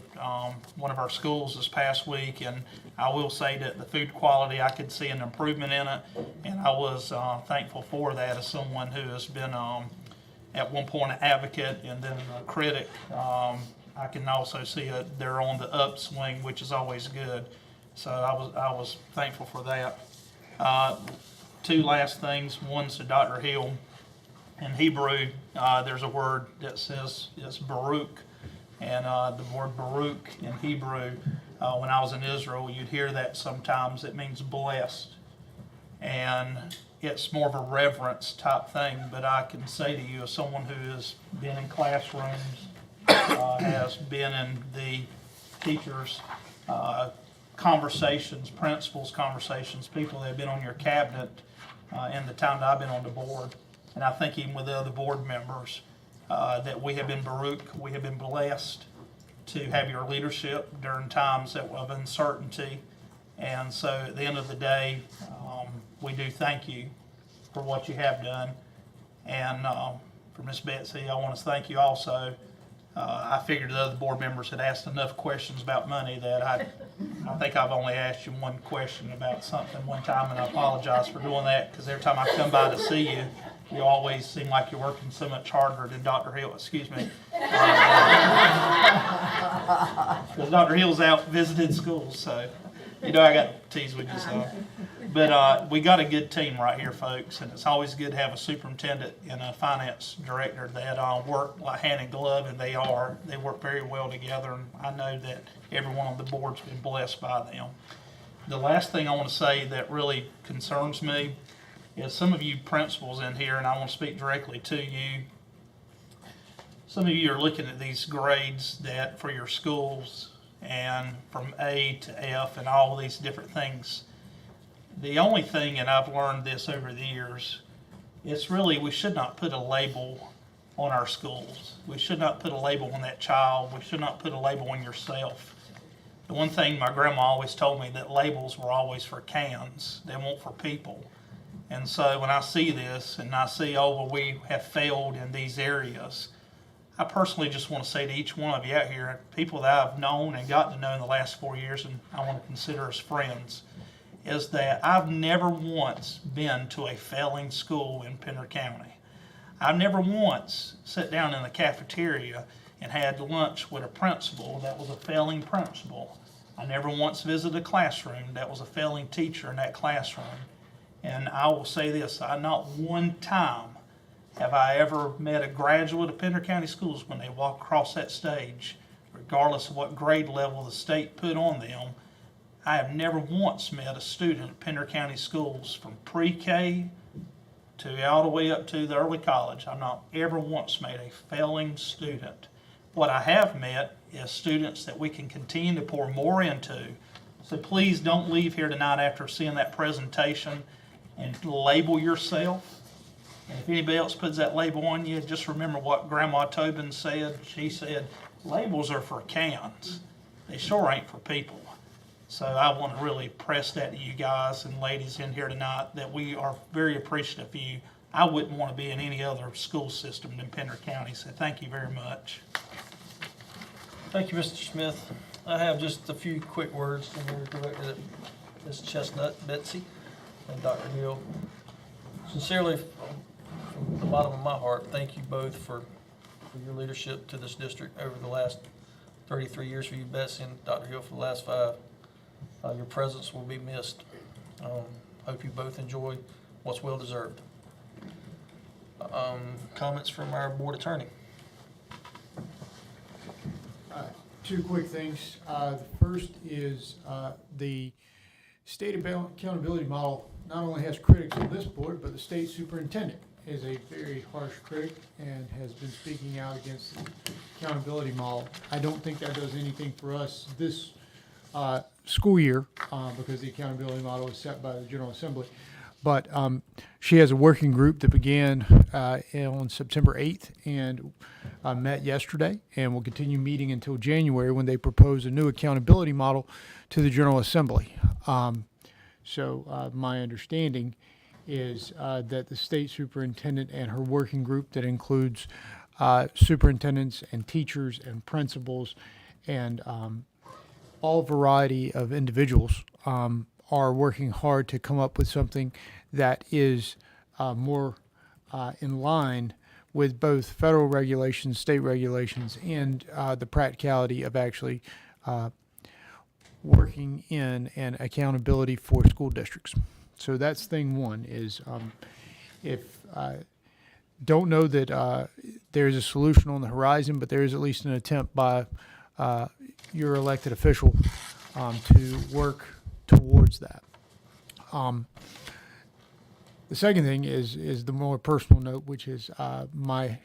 one of our schools this past week, and I will say that the food quality, I could see an improvement in it, and I was thankful for that as someone who has been at one point an advocate and then a critic. I can also see they're on the upswing, which is always good. So I was thankful for that. Two last things. One's to Dr. Hill. In Hebrew, there's a word that says it's Baruch. And the word Baruch in Hebrew, when I was in Israel, you'd hear that sometimes. It means blessed. And it's more of a reverence type thing, but I can say to you as someone who has been in classrooms, has been in the teachers' conversations, principals' conversations, people that have been on your cabinet in the time that I've been on the board, and I think even with the other board members, that we have been Baruch, we have been blessed to have your leadership during times of uncertainty. And so at the end of the day, we do thank you for what you have done. And for Ms. Betsy, I want to thank you also. I figured the other board members had asked enough questions about money that I think I've only asked you one question about something one time, and I apologize for doing that, because every time I come by to see you, you always seem like you're working so much harder than Dr. Hill, excuse me. Because Dr. Hill's out visiting schools, so you know I got to tease with you. So. But we got a good team right here, folks, and it's always good to have a superintendent and a finance director that work like hand in glove, and they work very well together, and I know that everyone on the board's been blessed by them. The last thing I want to say that really concerns me is some of you principals in here, and I want to speak directly to you. Some of you are looking at these grades that for your schools, and from A to F and all these different things. The only thing, and I've learned this over the years, it's really we should not put a label on our schools. We should not put a label on that child. We should not put a label on yourself. The one thing my grandma always told me, that labels were always for cans. They weren't for people. And so when I see this and I see, oh, well, we have failed in these areas, I personally just want to say to each one of you out here, people that I've known and gotten to know in the last 4 years, and I want to consider as friends, is that I've never once been to a failing school in Pender County. I've never once sat down in the cafeteria and had lunch with a principal that was a failing principal. I never once visited a classroom that was a failing teacher in that classroom. And I will say this, not one time have I ever met a graduate of Pender County Schools when they walk across that stage, regardless of what grade level the state put on them. I have never once met a student at Pender County Schools from pre-K to all the way up to the early college. I've not ever once met a failing student What I have met is students that we can continue to pour more into. So please don't leave here tonight after seeing that presentation and label yourself. And if anybody else puts that label on you, just remember what Grandma Tobin said. She said, labels are for cans. They sure ain't for people. So I want to really press that to you guys and ladies in here tonight, that we are very appreciative of you. I wouldn't want to be in any other school system than Pender County, so thank you very much. Thank you, Mr. Smith. I have just a few quick words, and they're directed at Ms. Chestnut, Betsy, and Dr. Hill. Sincerely, from the bottom of my heart, thank you both for your leadership to this district over the last 33 years for you, Betsy, and Dr. Hill for the last 5. Your presence will be missed. Hope you both enjoy what's well deserved. Comments from our board attorney. Two quick things. The first is the state accountability model not only has critics on this board, but the state superintendent is a very harsh critic and has been speaking out against the accountability model. I don't think that does anything for us this school year because the accountability model is set by the General Assembly. But she has a working group that began on September 8th and met yesterday and will continue meeting until January when they propose a new accountability model to the General Assembly. So my understanding is that the state superintendent and her working group that includes superintendents and teachers and principals and all variety of individuals are working hard to come up with something that is more in line with both federal regulations, state regulations, and the practicality of actually working in an accountability for school districts. So that's thing one is if don't know that there's a solution on the horizon, but there is at least an attempt by your elected official to work towards that. The second thing is the more personal note, which is my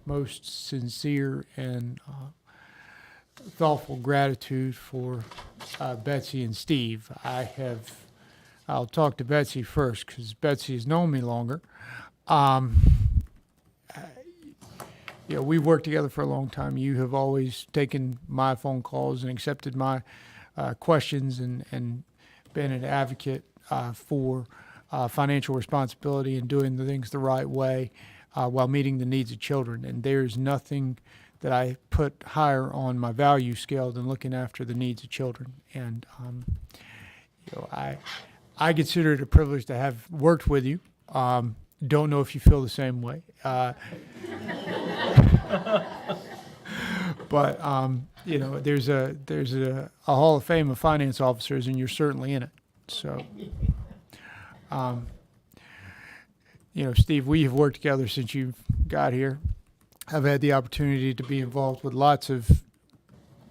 most sincere and thoughtful gratitude for Betsy and Steve. I'll talk to Betsy first because Betsy has known me longer. We've worked together for a long time. You have always taken my phone calls and accepted my questions and been an advocate for financial responsibility and doing the things the right way while meeting the needs of children. And there's nothing that I put higher on my value scale than looking after the needs of children. And I consider it a privilege to have worked with you. Don't know if you feel the same way. But there's a Hall of Fame of finance officers, and you're certainly in it. So, Steve, we have worked together since you got here. I've had the opportunity to be involved with lots of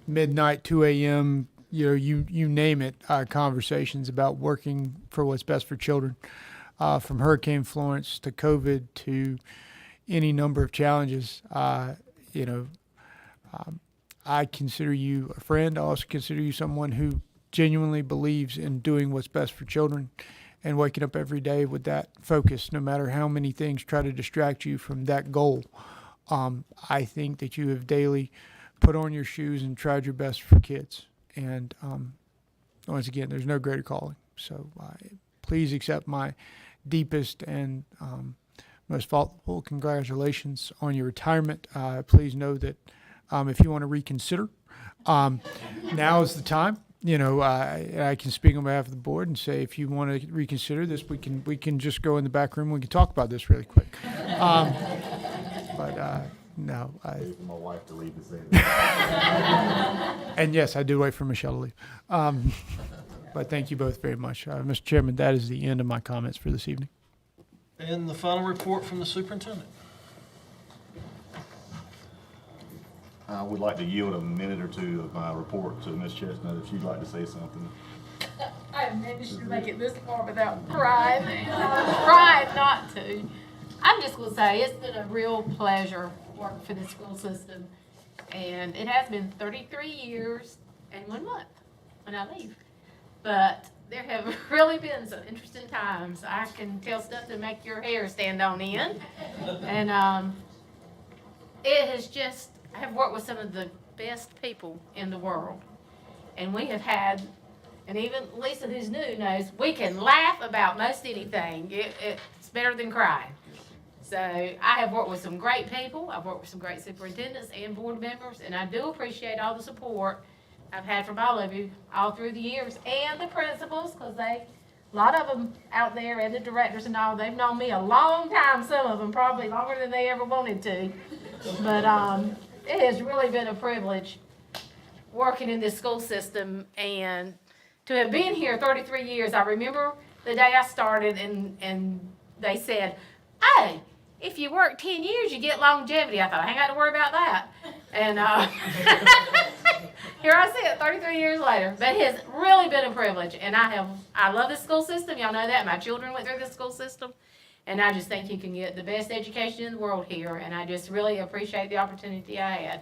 midnight, 2 a.m., you name it, conversations about working for what's best for children, from Hurricane Florence to COVID to any number of challenges. I consider you a friend. I also consider you someone who genuinely believes in doing what's best for children and waking up every day with that focus, no matter how many things try to distract you from that goal. I think that you have daily put on your shoes and tried your best for kids. And once again, there's no greater calling. So please accept my deepest and most thoughtful congratulations on your retirement. Please know that if you want to reconsider, now is the time. I can speak on behalf of the board and say if you want to reconsider this, we can just go in the back room. We can talk about this really quick. No. I wait for my wife to leave to say that. And yes, I do wait for Michelle to leave. But thank you both very much. Mr. Chairman, that is the end of my comments for this evening. And the final report from the superintendent. I would like to yield a minute or two of my report to Ms. Chestnut if she'd like to say something. I have managed to make it this far without crying. Trying not to. I'm just going to say it's been a real pleasure working for the school system. And it has been 33 years and 1 month when I leave. But there have really been some interesting times. I can tell stuff to make your hair stand on end. And it has just, I have worked with some of the best people in the world. And we have had, and even Lisa, who's new, knows we can laugh about most anything. It's better than crying. So I have worked with some great people. I've worked with some great superintendents and board members, and I do appreciate all the support I've had from all of you all through the years, and the principals, because a lot of them out there, and the directors and all, they've known me a long time, some of them probably longer than they ever wanted to. But it has really been a privilege working in this school system, and to have been here 33 years. I remember the day I started, and they said, "Hey, if you work 10 years, you get longevity." I thought, I ain't got to worry about that. And here I sit 33 years later. But it has really been a privilege, and I love the school system. Y'all know that. My children went through the school system, and I just think you can get the best education in the world here, and I just really appreciate the opportunity I had.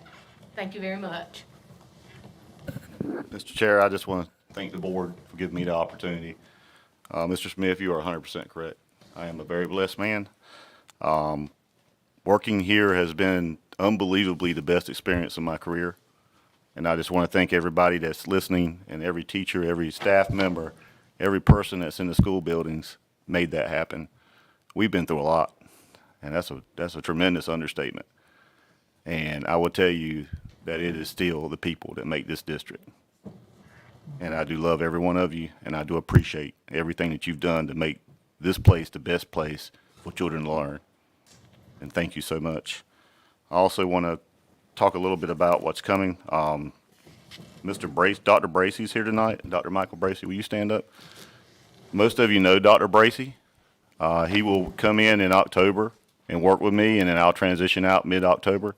Thank you very much. Mr. Chair, I just want to thank the board for giving me the opportunity. Mr. Smith, you are 100% correct. I am a very blessed man. Working here has been unbelievably the best experience of my career. And I just want to thank everybody that's listening, and every teacher, every staff member, every person that's in the school buildings made that happen. We've been through a lot, and that's a tremendous understatement. And I will tell you that it is still the people that make this district. And I do love every one of you, and I do appreciate everything that you've done to make this place the best place for children to learn. And thank you so much. I also want to talk a little bit about what's coming. Mr. Brace, Dr. Bracey's here tonight. Dr. Michael Bracey, will you stand up? Most of you know Dr. Bracey. He will come in October and work with me, and then I'll transition out mid-October.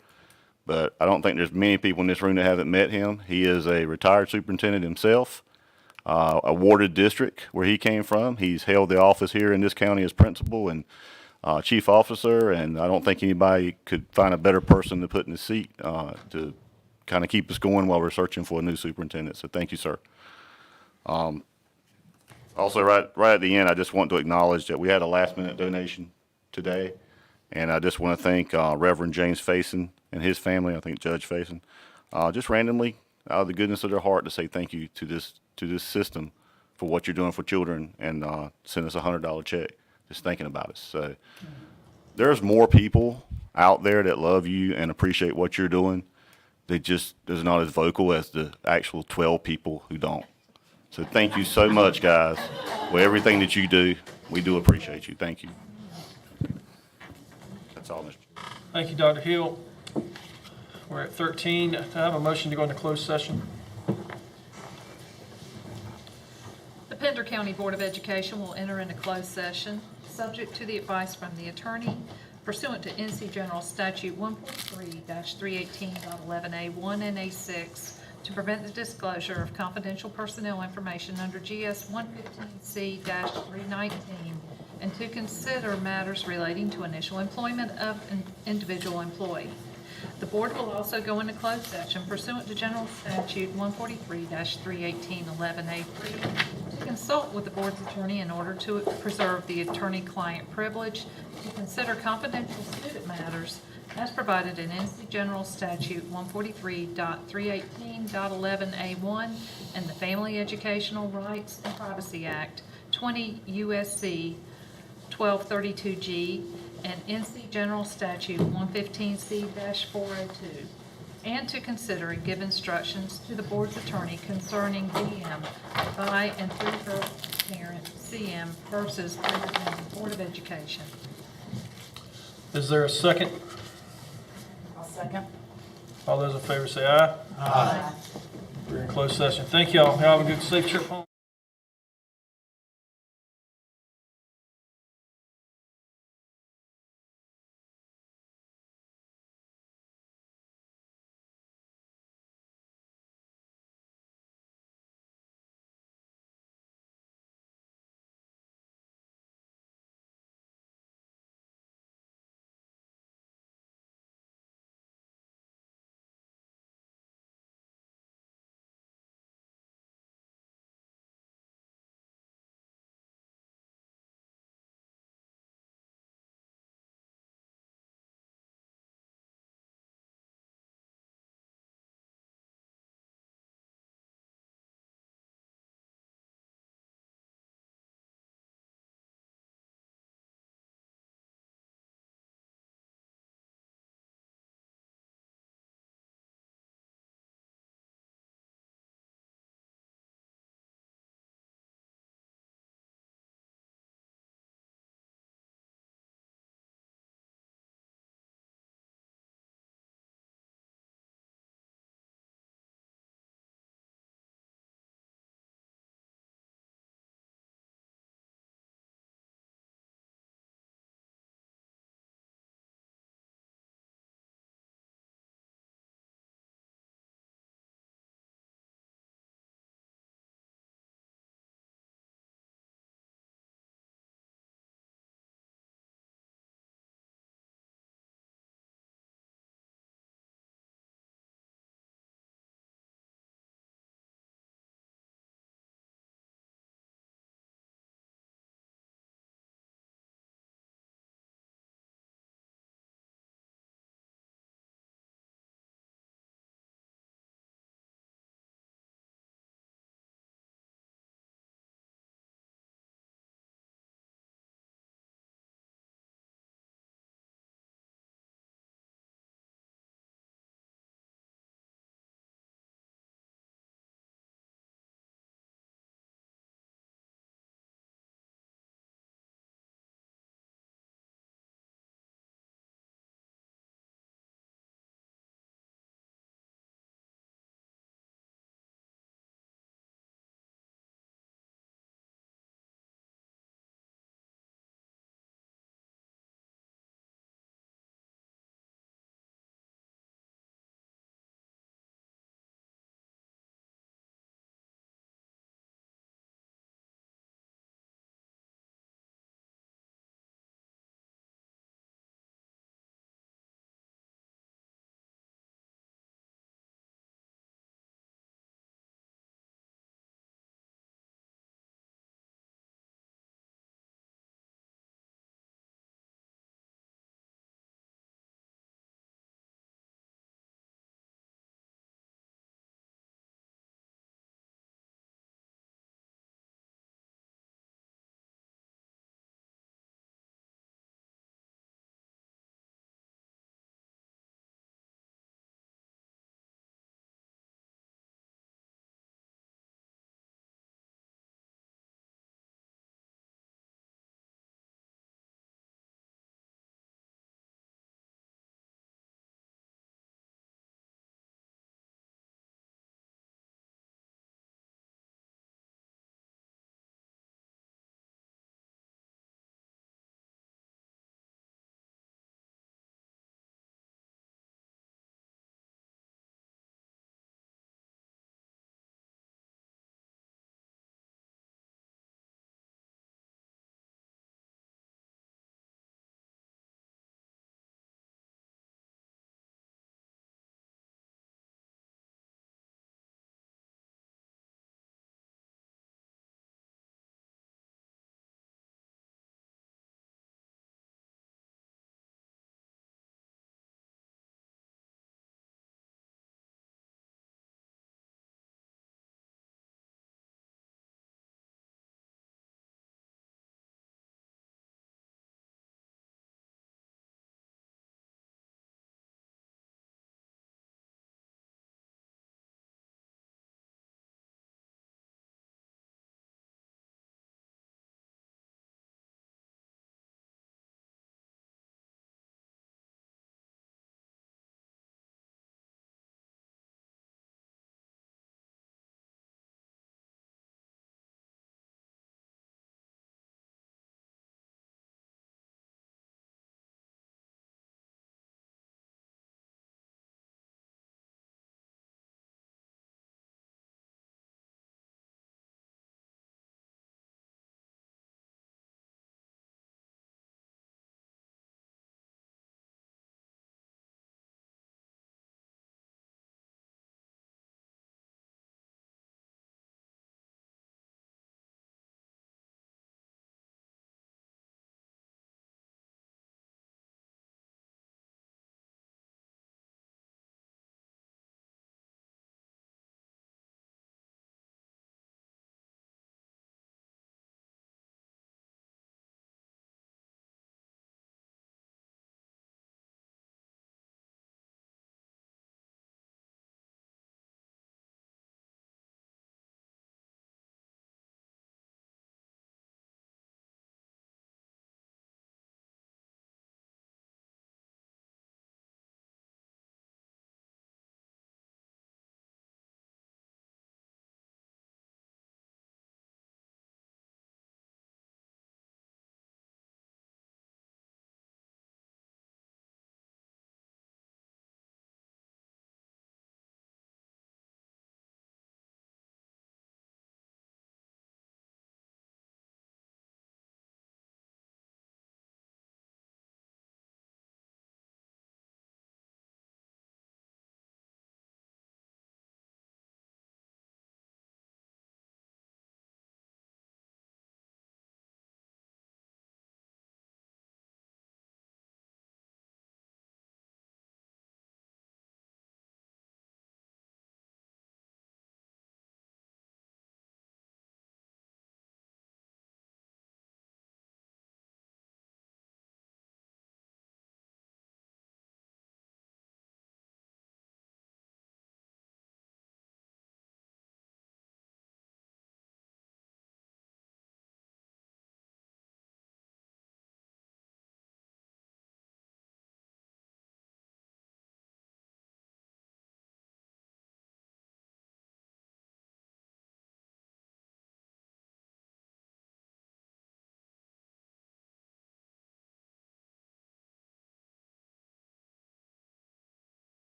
But I don't think there's many people in this room that haven't met him. He is a retired superintendent himself, awarded district where he came from. He's held the office here in this county as principal and chief officer, and I don't think anybody could find a better person to put in the seat to kind of keep us going while we're searching for a new superintendent. So thank you, sir. Also, right at the end, I just want to acknowledge that we had a last-minute donation today, and I just want to thank Reverend James Faison and his family. I think Judge Faison, just randomly out of the goodness of their heart, to say thank you to this system for what you're doing for children, and send us a $100 check. Just thinking about us. So there's more people out there that love you and appreciate what you're doing. They just is not as vocal as the actual 12 people who don't. So thank you so much, guys, for everything that you do. We do appreciate you. Thank you. That's all, Mr. Chair. Thank you, Dr. Hill. We're at 13. Do I have a motion to go into closed session? The Pender County Board of Education will enter into closed session, subject to the advice from the attorney pursuant to NC General Statute 1.3-318.11A1 and A6 to prevent the disclosure of confidential personnel information under GS 115C-319 and to consider matters relating to initial employment of an individual employee. The board will also go into closed session pursuant to General Statute 143-318.11A3 to consult with the board's attorney in order to preserve the attorney-client privilege, to consider confidential student matters as provided in NC General Statute 143.318.11A1 and the Family Educational Rights and Privacy Act, 20 U.S.C. 1232G, and NC General Statute 115C-402, and to consider and give instructions to the board's attorney concerning DM by and through her parent, CM, versus the Board of Education. Is there a second? I'll second. All those in favor say aye. Aye. We're in closed session. Thank y'all. Have a good, safe trip home.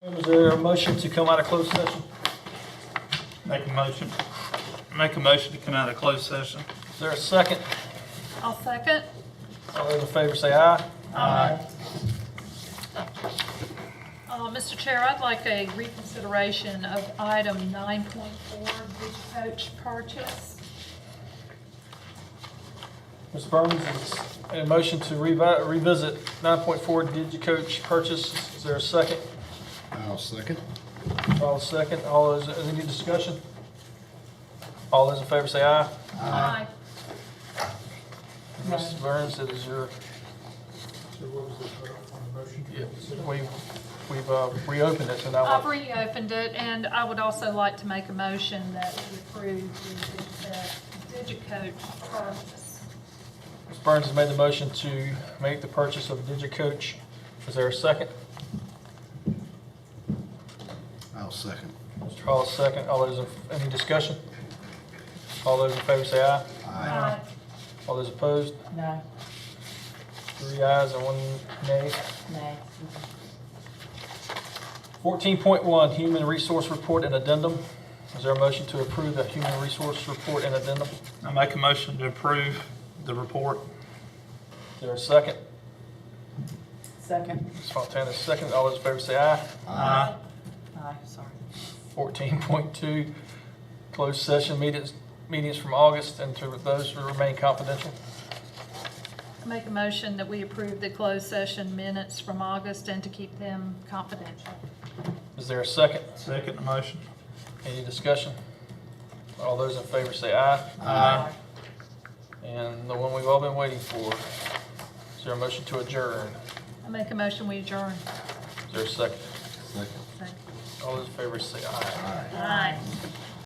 Is there a motion to come out of closed session? Make a motion. Make a motion to come out of closed session. Is there a second? I'll second. All those in favor say aye. Aye. Mr. Chair, I'd like a reconsideration of item 9.4, Coach purchase. Mr. Burns, is a motion to revisit 9.4 DigiCoach purchase. Is there a second? I'll second. All second. All those, any discussion? All those in favor say aye. Aye. Mrs. Burns, it is your, So what was the cutoff on the motion? we've reopened it, so now. I've reopened it, and I would also like to make a motion that we approve the DigiCoach purchase. Ms. Burns has made the motion to make the purchase of DigiCoach. Is there a second? I'll second. Mr. Hall, second. All those, any discussion? All those in favor say aye. Aye. All those opposed? No, 3 ayes and 1 nay. nay. 14.1, Human Resource Report and Addendum. Is there a motion to approve the Human Resource Report and Addendum? I make a motion to approve the report. Is there a second? Second. Ms. Fontana, second. All those in favor say aye. Aye. Aye, sorry. 14.2, closed session meetings from August and to those who remain confidential. I make a motion that we approve the closed session minutes from August and to keep them confidential. Is there a second? Second motion. Any discussion? All those in favor say aye. Aye. And the one we've all been waiting for. Is there a motion to adjourn? I make a motion we adjourn. Is there a second? Second. Second. All those in favor say aye. Aye.